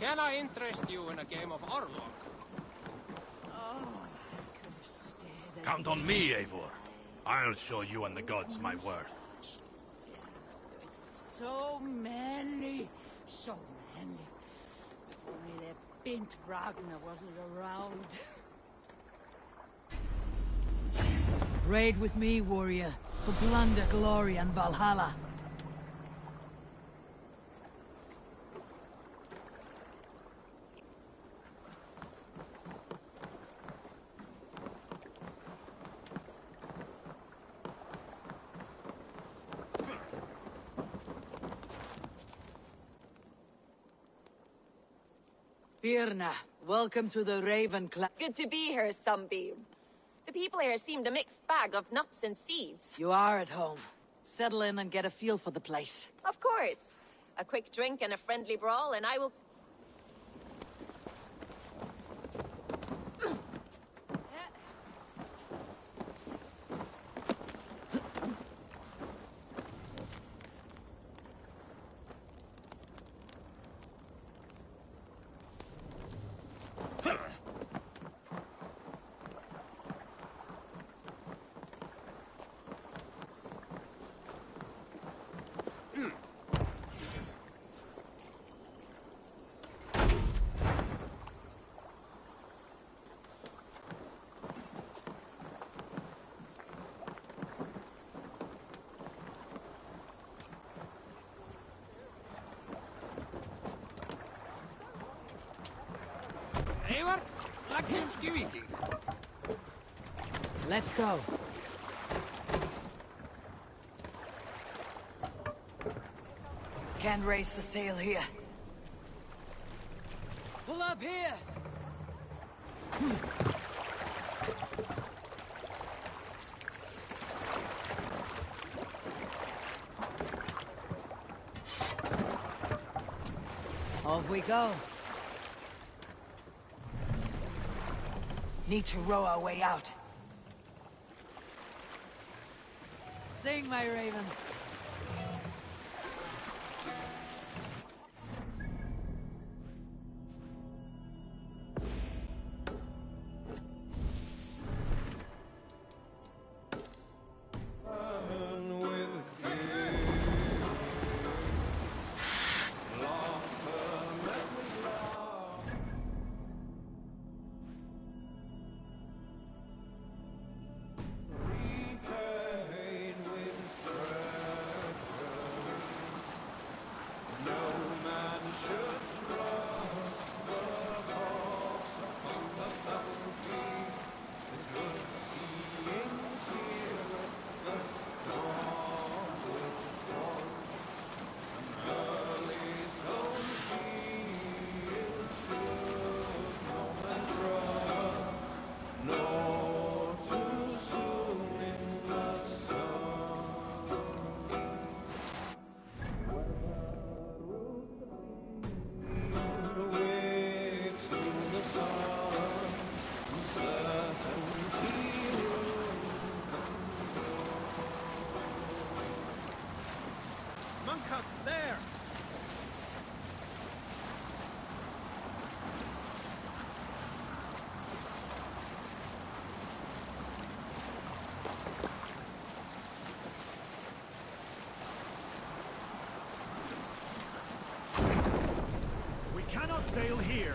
Can I interest you in a game of Orlog? Count on me, Eivor. I'll show you and the gods my worth. So many. So many. If only that bint Ragnar wasn't around. Raid with me, warrior, for plunder, glory, and Valhalla. Birna, welcome to the Raven Clan. Good to be here, Sunbeam. The people here seemed a mixed bag of nuts and seeds. You are at home. Settle in and get a feel for the place. Of course. A quick drink and a friendly brawl, and I will... Eivor, lakimski viking. Let's go. Can't raise the sail here. Pull up here! we go. Need to row our way out. Sing, my ravens. There! We cannot sail here.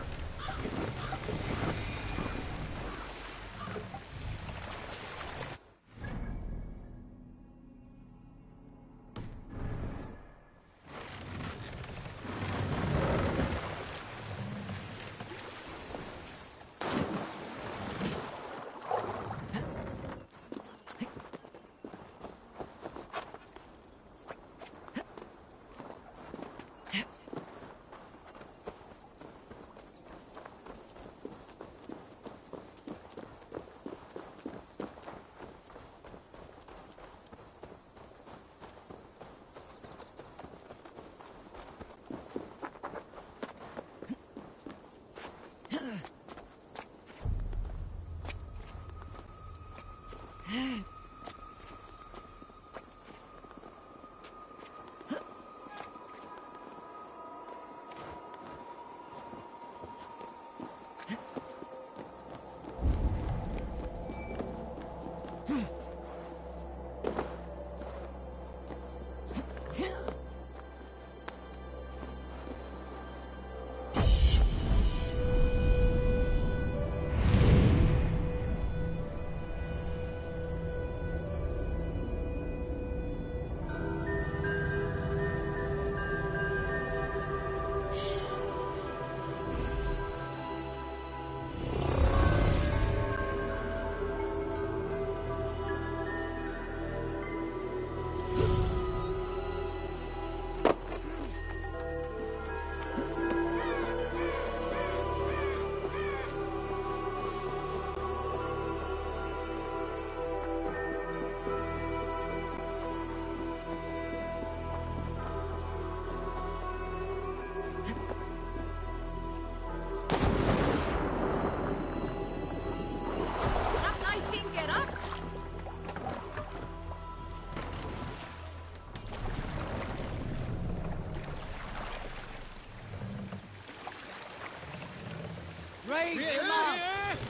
Raise the mast!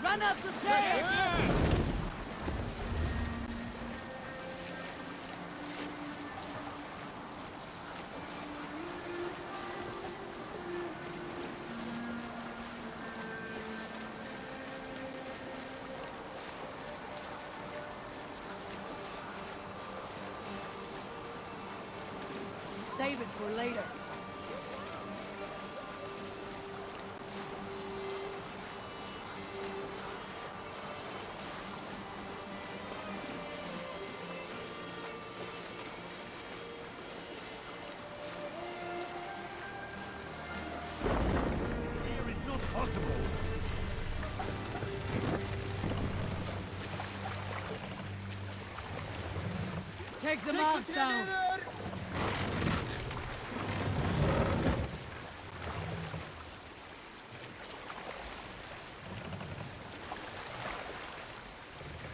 Run up the stairs! Save it for later. Here is not possible. Take Take the mast down.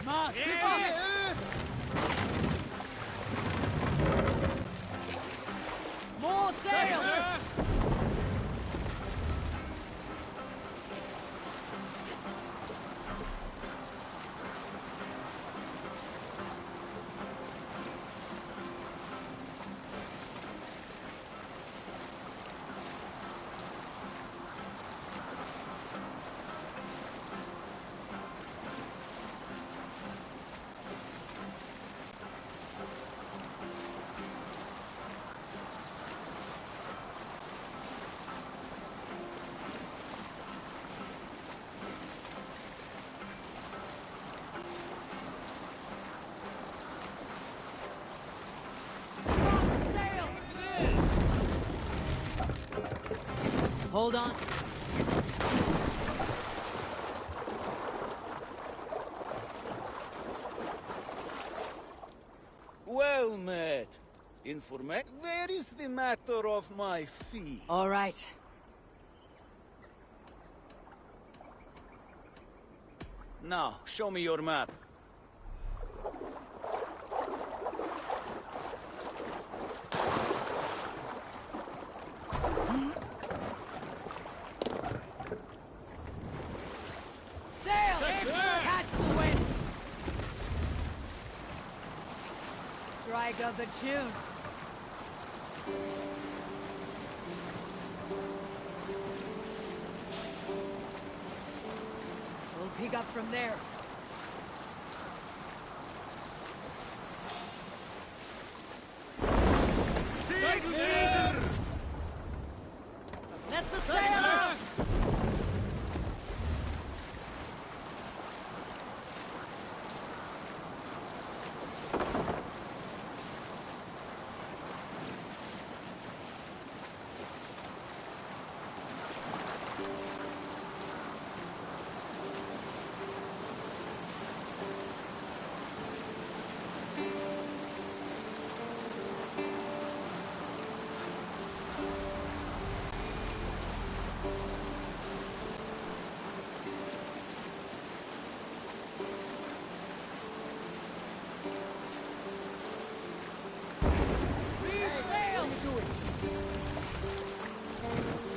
Mast, keep up! More sail! Hold on. Well met. Where is the matter of my fee? All right. Now, show me your map. Sail! Catch the wind! Strike up a tune. We'll pick up from there. Let the sail out!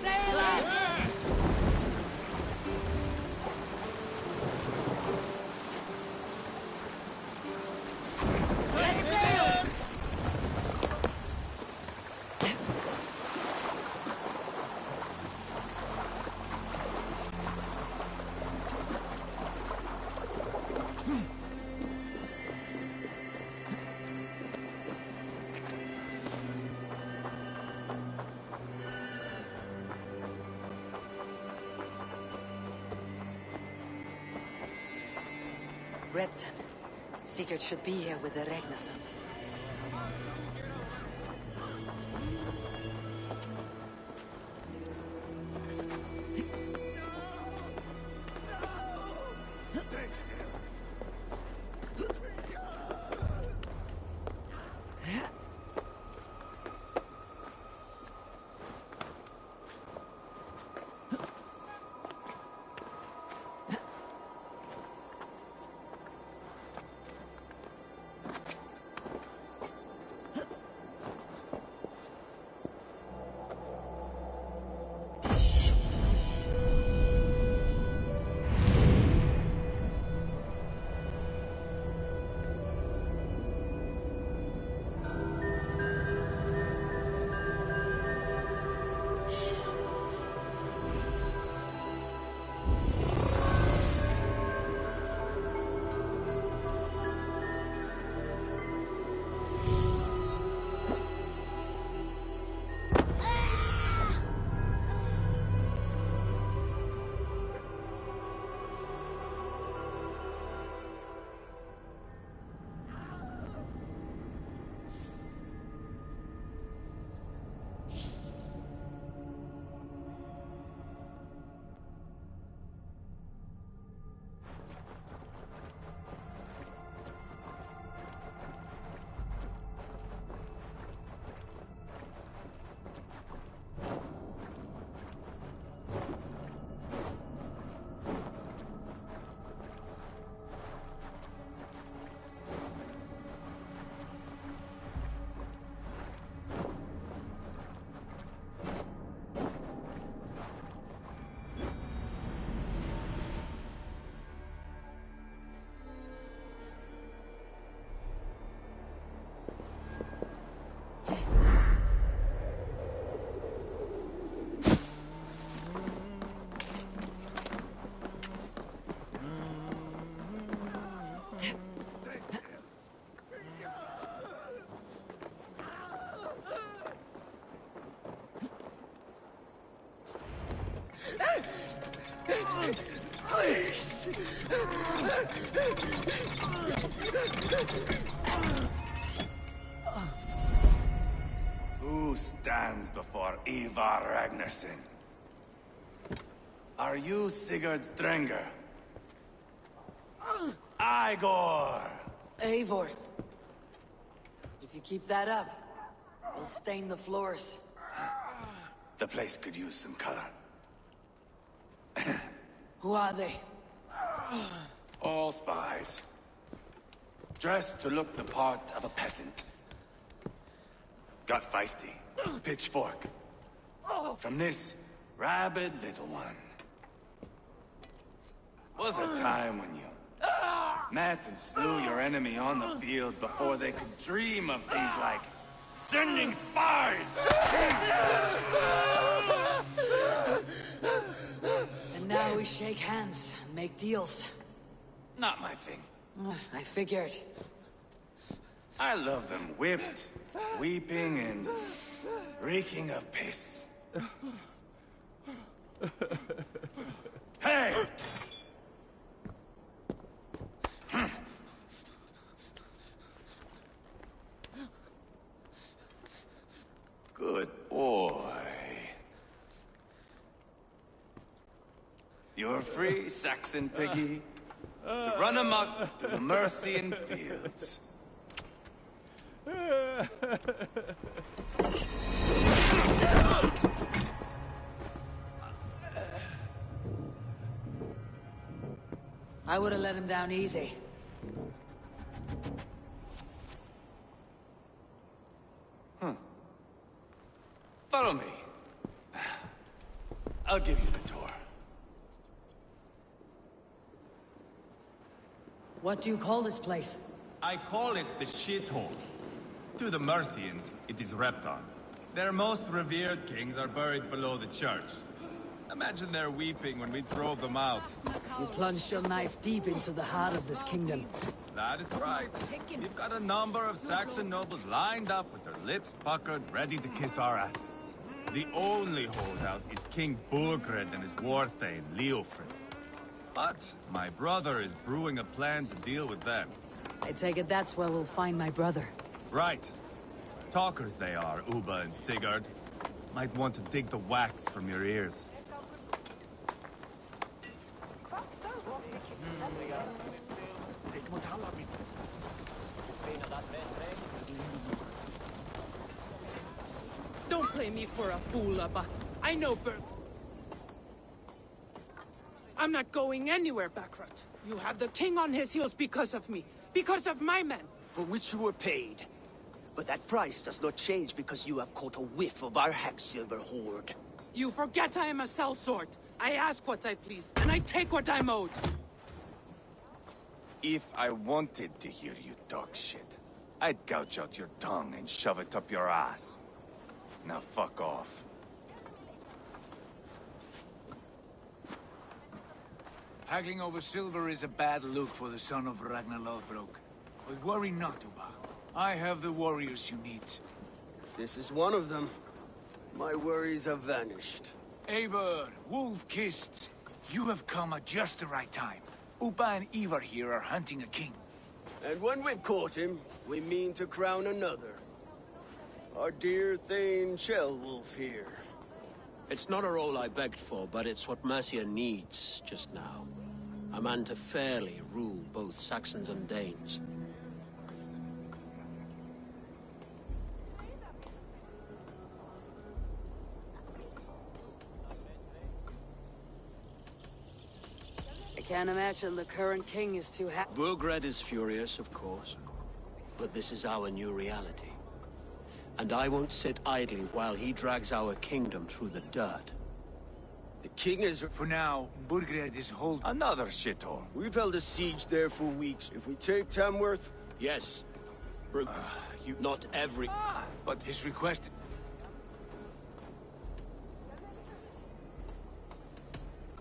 Sail out! Let's sail! Repton. Sigurd should be here with the Regnasons. Please! Who stands before Ivar Ragnarsson? Are you Sigurd Drenger? Igor! Eivor. If you keep that up, we'll stain the floors. The place could use some color. Who are they? All spies. Dressed to look the part of a peasant. Got feisty. Pitchfork. From this rabid little one. Was a time when you met and slew your enemy on the field before they could dream of things like sending spies! And now we shake hands and make deals. Not my thing. I figured. I love them whipped, weeping, and reeking of piss. Hey! Good boy. You're free, Saxon piggy, to run amok through the Mercian fields. I would have let him down easy. Follow me. I'll give you the tour. What do you call this place? I call it the shithole. To the Mercians, it is Repton. Their most revered kings are buried below the church. Imagine their weeping when we drove them out. You plunged your knife deep into the heart of this kingdom. That is right. We've got a number of Saxon nobles lined up with their lips puckered, ready to kiss our asses. The only holdout is King Burgred and his war thane, Leofrid. But my brother is brewing a plan to deal with them. I take it that's where we'll find my brother. Right. Talkers they are, Uba and Sigurd. Might want to dig the wax from your ears. Don't play me for a fool, Abba. I know I'm not going anywhere, Backrot. You have the king on his heels because of me. Because of my men. For which you were paid. But that price does not change because you have caught a whiff of our Hacksilver hoard. You forget I am a sellsword. I ask what I please, and I take what I'm owed. If I wanted to hear you talk shit, I'd gouge out your tongue and shove it up your ass. Now fuck off. Haggling over silver is a bad look for the son of Ragnar Lothbrok. But worry not, Uba. I have the warriors you need. This is one of them. My worries have vanished. Eivor, wolf-kissed, you have come at just the right time. Uba and Ivar here are hunting a king. And when we've caught him, we mean to crown another. Our dear Thane Shellwolf here. It's not a role I begged for, but it's what Mercia needs just now. A man to fairly rule both Saxons and Danes. I can't imagine the current king is too happy. Burgred is furious, of course. But this is our new reality. And I won't sit idly while he drags our kingdom through the dirt. The king is... For now, Burgred is holding... Another shithole. We've held a siege there for weeks. If we take Tamworth... Yes. Not every... But his request...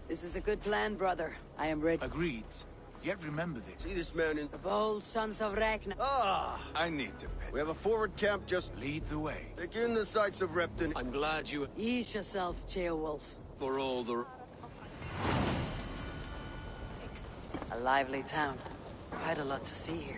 This is a good plan, brother. I am ready. Agreed. Yet remember this. See this man in... The bold sons of Ragnar. Ah! I need to pay. We have a forward camp just... Lead the way. Take in the sights of Repton. I'm glad you... Ease yourself, Ceolwulf. For all the... lively town. Quite a lot to see here.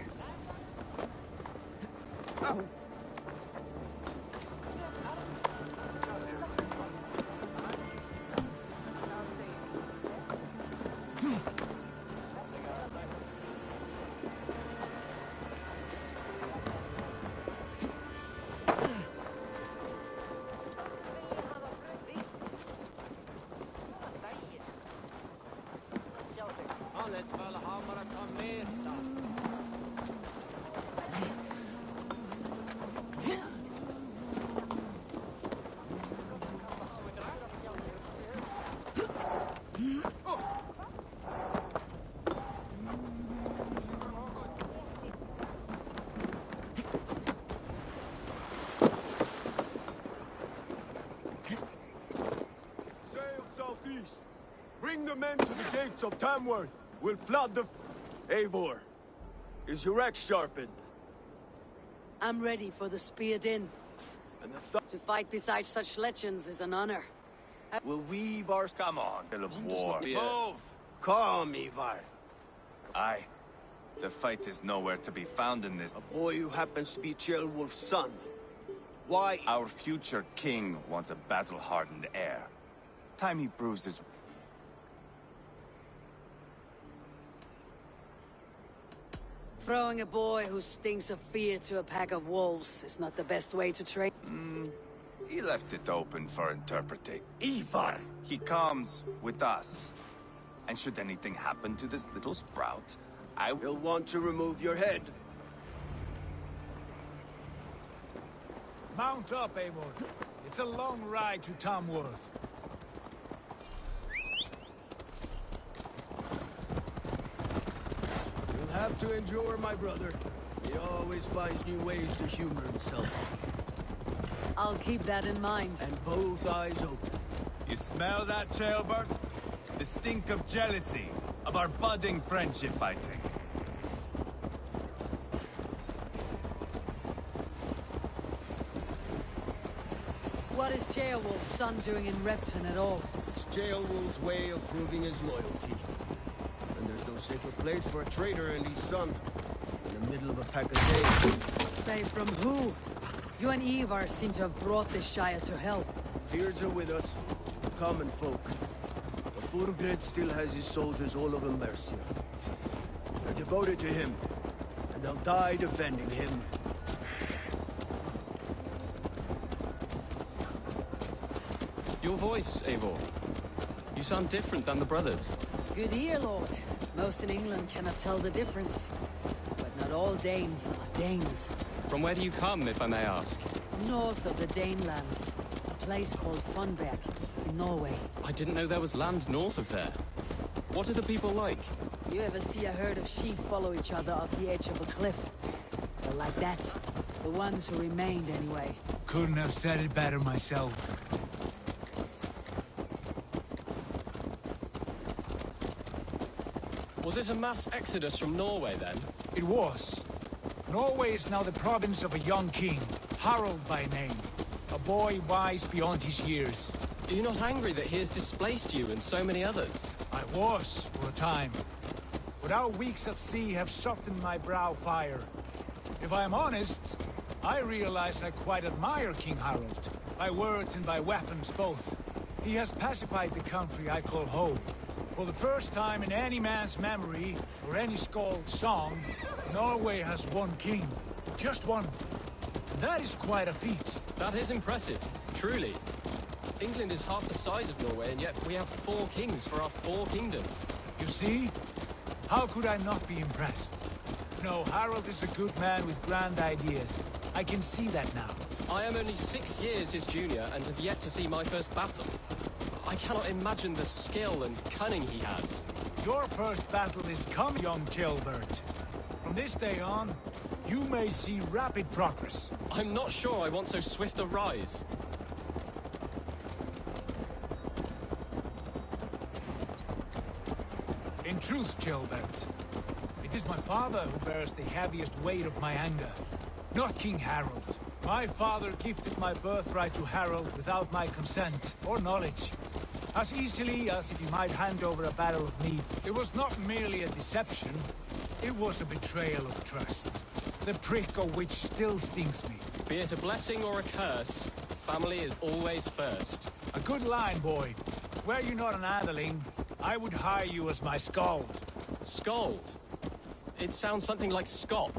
Bring the men to the gates of Tamworth. We'll flood the... Eivor, is your axe sharpened? I'm ready for the speared in. And the to fight beside such legends is an honor. Will we, Vars? Come on, Bill of War. Move! Calm, Ivar. Aye. The fight is nowhere to be found in this. A boy who happens to be Ceolwulf's son. Why? Our future king wants a battle-hardened heir. Time he proves his... Throwing a boy who stinks of fear to a pack of wolves is not the best way to train. He left it open for interpreting. Ivar! He comes with us. And should anything happen to this little sprout, I will want to remove your head. Mount up, Eivor. It's a long ride to Tamworth. You'll have to endure, my brother. He always finds new ways to humor himself. I'll keep that in mind. And both eyes open. You smell that, Ceolbert? The stink of jealousy, of our budding friendship, I think. What is Ceolwulf's son doing in Repton at all? It's Ceolwulf's way of proving his loyalty. And there's no safer place for a traitor and his son. In the middle of a pack of days. Say from who? You and Ivar seem to have brought this Shire to help. Fears are with us, common folk. But Burgred still has his soldiers all over Mercia. They're devoted to him, and they'll die defending him. Your voice, Eivor. You sound different than the brothers. Good ear, Lord. Most in England cannot tell the difference. But not all Danes are Danes. From where do you come, if I may ask? North of the Danelands. A place called Funberg, in Norway. I didn't know there was land north of there. What are the people like? You ever see a herd of sheep follow each other off the edge of a cliff? They're like that. The ones who remained, anyway. Couldn't have said it better myself. Was it a mass exodus from Norway, then? It was. Norway is now the province of a young king, Harald by name. A boy wise beyond his years. Are you not angry that he has displaced you and so many others? I was, for a time. But our weeks at sea have softened my brow fire. If I am honest, I realize I quite admire King Harald. By words and by weapons both. He has pacified the country I call home. For the first time in any man's memory, or any skald's song, Norway has one king. Just one. And that is quite a feat. That is impressive, truly. England is half the size of Norway, and yet we have 4 kings for our 4 kingdoms. You see? How could I not be impressed? No, Harald is a good man with grand ideas. I can see that now. I am only 6 years his junior, and have yet to see my first battle. I cannot imagine the skill and cunning he has. Your first battle is coming, young Ceolbert. From this day on, you may see rapid progress. I'm not sure I want so swift a rise. In truth, Ceolbert, it is my father who bears the heaviest weight of my anger, not King Harald. My father gifted my birthright to Harald without my consent or knowledge. As easily as if he might hand over a barrel of meat. It was not merely a deception. It was a betrayal of trust. The prick of which still stings me. Be it a blessing or a curse, family is always first. A good line, boy. Were you not an atheling, I would hire you as my skald. Skald? It sounds something like Scott,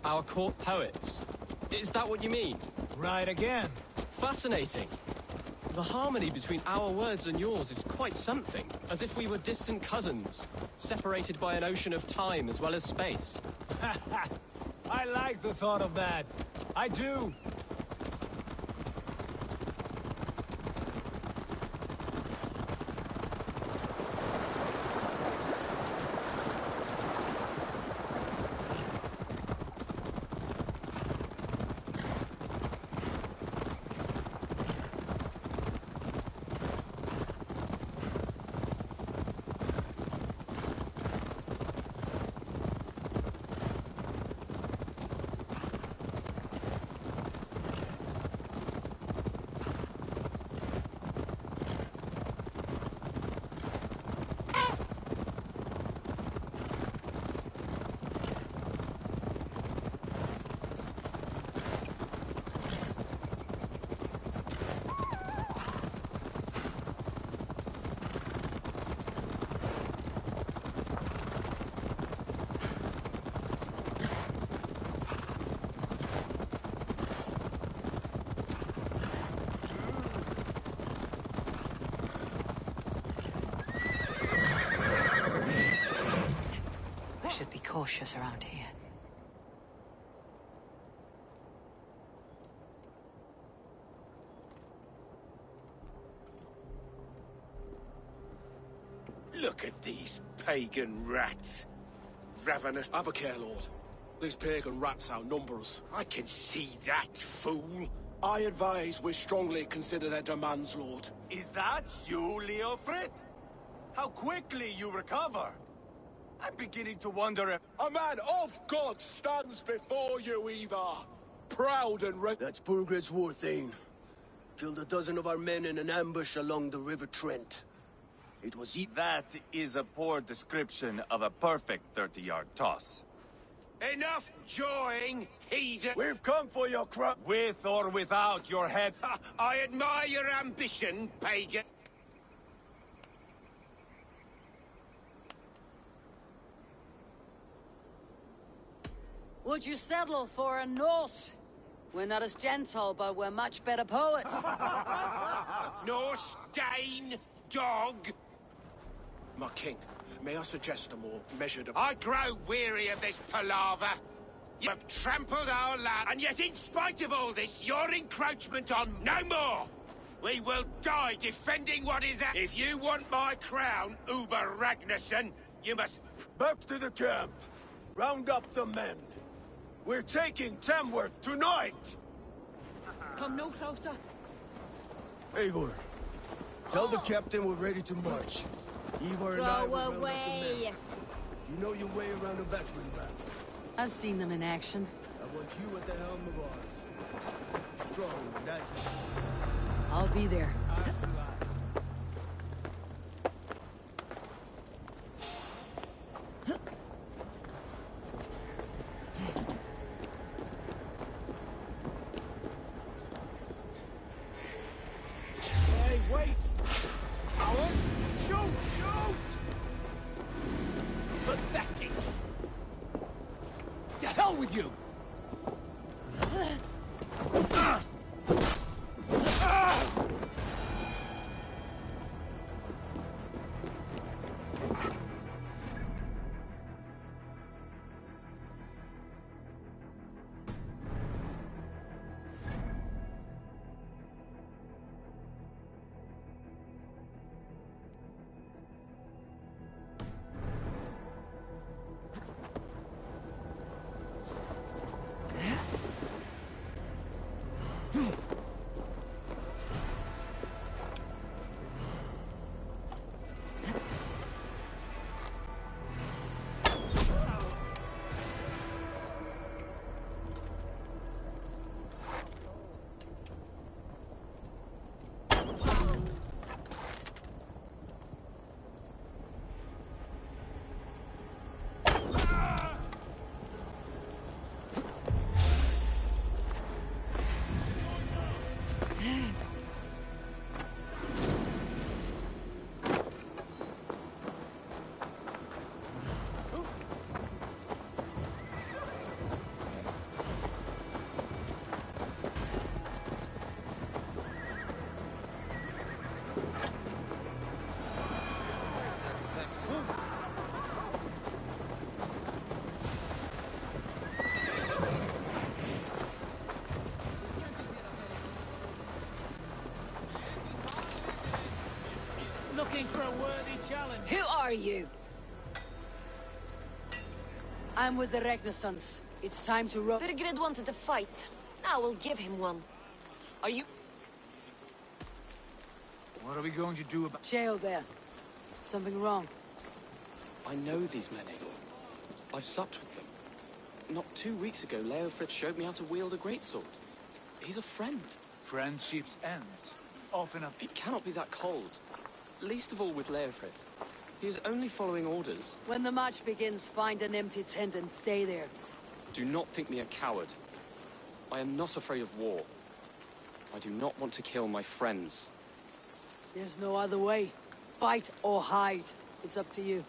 our court poets. Is that what you mean? Right again. Fascinating. The harmony between our words and yours is quite something. As if we were distant cousins, separated by an ocean of time as well as space. I like the thought of that. I do. Should be cautious around here. Look at these pagan rats. Ravenous. Have a care, Lord. These pagan rats outnumber us. I can see that, fool. I advise we strongly consider their demands, Lord. Is that you, Leofrid? How quickly you recover! I'm beginning to wonder if... A man of God stands before you, Eva. Proud and That's Burgred's Warthane. Killed a dozen of our men in an ambush along the River Trent. It was That is a poor description of a perfect 30-yard toss. Enough jawing, heathen! We've come for your crop. With or without your head. I admire your ambition, pagan. Would you settle for a Norse? We're not as gentle, but we're much better poets. Norse, Dane, dog. My king, may I suggest a more measured... I grow weary of this palaver. You have trampled our land, and yet in spite of all this, your encroachment on... No more! We will die defending what is ours. If you want my crown, Uber Ragnarsson, you must... Back to the camp. Round up the men. We're taking Tamworth tonight! Come no closer. Eivor, tell the captain we're ready to march. Eivor and I will round up the men. You know your way around a veteran ram. I've seen them in action. I want you at the helm of ours. Strong and agile. I'll be there. Hey, wait! Howard! Shoot! Shoot! Pathetic! To hell with you! for a worthy challenge. Who are you? I'm with the Renaissance. It's time to run. Birgrid wanted to fight. Now we'll give him one. Are you... What are we going to do about... Jail there. Something wrong. I know these men, Eivor. I've supped with them. Not 2 weeks ago, Leofrith showed me how to wield a greatsword. He's a friend. Friendships end. Often a... It cannot be that cold. Least of all with Leofrith. He is only following orders. When the march begins, find an empty tent and stay there. Do not think me a coward. I am not afraid of war. I do not want to kill my friends. There's no other way. Fight or hide. It's up to you.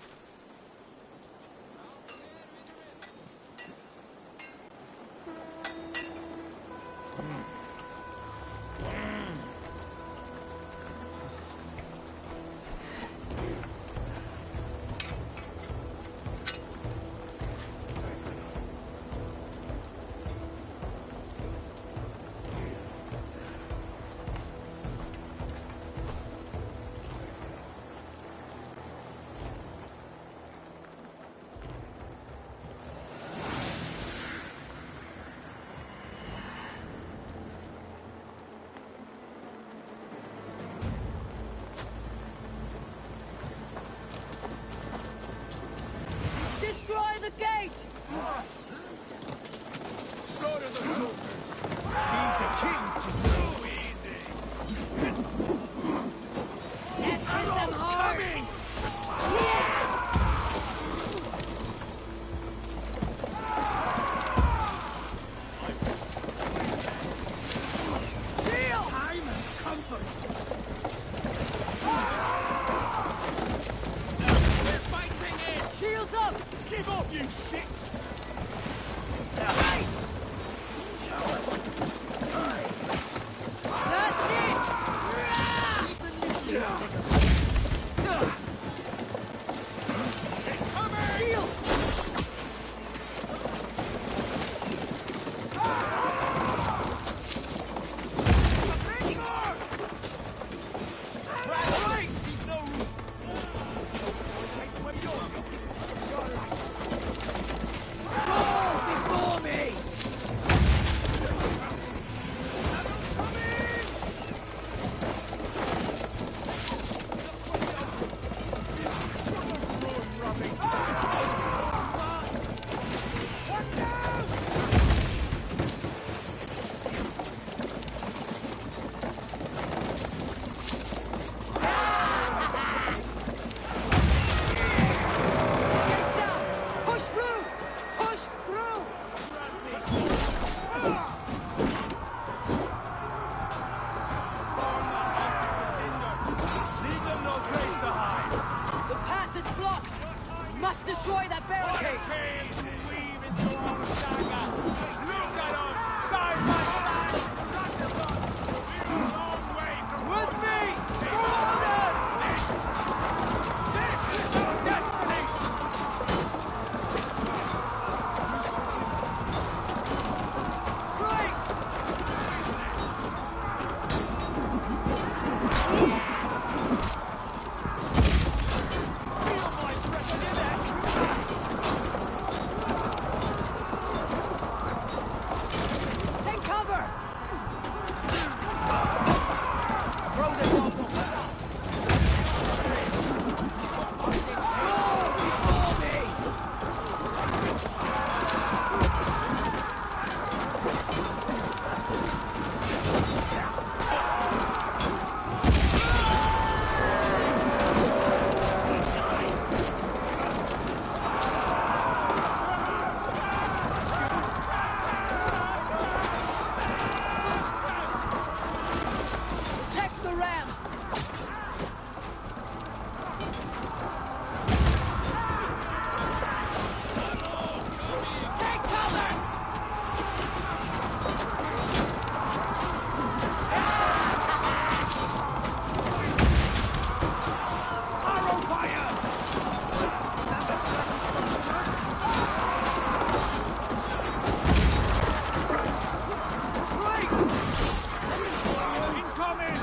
Destroy the gate! Slaughter the soldiers! He's the king! Too easy! Let's hit them hard! Shield! Time and comfort! We're fighting it! Shields up! Give up, you shit! That's it! Shield! Roll before me! Gates down! Push through! Push through! Leave them no place to hide! The path is blocked! We must destroy that barricade! Weave into our saga! Look at us! Side by side! We're a long way from... With me! For orders! This is our destiny! Grace! Feel my breath in it! Take cover! Throw them off the Roll before me! Protect the ram! Take cover! arrow fire! Grace! Incoming!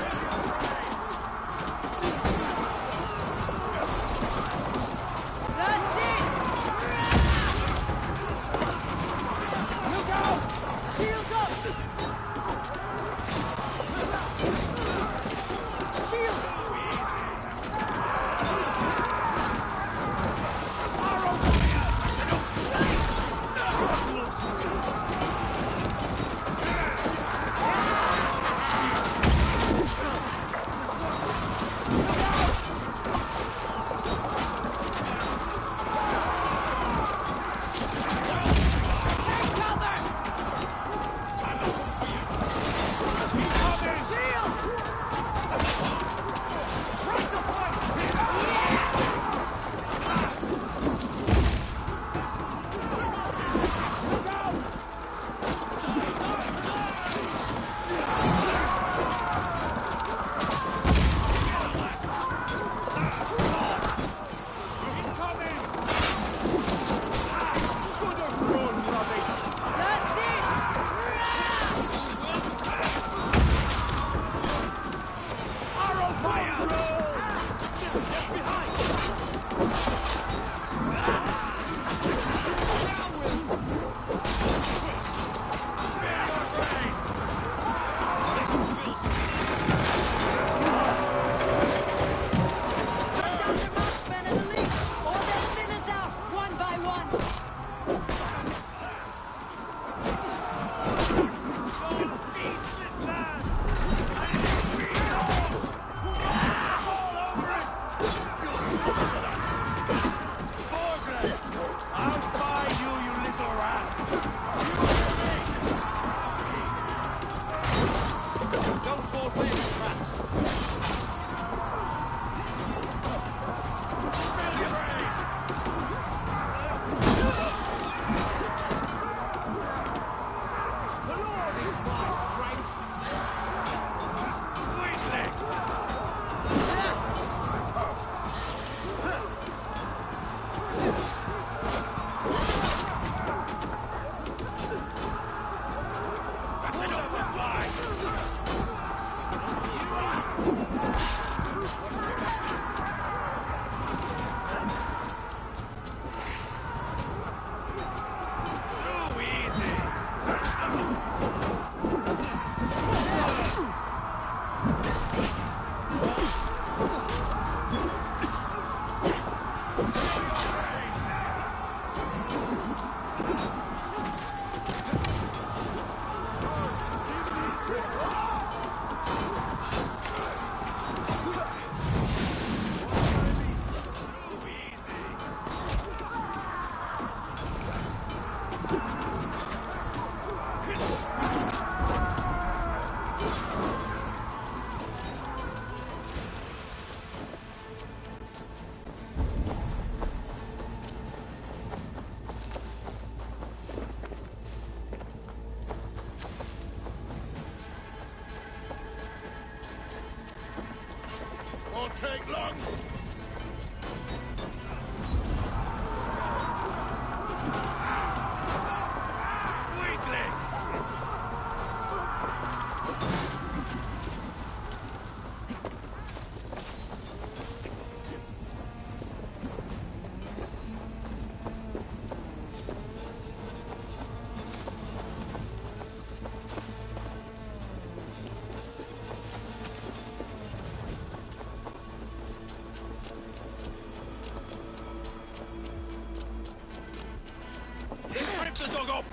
old lady traps. Won't take long. Rip the dog up!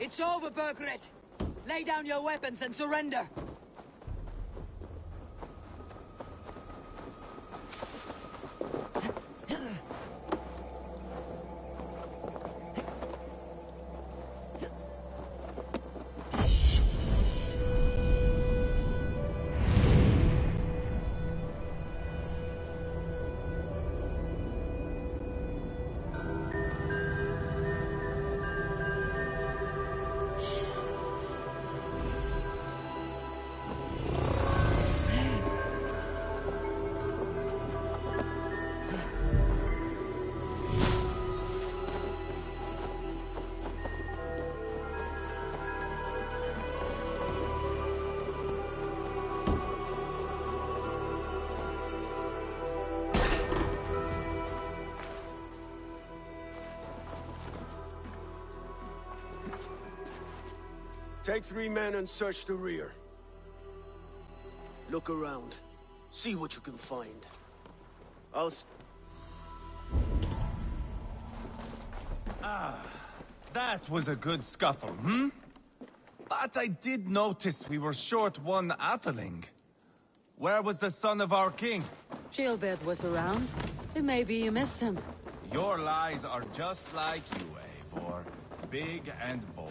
It's over, Burgred. Lay down your weapons and surrender. Take 3 men and search the rear. Look around. See what you can find. That was a good scuffle, hmm? But I did notice we were short one Atheling. Where was the son of our king? Gilbert was around. Maybe you missed him. Your lies are just like you, Eivor. Big and bold.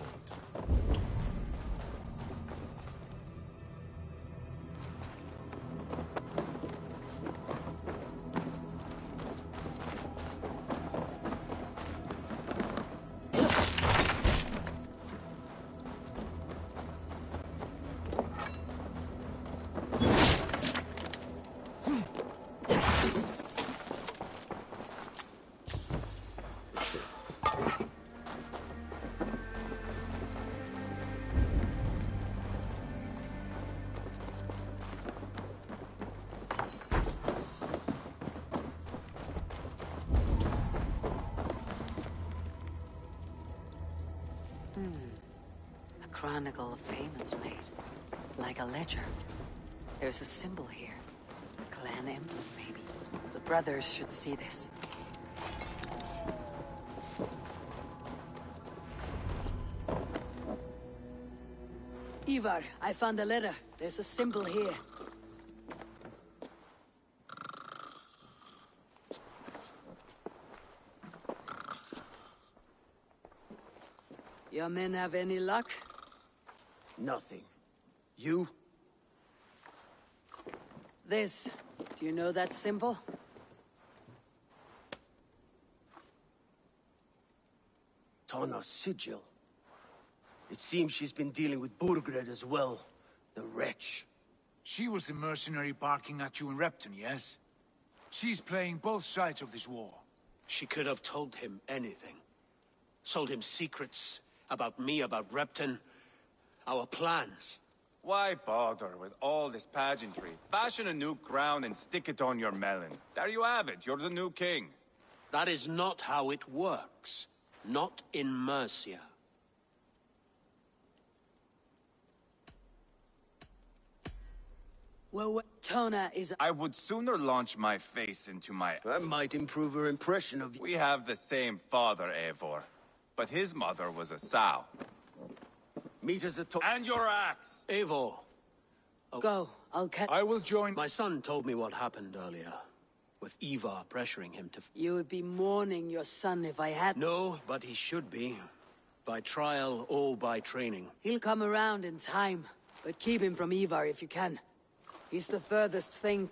A chronicle of payments made. Like a ledger. There's a symbol here. A clan emblem, maybe. The brothers should see this. Ivar, I found a letter. There's a symbol here. Your men have any luck? Nothing. You? This. Do you know that symbol? Tana's sigil. It seems she's been dealing with Burgred as well. The wretch. She was the mercenary barking at you in Repton, yes? She's playing both sides of this war. She could have told him anything. Sold him secrets about me, about Repton, our plans. Why bother with all this pageantry? Fashion a new crown and stick it on your melon. There you have it, you're the new king. That is not how it works. Not in Mercia. Well, Tona is... I would sooner launch my face into my... That might improve her impression of you. We have the same father, Eivor. But his mother was a sow. Meet us at... And your axe! Eivor. Oh. Go, I'll catch... I will join... My son told me what happened earlier. With Ivar pressuring him to... You would be mourning your son if I had... No, but he should be. By trial or by training. He'll come around in time. But keep him from Ivar if you can. He's the furthest thing...